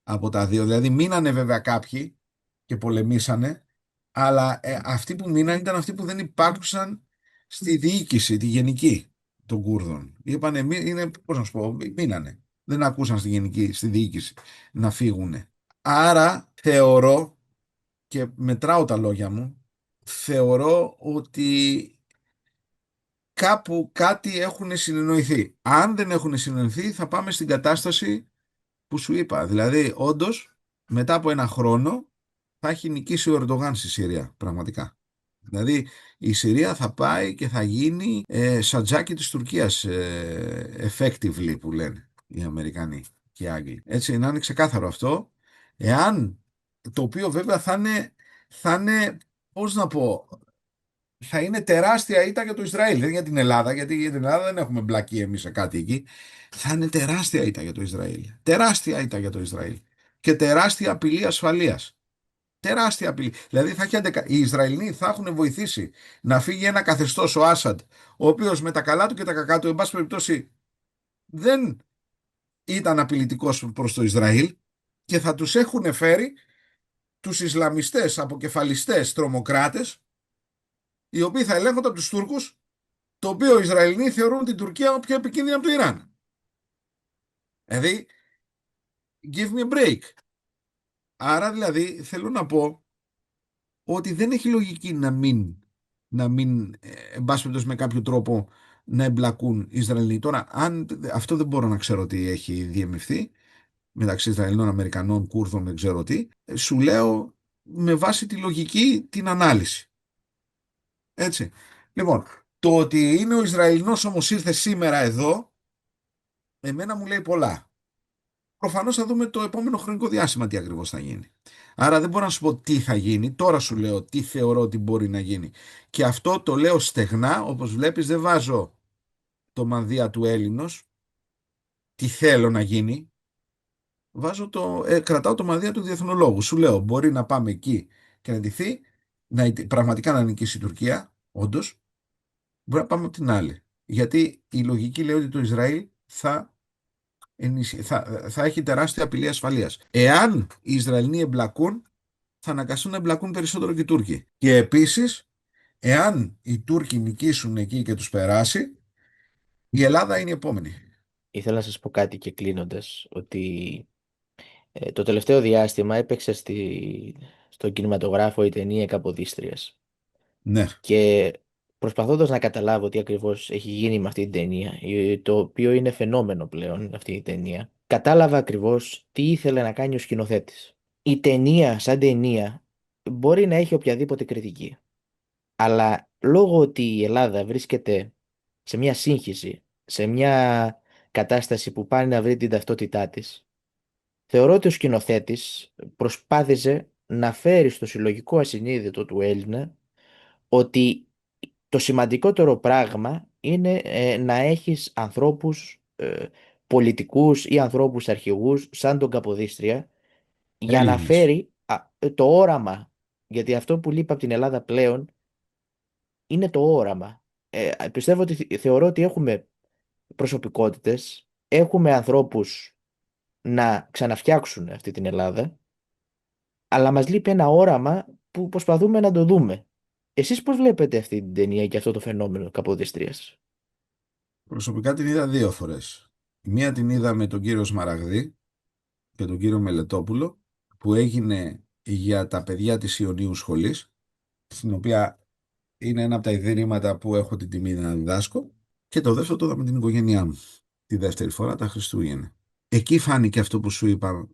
από τα δύο. Δηλαδή μείνανε βέβαια κάποιοι και πολεμήσανε, αλλά αυτοί που μείναν ήταν αυτοί που δεν υπάρξαν στη διοίκηση, τη γενική των Κούρδων. Είπανε, είναι, πώς να σου πω, μείνανε. Δεν ακούσαν στη γενική, στη διοίκηση να φύγουνε. Άρα θεωρώ, και μετράω τα λόγια μου, θεωρώ ότι κάπου κάτι έχουν συνεννοηθεί. Αν δεν έχουν συνεννοηθεί, θα πάμε στην κατάσταση που σου είπα. Δηλαδή, όντως, μετά από ένα χρόνο θα έχει νικήσει ο Ερντογάν στη Συρία, πραγματικά. Δηλαδή, η Συρία θα πάει και θα γίνει σατζάκι της Τουρκίας, effectively που λένε οι Αμερικανοί και οι Άγγλοι. Έτσι, να είναι ξεκάθαρο αυτό. Εάν, το οποίο βέβαια θα είναι, πώς να πω, θα είναι τεράστια ήττα για το Ισραήλ. Δεν για την Ελλάδα, γιατί για την Ελλάδα δεν έχουμε μπλακεί εμείς σε κάτι εκεί. Θα είναι τεράστια ήττα για το Ισραήλ. Τεράστια ήττα για το Ισραήλ. Και τεράστια απειλή ασφαλείας. Τεράστια απειλή. Δηλαδή οι Ισραηλοί θα έχουν βοηθήσει να φύγει ένα καθεστώς, ο Άσαντ, ο οποίος με τα καλά του και τα κακά του, εν πάση περιπτώσει, δεν ήταν απειλητικός προς το Ισραήλ, και θα τους έχουν φέρει τους Ισλαμιστές, αποκεφαλιστές, τρομοκράτες, οι οποίοι θα ελέγχονται από τους Τούρκους, το οποίο οι Ισραηλοί θεωρούν την Τουρκία πιο επικίνδυνη από το Ιράν. Δηλαδή, give me a break. Άρα δηλαδή θέλω να πω ότι δεν έχει λογική να μην εν πάση περιπτώσει, με κάποιο τρόπο να εμπλακούν οι Ισραηλοί. Τώρα, αν αυτό δεν μπορώ να ξέρω τι έχει διεμευθεί μεταξύ Ισραηλινών, Αμερικανών, Κούρδων, δεν ξέρω τι, σου λέω με βάση τη λογική την ανάλυση. Έτσι. Λοιπόν, το ότι είναι ο Ισραηλινός όμως ήρθε σήμερα εδώ, εμένα μου λέει πολλά. Προφανώς θα δούμε το επόμενο χρονικό διάστημα τι ακριβώς θα γίνει. Άρα δεν μπορώ να σου πω τι θα γίνει. Τώρα σου λέω τι θεωρώ ότι μπορεί να γίνει. Και αυτό το λέω στεγνά, όπως βλέπεις δεν βάζω το μανδύα του Έλληνος, τι θέλω να γίνει. Κρατάω το μανδύα του διεθνολόγου. Σου λέω μπορεί να πάμε εκεί και να ντυθεί, πραγματικά να νικήσει η Τουρκία, όντως, μπορεί να πάμε από την άλλη. Γιατί η λογική λέει ότι το Ισραήλ θα έχει τεράστια απειλή ασφαλείας. Εάν οι Ισραηλοί εμπλακούν, θα αναγκαστούν να εμπλακούν περισσότερο και οι Τούρκοι. Και επίσης, εάν οι Τούρκοι νικήσουν εκεί και τους περάσει, η Ελλάδα είναι η επόμενη. Ήθελα να σας πω κάτι και κλείνοντας, ότι το τελευταίο διάστημα έπαιξε στον κινηματογράφο η ταινία «Καποδίστριας». Ναι, Και προσπαθώντας να καταλάβω τι ακριβώς έχει γίνει με αυτή την ταινία, το οποίο είναι φαινόμενο πλέον αυτή η ταινία, κατάλαβα ακριβώς τι ήθελε να κάνει ο σκηνοθέτης. Η ταινία σαν ταινία μπορεί να έχει οποιαδήποτε κριτική, αλλά λόγω ότι η Ελλάδα βρίσκεται σε μια σύγχυση, σε μια κατάσταση που πάει να βρει την ταυτότητά της, θεωρώ ότι ο σκηνοθέτης προσπάθησε να φέρει στο συλλογικό ασυνείδητο του Έλληνα ότι το σημαντικότερο πράγμα είναι να έχεις ανθρώπους πολιτικούς ή ανθρώπους αρχηγούς σαν τον Καποδίστρια για να Έλληνες. φέρει το όραμα. Γιατί αυτό που λείπει από την Ελλάδα πλέον είναι το όραμα. Πιστεύω ότι θεωρώ ότι έχουμε προσωπικότητες, έχουμε ανθρώπους να ξαναφτιάξουν αυτή την Ελλάδα, αλλά μας λείπει ένα όραμα που προσπαθούμε να το δούμε. Εσείς πώς βλέπετε αυτή την ταινία και αυτό το φαινόμενο Καποδιστρίας? Προσωπικά την είδα δύο φορές. Μία την είδα με τον κύριο Σμαραγδί και τον κύριο Μελετόπουλο, που έγινε για τα παιδιά της Ιωνίου Σχολής, στην οποία είναι ένα από τα ιδρύματα που έχω την τιμή να διδάσκω. Και το δεύτερο το είδα με την οικογένειά μου. Τη δεύτερη φορά τα Χριστούγεννα. Εκεί φάνηκε αυτό που σου είπα,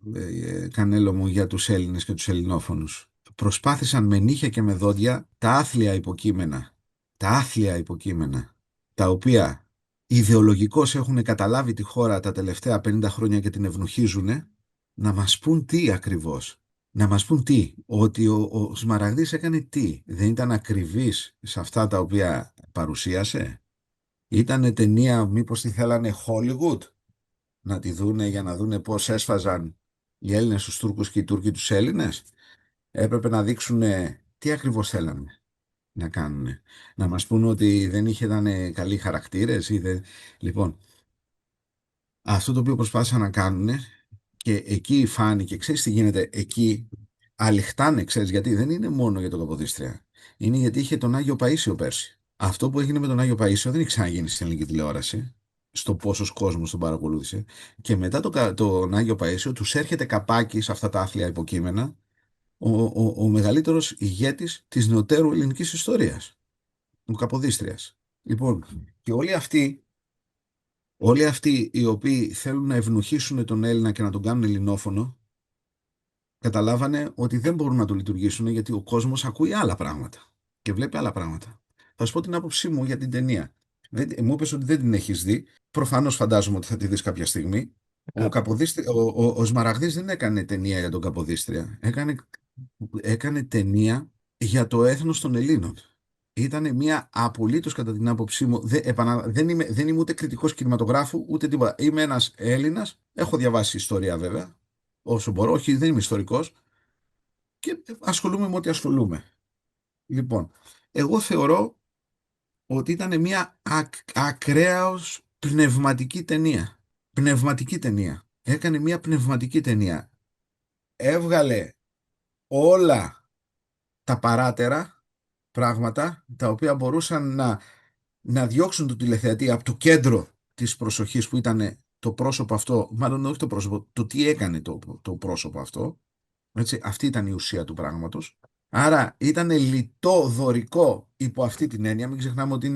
Κανέλο μου, για τους Έλληνες και τους ελληνόφωνους. Προσπάθησαν με νύχια και με δόντια τα άθλια υποκείμενα τα άθλια υποκείμενα, τα οποία ιδεολογικώς έχουν καταλάβει τη χώρα τα τελευταία 50 χρόνια και την ευνουχίζουν, να μας πούν τι ακριβώς. Να μας πούν τι, ότι ο Σμαραγδής έκανε τι, δεν ήταν ακριβής σε αυτά τα οποία παρουσίασε. Ήτανε ταινία, μήπως τη θέλανε Hollywood, να τη δούνε για να δούνε πώς έσφαζαν οι Έλληνες τους Τούρκους και οι Τούρκοι τους Έλληνες. Έπρεπε να δείξουν τι ακριβώς θέλανε να κάνουν. Να μας πούν ότι δεν είχε ήταν καλοί χαρακτήρες ή δεν... Λοιπόν, αυτό το οποίο προσπάθησαν να κάνουν και εκεί φάνηκε, ξέρεις τι γίνεται, εκεί αληχτάνε, ξέρεις γιατί, δεν είναι μόνο για τον Καποδίστρια. Είναι γιατί είχε τον Άγιο Παΐσιο πέρσι. Αυτό που έγινε με τον Άγιο Παΐσιο δεν έχει ξαναγίνει στην ελληνική τηλεόραση, στο πόσος κόσμος τον παρακολούθησε. Και μετά τον Άγιο Παΐσιο τους έρχεται καπάκι σε αυτά τα άθλια υποκείμενα ο μεγαλύτερος ηγέτης της νεωτέρου ελληνικής ιστορίας, ο Καποδίστριας. Λοιπόν, και όλοι αυτοί οι οποίοι θέλουν να ευνουχίσουν τον Έλληνα και να τον κάνουν ελληνόφωνο, καταλάβανε ότι δεν μπορούν να το λειτουργήσουν γιατί ο κόσμος ακούει άλλα πράγματα και βλέπει άλλα πράγματα. Θα σου πω την άποψή μου για την ταινία. Μου είπες ότι δεν την έχεις δει. Προφανώς φαντάζομαι ότι θα τη δεις κάποια στιγμή. Α, Ο Σμαραγδής δεν έκανε ταινία για τον Καποδίστρια. Έκανε ταινία για το έθνος των Ελλήνων. Ήταν μια απολύτως κατά την άποψή μου. Δεν είμαι ούτε κριτικός κινηματογράφου ούτε τίποτα. Είμαι ένας Έλληνας. Έχω διαβάσει ιστορία βέβαια. Όσο μπορώ. Όχι, δεν είμαι ιστορικός. Και ασχολούμαι με ό,τι ασχολούμαι. Λοιπόν, εγώ θεωρώ ότι ήταν μια ακραίως πνευματική ταινία. Πνευματική ταινία. Έκανε μια πνευματική ταινία. Έβγαλε όλα τα παράτερα πράγματα τα οποία μπορούσαν να διώξουν τον τηλεθεατή από το κέντρο της προσοχής που ήταν το πρόσωπο αυτό, μάλλον όχι το πρόσωπο, το τι έκανε το πρόσωπο αυτό. Έτσι, αυτή ήταν η ουσία του πράγματος. Άρα ήταν λιτό, δωρικό υπό αυτή την έννοια. Μην ξεχνάμε ότι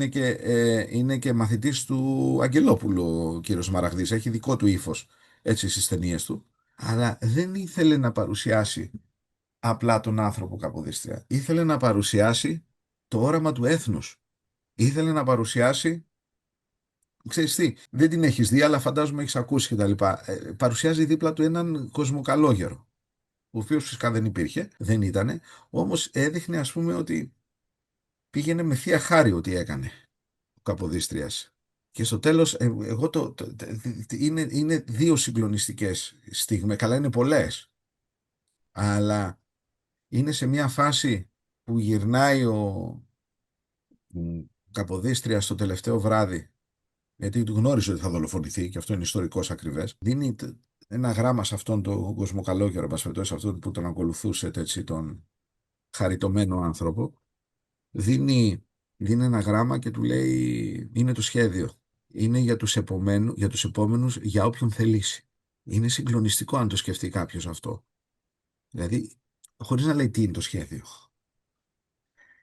είναι και μαθητής του Αγγελόπουλου ο κύριος Μαραγδής. Έχει δικό του ύφος έτσι στις ταινίες του. Αλλά δεν ήθελε να παρουσιάσει απλά τον άνθρωπο Καποδίστρια. Ήθελε να παρουσιάσει το όραμα του έθνους. Ήθελε να παρουσιάσει, ξέρεις τι, δεν την έχεις δει, αλλά φαντάζομαι έχεις ακούσει κτλ. Παρουσιάζει δίπλα του έναν κοσμοκαλόγερο, ο οποίος φυσικά δεν υπήρχε, δεν ήτανε, όμως έδειχνε ας πούμε ότι πήγαινε με θεία χάρη ότι έκανε ο Καποδίστριας. Και στο τέλος, εγώ είναι δύο συγκλονιστικές στιγμές, καλά είναι πολλές, αλλά είναι σε μια φάση που γυρνάει ο Καποδίστριας στο τελευταίο βράδυ, γιατί του γνώριζε ότι θα δολοφονηθεί και αυτό είναι ιστορικός ακριβές. Δίνει ένα γράμμα σε αυτόν τον κοσμοκαλόγερο, σε αυτόν που τον ακολουθούσε, έτσι, τον χαριτωμένο άνθρωπο. Δίνει ένα γράμμα και του λέει είναι το σχέδιο. Είναι για τους επόμενους, για όποιον θελήσει. Είναι συγκλονιστικό αν το σκεφτεί κάποιος αυτό. Δηλαδή, χωρίς να λέει τι είναι το σχέδιο.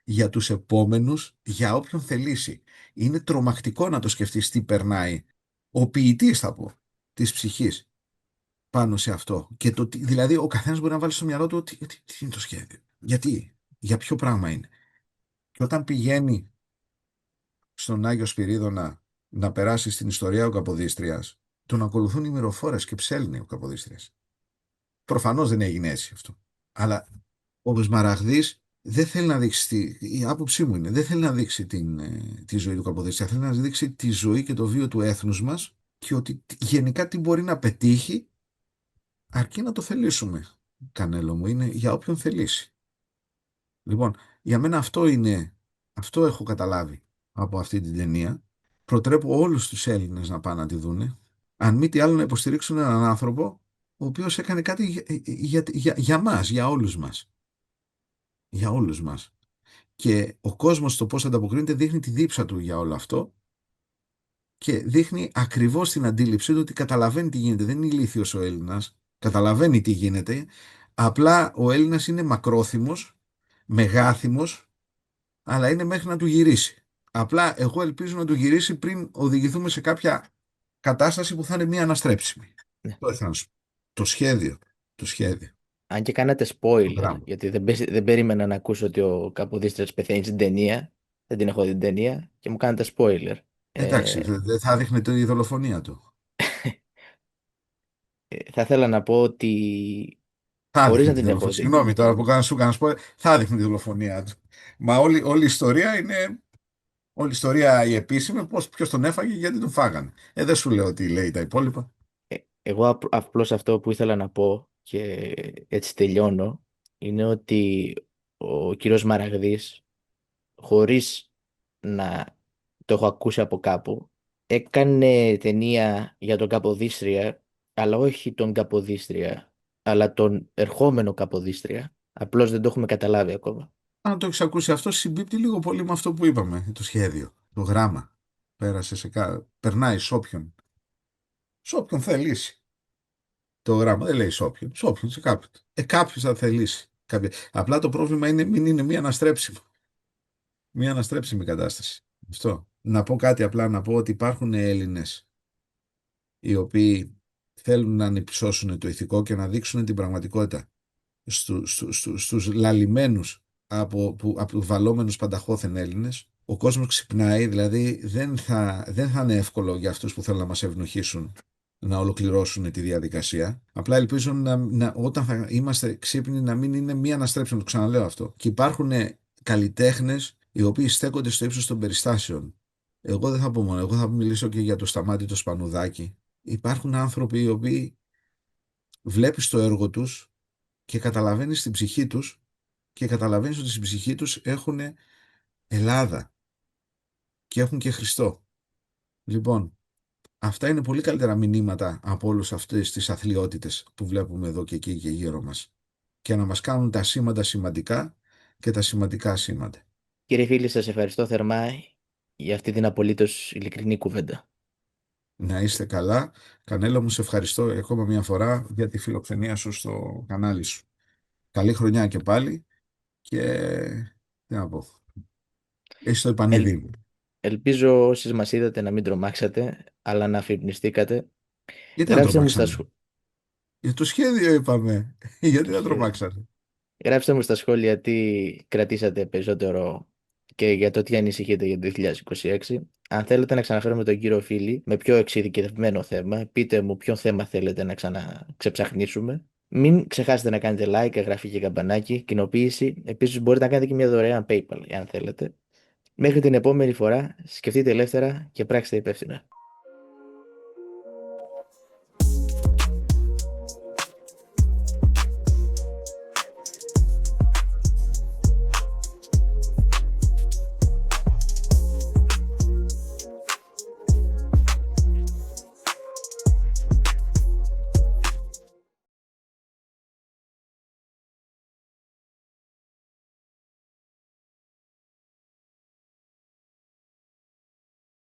Για τους επόμενους, για όποιον θελήσει. Είναι τρομακτικό να το σκεφτείς τι περνάει ο ποιητής, θα πω, της ψυχής πάνω σε αυτό. Και δηλαδή ο καθένας μπορεί να βάλει στο μυαλό του τι είναι το σχέδιο. Γιατί, για ποιο πράγμα είναι. Και όταν πηγαίνει στον Άγιο Σπυρίδωνα να περάσει στην ιστορία ο Καποδίστριας, τον ακολουθούν οι μυροφόρες και ψέλνει ο Καποδίστριας. Προφανώς δεν έγινε έτσι αυτό. Αλλά ο Σμαραγδής δεν θέλει να δείξει, η άποψή μου είναι, δεν θέλει να δείξει τη ζωή του Καποδίστρια, θέλει να δείξει τη ζωή και το βίο του έθνους μας και ότι γενικά τι μπορεί να πετύχει αρκεί να το θελήσουμε. Κανέλο μου, είναι για όποιον θελήσει. Λοιπόν, για μένα αυτό έχω καταλάβει από αυτή την ταινία. Προτρέπω όλους τους Έλληνες να πάνε να τη δούνε. Αν μη τι άλλο να υποστηρίξουν έναν άνθρωπο ο οποίος έκανε κάτι για μας, για όλους μας. Για όλους μας. Και ο κόσμος το πώς ανταποκρίνεται δείχνει τη δίψα του για όλο αυτό και δείχνει ακριβώς την αντίληψή του ότι καταλαβαίνει τι γίνεται. Δεν είναι ηλίθιος ο Έλληνας, καταλαβαίνει τι γίνεται. Απλά ο Έλληνας είναι μακρόθυμος, μεγάθυμος, αλλά είναι μέχρι να του γυρίσει. Απλά εγώ ελπίζω να του γυρίσει πριν οδηγηθούμε σε κάποια κατάσταση που θα είναι μία αναστρέψιμη. ναι. Το ήθελα να σου πω. Το σχέδιο. Το σχέδιο. Αν και κάνατε Το spoiler, πράγμα. γιατί δεν περίμενα να ακούσω ότι ο Καποδίστρας πεθαίνει στην ταινία. Δεν την έχω δει την ταινία και μου κάνετε spoiler. Εντάξει, Ε, δεν θα δείχνει η δολοφονία του. θα ήθελα να πω ότι Θα χωρίς δείχνει να τη την δολοφονία. έχω δει, Συγγνώμη τώρα που κάνω σου κάνω spoiler, θα δείχνει τη δολοφονία του. Μα όλη η ιστορία είναι. Όλη η ιστορία η επίσημη, ποιος τον έφαγε, γιατί τον φάγανε. Δεν σου λέω τι λέει τα υπόλοιπα. εγώ απλώς αυτό που ήθελα να πω και έτσι τελειώνω, είναι ότι ο κύριος Μαραγδής, χωρίς να το έχω ακούσει από κάπου, έκανε ταινία για τον Καποδίστρια, αλλά όχι τον Καποδίστρια, αλλά τον ερχόμενο Καποδίστρια. Απλώς δεν το έχουμε καταλάβει ακόμα. Αν το έχει ακούσει αυτό, συμπίπτει λίγο πολύ με αυτό που είπαμε, το σχέδιο, το γράμμα. Πέρασε περνάει σε όποιον θελήσει. Το γράμμα δεν λέει σε όποιον, σε κάποιον. Κάποιο θα θελήσει. Απλά το πρόβλημα είναι μην είναι μία αναστρέψιμη. Μία αναστρέψιμη κατάσταση. Αυτό. Να πω κάτι απλά, να πω ότι υπάρχουν Έλληνες οι οποίοι θέλουν να ανυψώσουν το ηθικό και να δείξουν την πραγματικότητα στους λαλημένους από βαλόμενους πανταχώθεν Έλληνες. Ο κόσμος ξυπνάει, δηλαδή δεν θα είναι εύκολο για αυτούς που θέλουν να μας ευνοχήσουν να ολοκληρώσουν τη διαδικασία. Απλά ελπίζω όταν θα είμαστε ξύπνοι να μην είναι μία αναστρέψη, να το ξαναλέω αυτό. Και υπάρχουν καλλιτέχνες οι οποίοι στέκονται στο ύψος των περιστάσεων. Εγώ δεν θα πω μόνο, εγώ θα μιλήσω και για το Σταμάτη το Σπανουδάκι. Υπάρχουν άνθρωποι οι οποίοι βλέπεις το έργο τους και καταλαβαίνεις την ψυχή τους και καταλαβαίνεις ότι στην ψυχή τους έχουν Ελλάδα και έχουν και Χριστό. Λοιπόν, αυτά είναι πολύ καλύτερα μηνύματα από όλες αυτές τις αθλιότητες που βλέπουμε εδώ και εκεί και γύρω μας και να μας κάνουν τα σήματα σημαντικά και τα σημαντικά σήματα. Κύριε φίλοι, σας ευχαριστώ θερμά για αυτή την απολύτως ειλικρινή κουβέντα. Να είστε καλά. Κανέλο μου, σε ευχαριστώ ακόμα μια φορά για τη φιλοξενία σου στο κανάλι σου. Καλή χρονιά και πάλι και τι να πω. Έχει το Ελ- επανειδή μου. Ελπίζω όσοι μας είδατε να μην τρομάξατε, αλλά να αφυπνιστήκατε. Γιατί να Γράψτε μου στα, τρομάξανε. Για το σχέδιο είπαμε. Γιατί να τρομάξανε. Γράψτε μου στα σχόλια τι κρατήσατε περισσότερο και για το τι ανησυχείτε για το 2026. Αν θέλετε να ξαναφέρουμε τον κύριο Φίλη με πιο εξειδικευμένο θέμα, πείτε μου ποιο θέμα θέλετε να ξαναξεψαχνίσουμε. Μην ξεχάσετε να κάνετε like, εγγραφή και καμπανάκι, κοινοποίηση. Επίσης μπορείτε να κάνετε και μια δωρεάν PayPal, αν θέλετε. Μέχρι την επόμενη φορά, σκεφτείτε ελεύθερα και πράξτε υπεύθυνα.